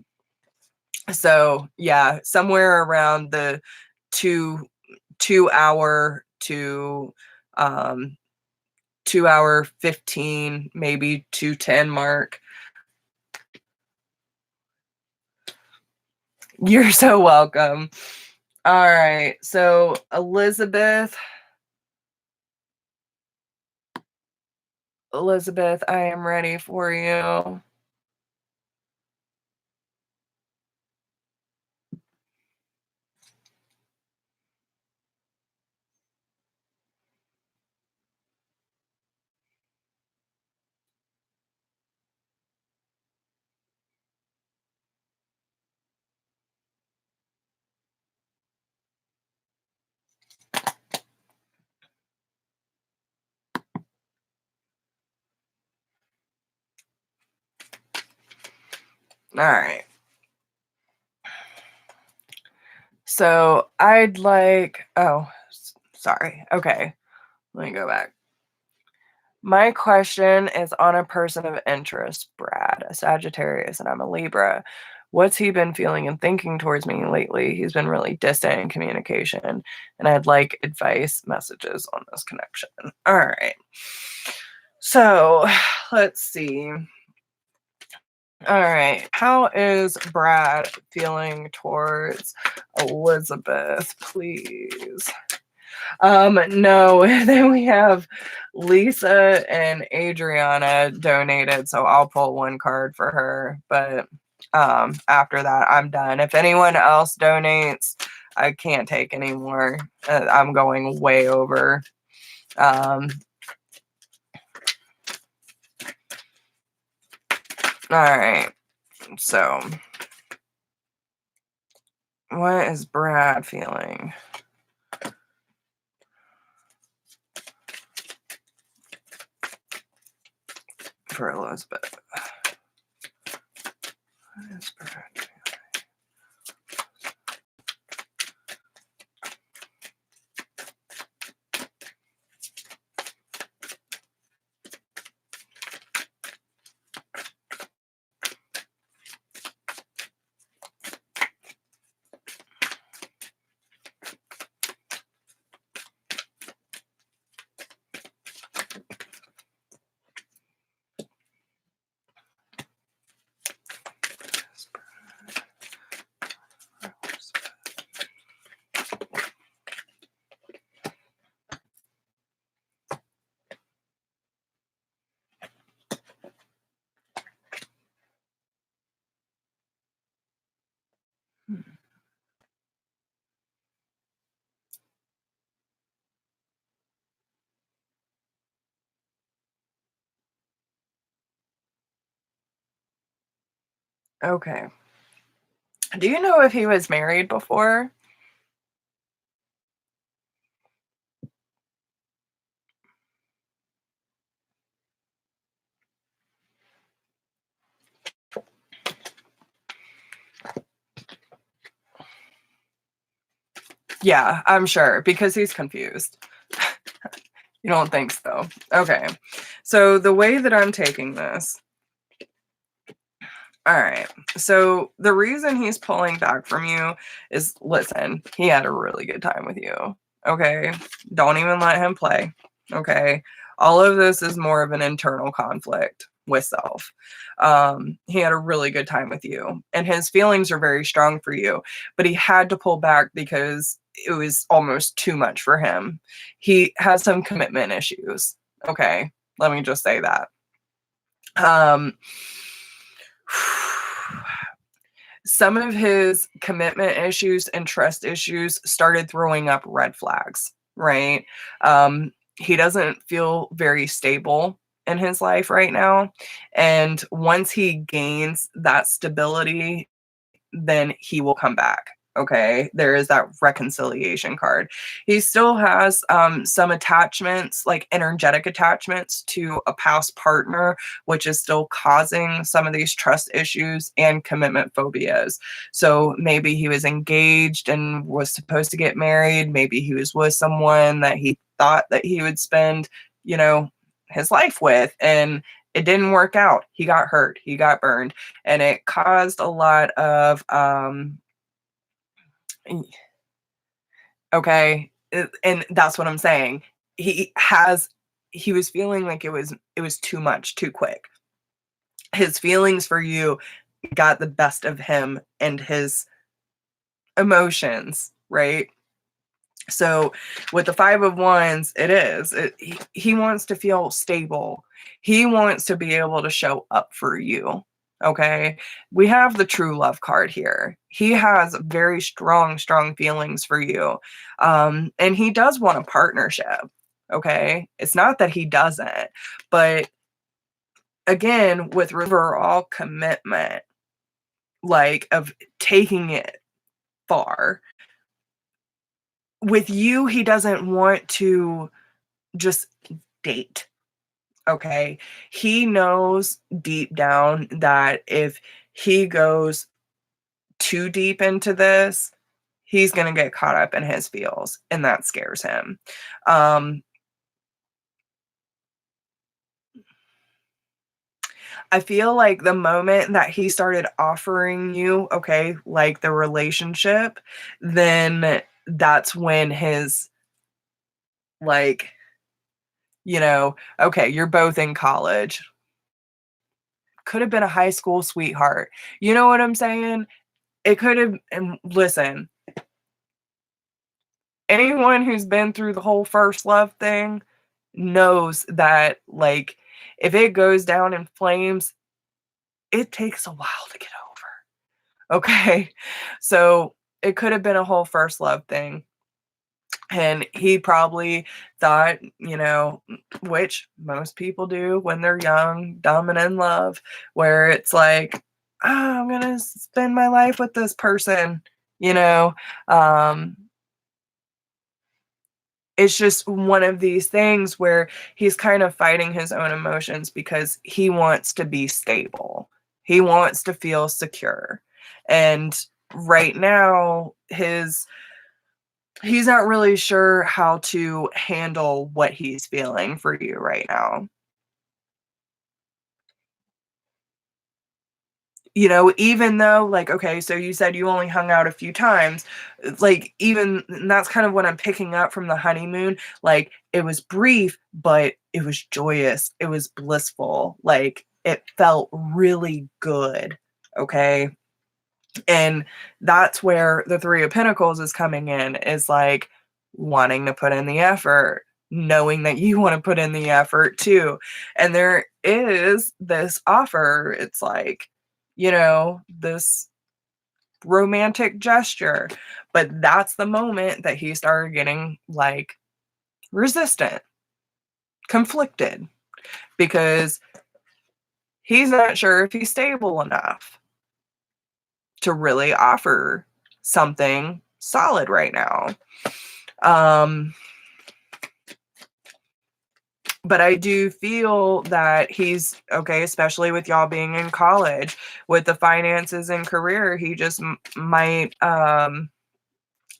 So yeah, somewhere around the 2 hour to 2 hour 15, maybe 2:10 mark. You're so welcome. All right. So Elizabeth, I am ready for you. All right. So I'd like, oh, sorry. Okay. Let me go back. My question is on a person of interest, Brad, a Sagittarius, and I'm a Libra. What's he been feeling and thinking towards me lately? He's been really distant in communication, and I'd like advice messages on this connection. All right. So let's see. All right. How is Brad feeling towards Elizabeth, please? No, then we have Lisa and Adriana donated, so I'll pull one card for her. But after that, I'm done. If anyone else donates, I can't take any more. I'm going way over. All right. So, what is Brad feeling? For Elizabeth. What is Brad feeling? Okay. Do you know if he was married before? Yeah, I'm sure, because he's confused. You don't think so? Okay. So the way that I'm taking this, all right. So the reason he's pulling back from you is, listen, he had a really good time with you. Okay. Don't even let him play. Okay. All of this is more of an internal conflict with self. He had a really good time with you, and his feelings are very strong for you, but he had to pull back because it was almost too much for him. He has some commitment issues. Okay. Let me just say that. Um, some of his commitment issues and trust issues started throwing up red flags, right? He doesn't feel very stable in his life right now. And once he gains that stability, then he will come back. Okay, there is that reconciliation card. He still has some attachments, like energetic attachments to a past partner, which is still causing some of these trust issues and commitment phobias. So maybe he was engaged and was supposed to get married. Maybe he was with someone that he thought that he would spend, you know, his life with, and it didn't work out. He got hurt. He got burned, and it caused a lot of okay, and that's what I'm saying. He was feeling like it was too much too quick. His feelings for you got the best of him and his emotions, right? So with the 5 of Wands, he wants to feel stable. He wants to be able to show up for you. Okay. We have the true love card here. He has very strong, strong feelings for you. And he does want a partnership. Okay. It's not that he doesn't, but again, with overall commitment, like of taking it far, with you, he doesn't want to just date. Okay. He knows deep down that if he goes too deep into this, he's going to get caught up in his feels, and that scares him. I feel like the moment that he started offering you, okay, like the relationship, then that's when his, like, you know, okay, you're both in college. Could have been a high school sweetheart. You know what I'm saying? It could have, and listen, anyone who's been through the whole first love thing knows that, like, if it goes down in flames, it takes a while to get over. Okay. So it could have been a whole first love thing. And he probably thought, which most people do when they're young, dumb, and in love, where it's like, oh, I'm going to spend my life with this person, you know. It's just one of these things where he's kind of fighting his own emotions because he wants to be stable. He wants to feel secure. And right now, he's not really sure how to handle what he's feeling for you right now. Even though, like, okay, so you said you only hung out a few times, like, even and that's kind of what I'm picking up from the honeymoon. Like, it was brief, but it was joyous. It was blissful. Like, it felt really good. Okay. And that's where the Three of Pentacles is coming in, is like wanting to put in the effort, knowing that you want to put in the effort too. And there is this offer. It's like, this romantic gesture. But that's the moment that he started getting, like, resistant, conflicted, because he's not sure if he's stable enough to really offer something solid right now. But I do feel that he's okay, especially with y'all being in college, with the finances and career. He just might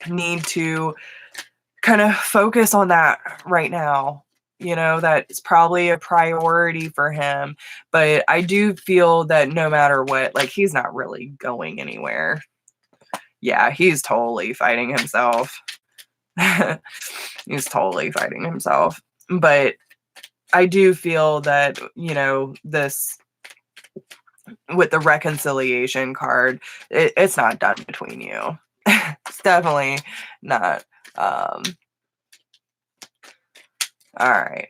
need to kind of focus on that right now. That's probably a priority for him. But I do feel that no matter what, like, he's not really going anywhere. Yeah, he's totally fighting himself. He's totally fighting himself. But I do feel that, this, with the reconciliation card, it's not done between you. It's definitely not. All right.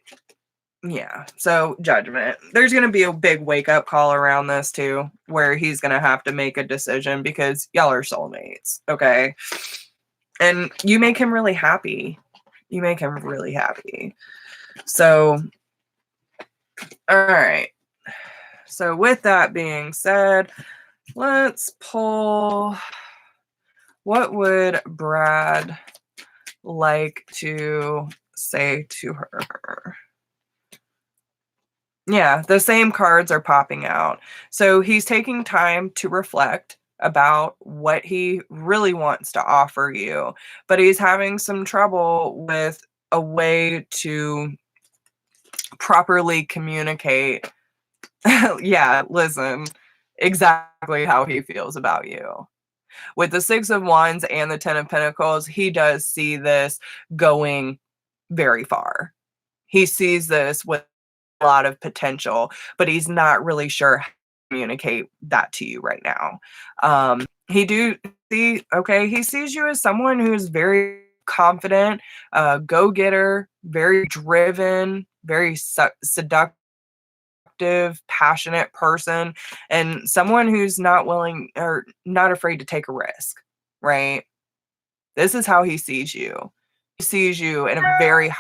Yeah. So Judgment. There's going to be a big wake up call around this too, where he's going to have to make a decision because y'all are soulmates. Okay. And you make him really happy. You make him really happy. So, all right. So with that being said, let's pull, what would Brad like to say to her? Yeah, the same cards are popping out. So he's taking time to reflect about what he really wants to offer you, but he's having some trouble with a way to properly communicate. Yeah, listen, exactly how he feels about you. With the Six of Wands and the Ten of Pentacles, he does see this going very far. He sees this with a lot of potential, but he's not really sure how to communicate that to you right now. He sees you as someone who's very confident, go-getter, very driven, very seductive, passionate person, and someone who's not willing or not afraid to take a risk, right? This is how he sees you. He sees you in a very,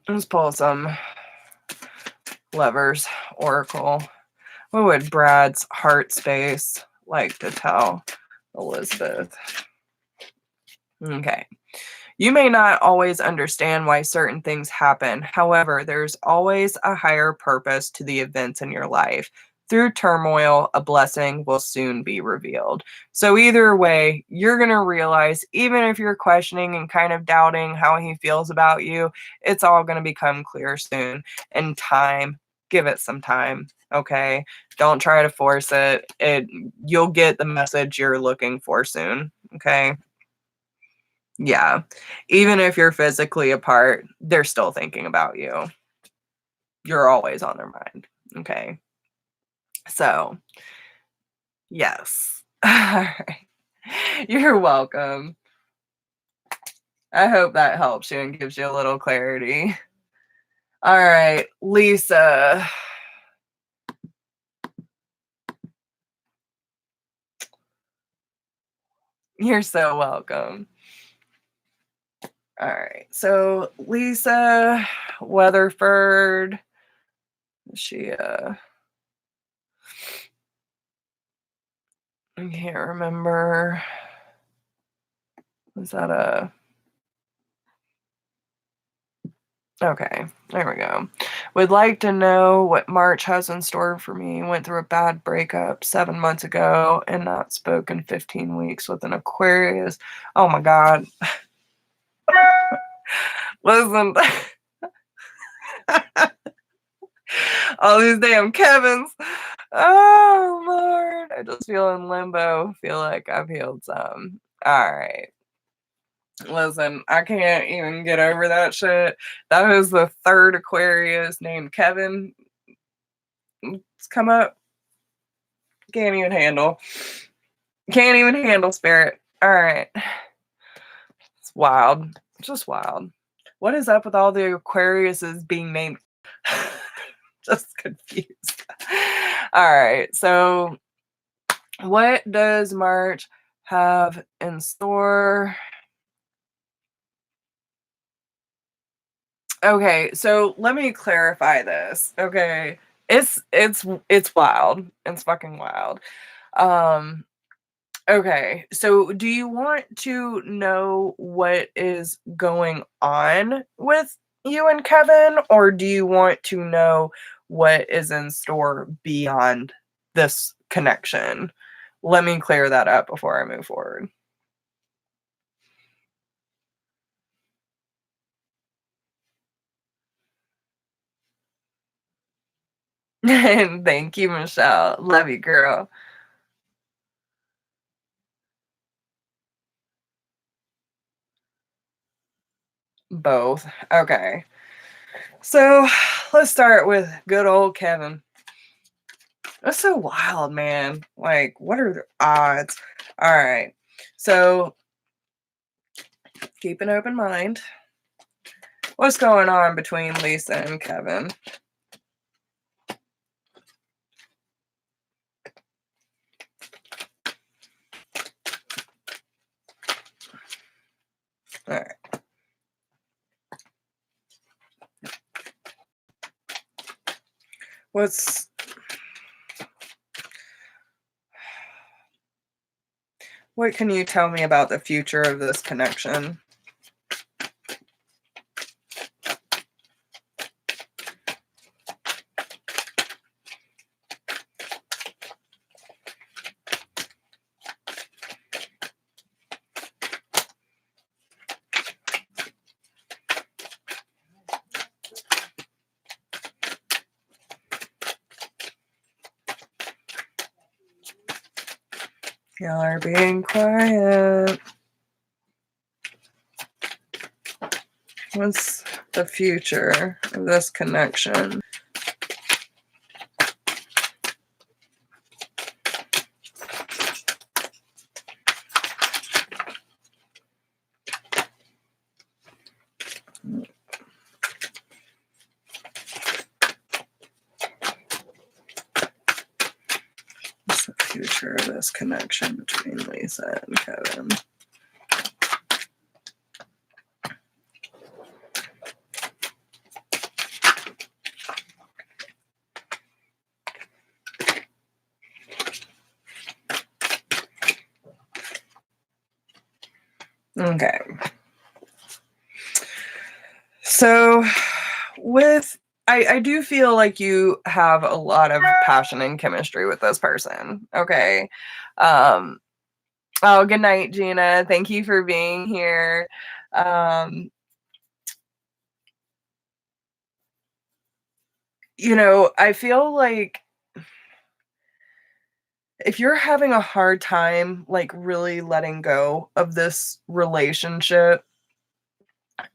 let's pull some Lovers Oracle. What would Brad's heart space like to tell Elizabeth? Okay. You may not always understand why certain things happen. However, there's always a higher purpose to the events in your life. Through turmoil, a blessing will soon be revealed. So either way, you're going to realize, even if you're questioning and kind of doubting how he feels about you, it's all going to become clear soon. And time, give it some time, okay? Don't try to force it. You'll get the message you're looking for soon, okay? Yeah. Even if you're physically apart, they're still thinking about you. You're always on their mind, okay? So, yes. All right. You're welcome. I hope that helps you and gives you a little clarity. All right, Lisa. You're so welcome. All right, so Lisa Weatherford, she, I can't remember. Was that a... Okay, there we go. Would like to know what March has in store for me. Went through a bad breakup 7 months ago and not spoken 15 weeks with an Aquarius. Oh my God. Listen, all these damn Kevins. Oh Lord, I just feel in limbo. Feel like I've healed some. All right. Listen, I can't even get over that shit. That was the third Aquarius named Kevin. It's come up. Can't even handle. Can't even handle spirit. All right. It's wild. It's just wild. What is up with all the Aquariuses being named? Just confused. All right. So, what does March have in store? Okay, so let me clarify this. Okay. It's wild. It's fucking wild. Um Okay, so do you want to know what is going on with you and Kevin, or do you want to know what is in store beyond this connection? Let me clear that up before I move forward. And thank you, Michelle. Love you, girl. Both. Okay. So let's start with good old Kevin. That's so wild, man. Like, what are the odds? All right. So keep an open mind. What's going on between Lisa and Kevin? All right. What can you tell me about the future of this connection? Y'all are being quiet. What's the future of this connection? What's the future of this connection between Lisa and Kevin? Okay. So I do feel like you have a lot of passion and chemistry with this person. Okay. Oh, good night, Gina. Thank you for being here. I feel like if you're having a hard time, like, really letting go of this relationship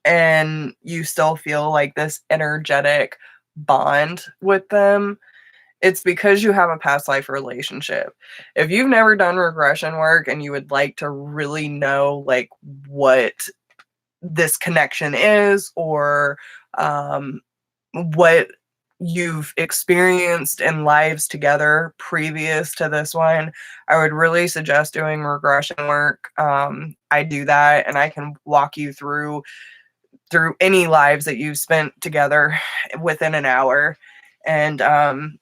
and you still feel like this energetic bond with them, it's because you have a past life relationship. If you've never done regression work and you would like to really know, like, what this connection is, or what you've experienced in lives together previous to this one, I would really suggest doing regression work. I do that, and I can walk you through any lives that you've spent together within an hour. And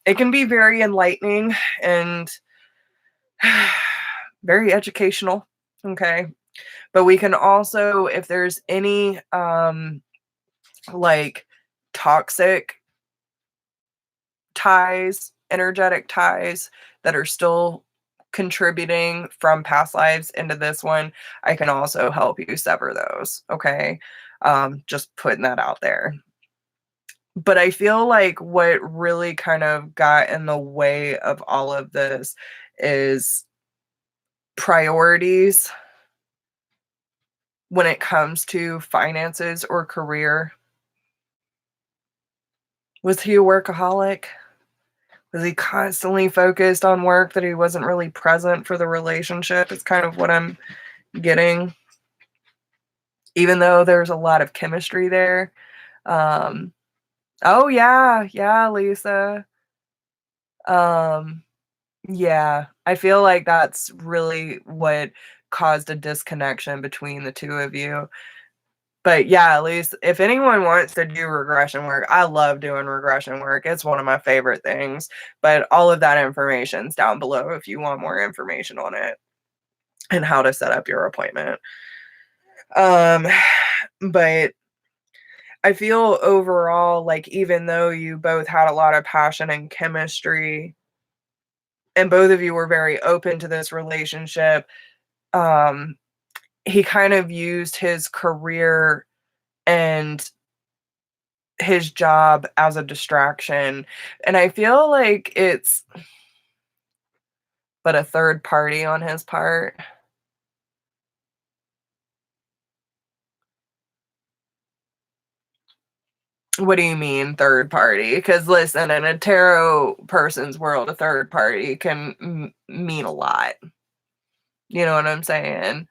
it can be very enlightening and very educational. Okay. But we can also, if there's any like toxic ties, energetic ties that are still contributing from past lives into this one, I can also help you sever those. Okay. Just putting that out there. But I feel like what really kind of got in the way of all of this is priorities when it comes to finances or career. Was he a workaholic? Was he constantly focused on work that he wasn't really present for the relationship? It's kind of what I'm getting. Even though there's a lot of chemistry there. Oh yeah, Lisa. Yeah, I feel like that's really what caused a disconnection between the two of you. But yeah, at least if anyone wants to do regression work, I love doing regression work. It's one of my favorite things. But all of that information's down below if you want more information on it and how to set up your appointment. But I feel overall like even though you both had a lot of passion and chemistry and both of you were very open to this relationship, he kind of used his career and his job as a distraction. And I feel like it's but a third party on his part. What do you mean third party? Because listen, in a tarot person's world, a third party can mean a lot. You know what I'm saying?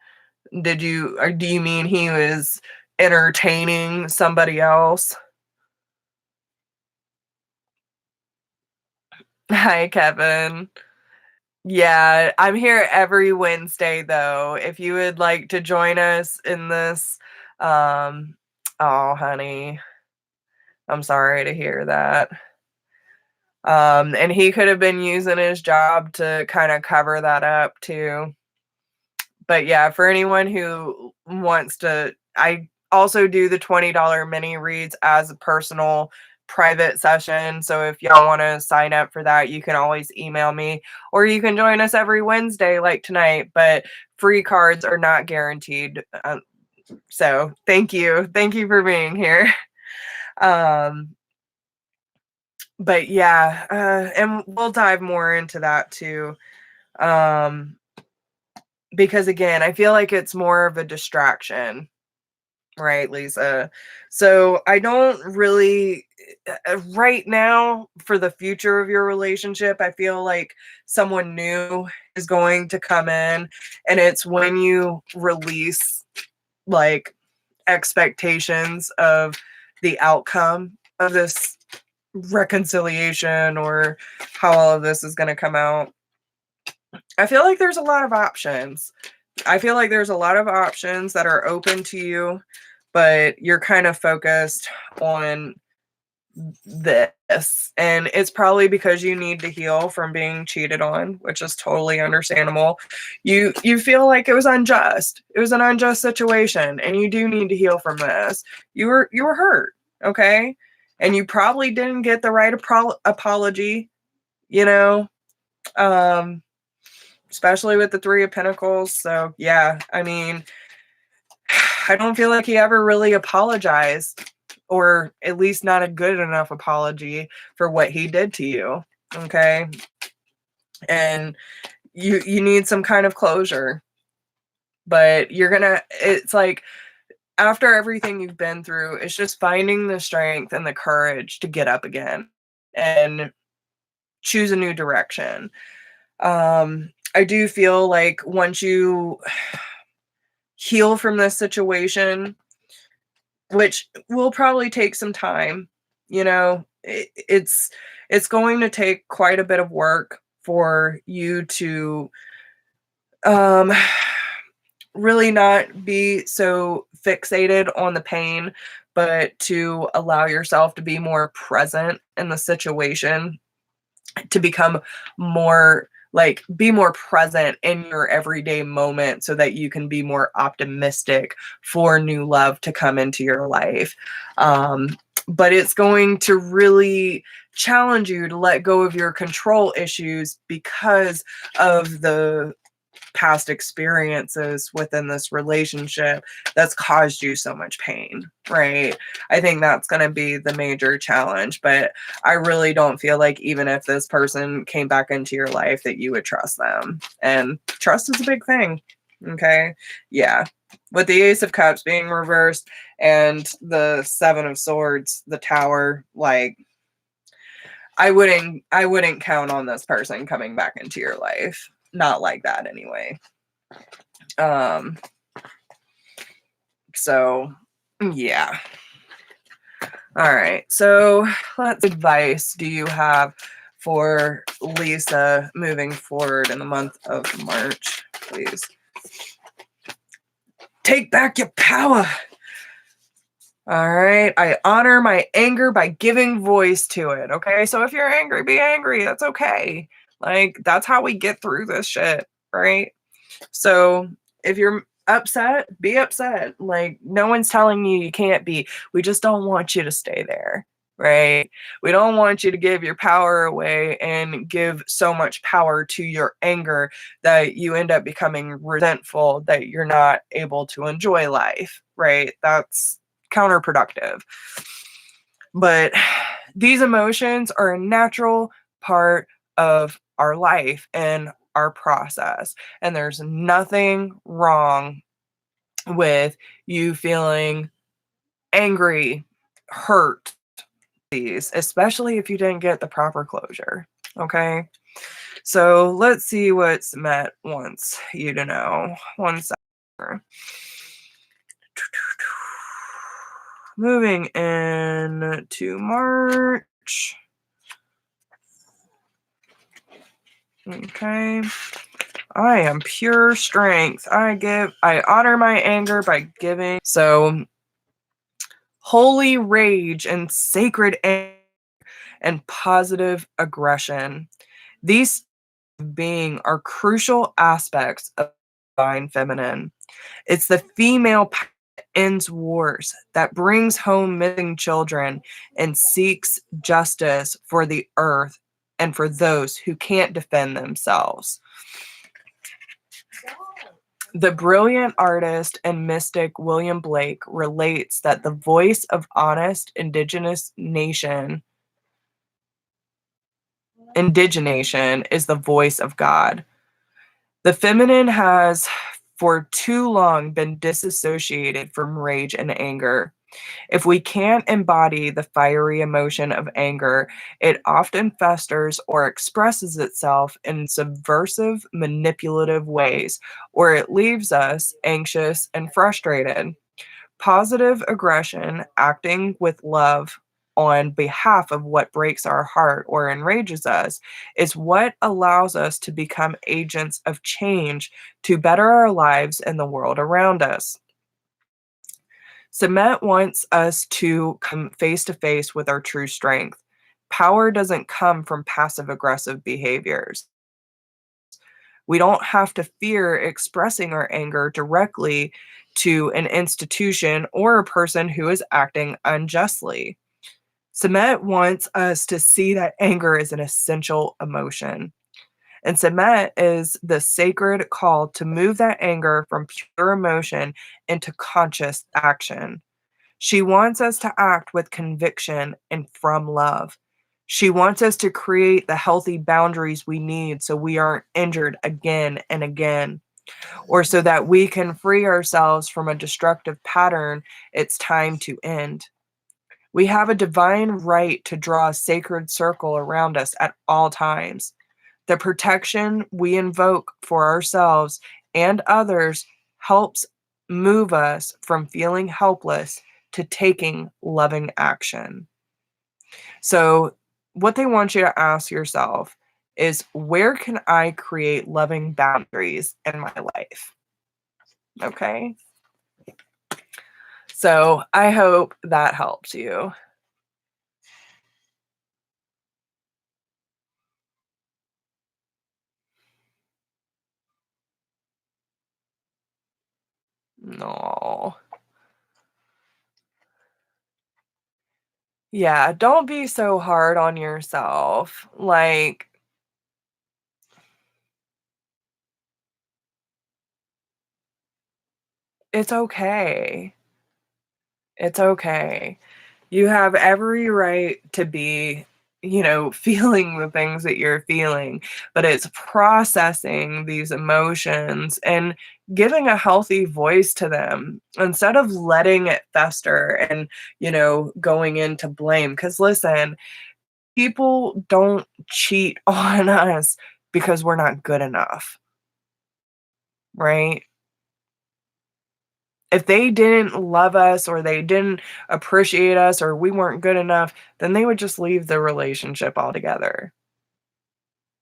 Or do you mean he was entertaining somebody else? Hi, Kevin. Yeah, I'm here every Wednesday though. If you would like to join us in this, oh honey, I'm sorry to hear that. And he could have been using his job to kind of cover that up too. But yeah, for anyone who wants to, I also do the $20 mini reads as a personal private session. So if y'all want to sign up for that, you can always email me, or you can join us every Wednesday like tonight, but free cards are not guaranteed. So thank you. Thank you for being here. But yeah, and we'll dive more into that too. Because again, I feel like it's more of a distraction, right, Lisa? So I don't really, right now, for the future of your relationship, I feel like someone new is going to come in, and it's when you release like expectations of the outcome of this reconciliation or how all of this is going to come out. I feel like there's a lot of options. I feel like there's a lot of options that are open to you, but you're kind of focused on this. And it's probably because you need to heal from being cheated on, which is totally understandable. You feel like it was unjust. It was an unjust situation, and you do need to heal from this. You were hurt. okay? And you probably didn't get the right apology, you know, especially with the Three of Pentacles. So, yeah, I mean, I don't feel like he ever really apologized, or at least not a good enough apology for what he did to you, okay? And you need some kind of closure. But it's like, after everything you've been through, it's just finding the strength and the courage to get up again and choose a new direction. I do feel like once you heal from this situation, which will probably take some time, you know, it's going to take quite a bit of work for you to um really not be so fixated on the pain, but to allow yourself to be more present in the situation, to become more like be more present in your everyday moment so that you can be more optimistic for new love to come into your life. But it's going to really challenge you to let go of your control issues because of the past experiences within this relationship that's caused you so much pain, right? I think that's going to be the major challenge, but I really don't feel like even if this person came back into your life that you would trust them. And trust is a big thing, okay? Yeah. With the Ace of Cups being reversed and the Seven of Swords, the Tower, like, I wouldn't count on this person coming back into your life. Not like that anyway. So yeah. All right. So what advice do you have for Lisa moving forward in the month of March, please? Take back your power. All right. I honor my anger by giving voice to it. Okay. So if you're angry, be angry. That's okay. Like, that's how we get through this shit. Right. So if you're upset, be upset. Like, no one's telling you can't be. We just don't want you to stay there, right? We don't want you to give your power away and give so much power to your anger that you end up becoming resentful, that you're not able to enjoy life, right? That's counterproductive. But these emotions are a natural part of our life and our process. And there's nothing wrong with you feeling angry, hurt, these, especially if you didn't get the proper closure. Okay. So let's see what Met wants you to know. One second. Moving in to March. Okay. I am pure strength. I honor my anger by giving. So holy rage and sacred anger and positive aggression. These being are crucial aspects of divine feminine. It's the female power that ends wars, that brings home missing children, and seeks justice for the earth and for those who can't defend themselves. The brilliant artist and mystic William Blake relates that the voice of honest indigenation is the voice of God. The feminine has for too long been disassociated from rage and anger. If we can't embody the fiery emotion of anger, it often festers or expresses itself in subversive, manipulative ways, or it leaves us anxious and frustrated. Positive aggression, acting with love on behalf of what breaks our heart or enrages us, is what allows us to become agents of change to better our lives and the world around us. Cement wants us to come face to face with our true strength. Power doesn't come from passive aggressive behaviors. We don't have to fear expressing our anger directly to an institution or a person who is acting unjustly. Samet wants us to see that anger is an essential emotion. And Samet is the sacred call to move that anger from pure emotion into conscious action. She wants us to act with conviction and from love. She wants us to create the healthy boundaries we need so we aren't injured again and again, or so that we can free ourselves from a destructive pattern it's time to end. We have a divine right to draw a sacred circle around us at all times. The protection we invoke for ourselves and others helps move us from feeling helpless to taking loving action. So, what they want you to ask yourself is, where can I create loving boundaries in my life? Okay. So, I hope that helps you. No. Yeah, don't be so hard on yourself. Like, it's okay. It's okay. You have every right to be, feeling the things that you're feeling, but it's processing these emotions and giving a healthy voice to them instead of letting it fester and, going into blame. Because listen, people don't cheat on us because we're not good enough, right? If they didn't love us or they didn't appreciate us or we weren't good enough, then they would just leave the relationship altogether.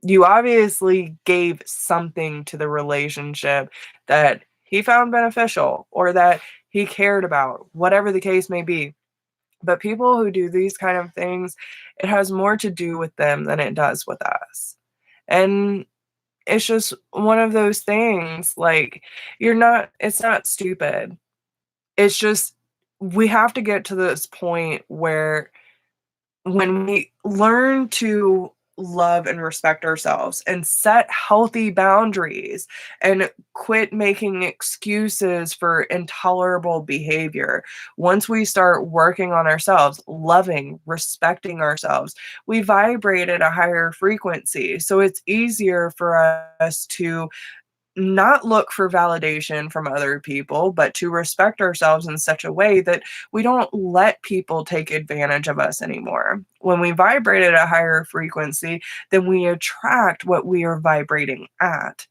You obviously gave something to the relationship that he found beneficial or that he cared about, whatever the case may be. But people who do these kind of things, it has more to do with them than it does with us. And it's just one of those things, like, it's not stupid. It's just we have to get to this point where when we learn to love and respect ourselves and set healthy boundaries and quit making excuses for intolerable behavior, once we start working on ourselves, loving, respecting ourselves, we vibrate at a higher frequency. So it's easier for us to not look for validation from other people, but to respect ourselves in such a way that we don't let people take advantage of us anymore. When we vibrate at a higher frequency, then we attract what we are vibrating at.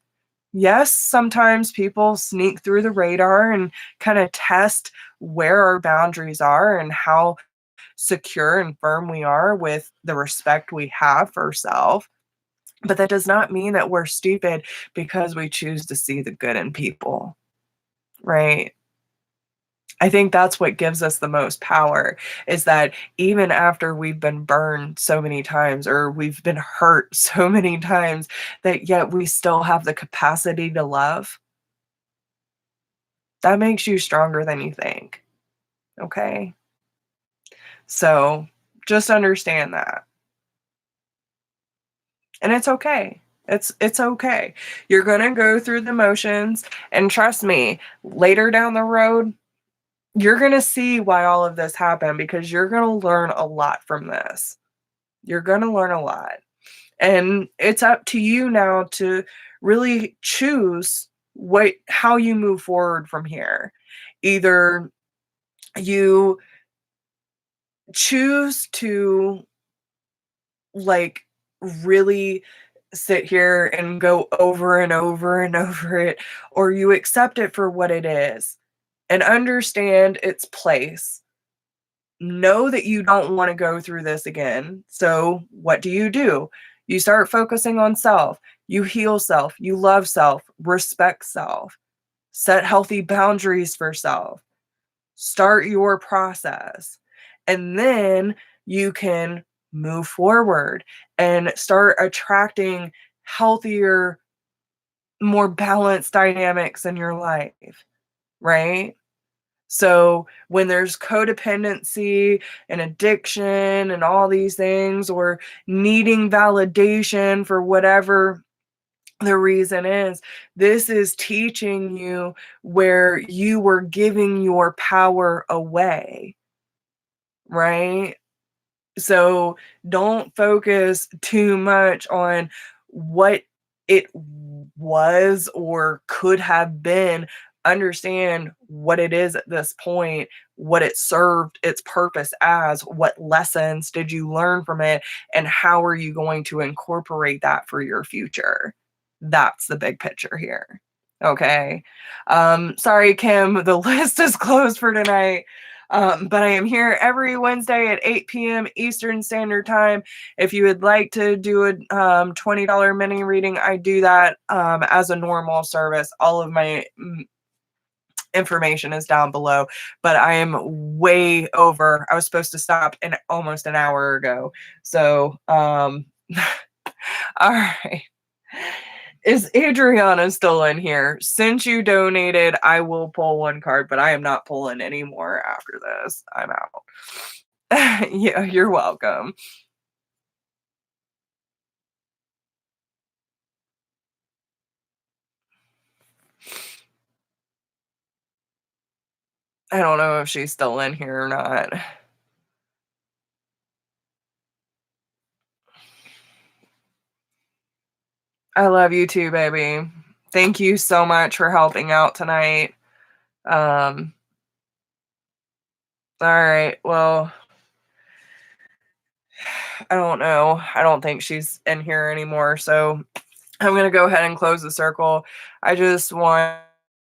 Yes, sometimes people sneak through the radar and kind of test where our boundaries are and how secure and firm we are with the respect we have for self. But that does not mean that we're stupid because we choose to see the good in people, right? I think that's what gives us the most power is that even after we've been burned so many times or we've been hurt so many times, that yet we still have the capacity to love. That makes you stronger than you think. Okay. So just understand that. And it's okay. It's okay. You're going to go through the motions, and trust me, later down the road, you're going to see why all of this happened because you're going to learn a lot from this. You're going to learn a lot. And it's up to you now to really choose how you move forward from here. Either you choose to, like, really sit here and go over and over and over it, or you accept it for what it is and understand its place. Know that you don't want to go through this again. So, what do? You start focusing on self. You heal self. You love self. Respect self. Set healthy boundaries for self. Start your process. And then you can move forward and start attracting healthier more balanced dynamics in your life, right? So when there's codependency and addiction and all these things, or needing validation for whatever the reason is, this is teaching you where you were giving your power away, right? So don't focus too much on what it was or could have been. Understand what it is at this point, what it served its purpose as, what lessons did you learn from it, and how are you going to incorporate that for your future? That's the big picture here. Okay. Sorry, Kim, the list is closed for tonight. But I am here every Wednesday at 8 p.m. Eastern Standard Time. If you would like to do a $20 mini reading, I do that as a normal service. All of my information is down below, but I am way over. I was supposed to stop in almost an hour ago. So, all right. Is Adriana still in here? Since you donated, I will pull one card, but I am not pulling any more after this. I'm out. Yeah, you're welcome. I don't know if she's still in here or not. I love you too, baby. Thank you so much for helping out tonight. All right. Well, I don't know. I don't think she's in here anymore. So I'm going to go ahead and close the circle. I just want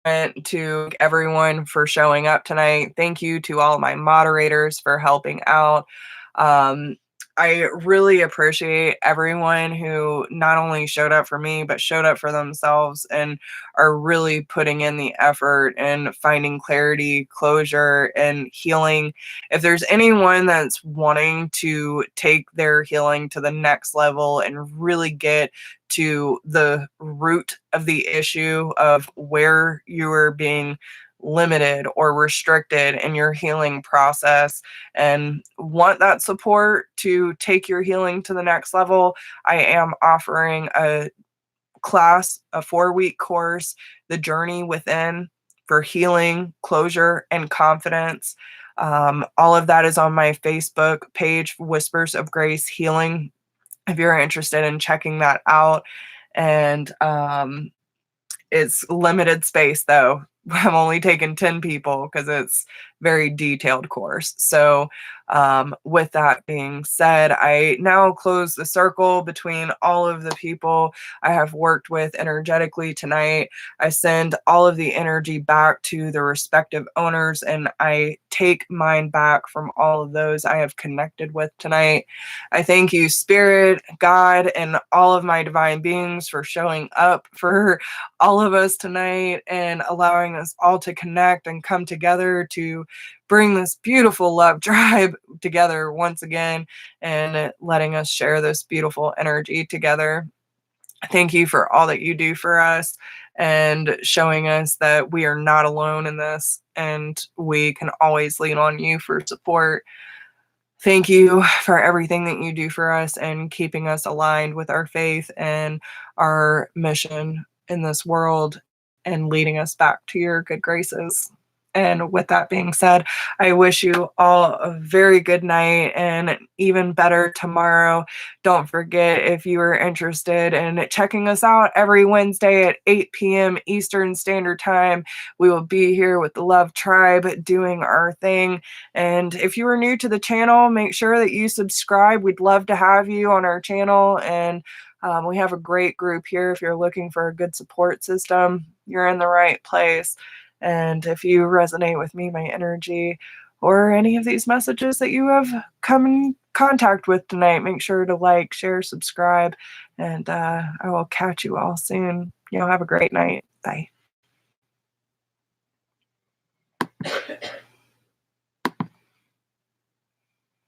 to thank everyone for showing up tonight. Thank you to all of my moderators for helping out. I really appreciate everyone who not only showed up for me, but showed up for themselves and are really putting in the effort and finding clarity, closure, and healing. If there's anyone that's wanting to take their healing to the next level and really get to the root of the issue of where you are being limited or restricted in your healing process and want that support to take your healing to the next level, I am offering a class, a 4-week course, The Journey Within, for healing, closure, and confidence. All of that is on my Facebook page, Whispers of Grace Healing, if you're interested in checking that out. And it's limited space though. I'm only taking 10 people because it's very detailed course. So with that being said, I now close the circle between all of the people I have worked with energetically tonight. I send all of the energy back to the respective owners, and I take mine back from all of those I have connected with tonight. I thank you, Spirit, God, and all of my divine beings for showing up for all of us tonight and allowing us all to connect and come together to bring this beautiful love tribe together once again and letting us share this beautiful energy together. Thank you for all that you do for us and showing us that we are not alone in this and we can always lean on you for support. Thank you for everything that you do for us and keeping us aligned with our faith and our mission in this world and leading us back to your good graces. And with that being said, I wish you all a very good night and even better tomorrow. Don't forget, if you are interested in checking us out every Wednesday at 8 p.m. Eastern Standard Time, we will be here with the Love Tribe doing our thing. And if you are new to the channel, make sure that you subscribe. We'd love to have you on our channel. And we have a great group here. If you're looking for a good support system, you're in the right place. And if you resonate with me, my energy, or any of these messages that you have come in contact with tonight, make sure to like, share, subscribe, and I will catch you all soon. Have a great night. Bye.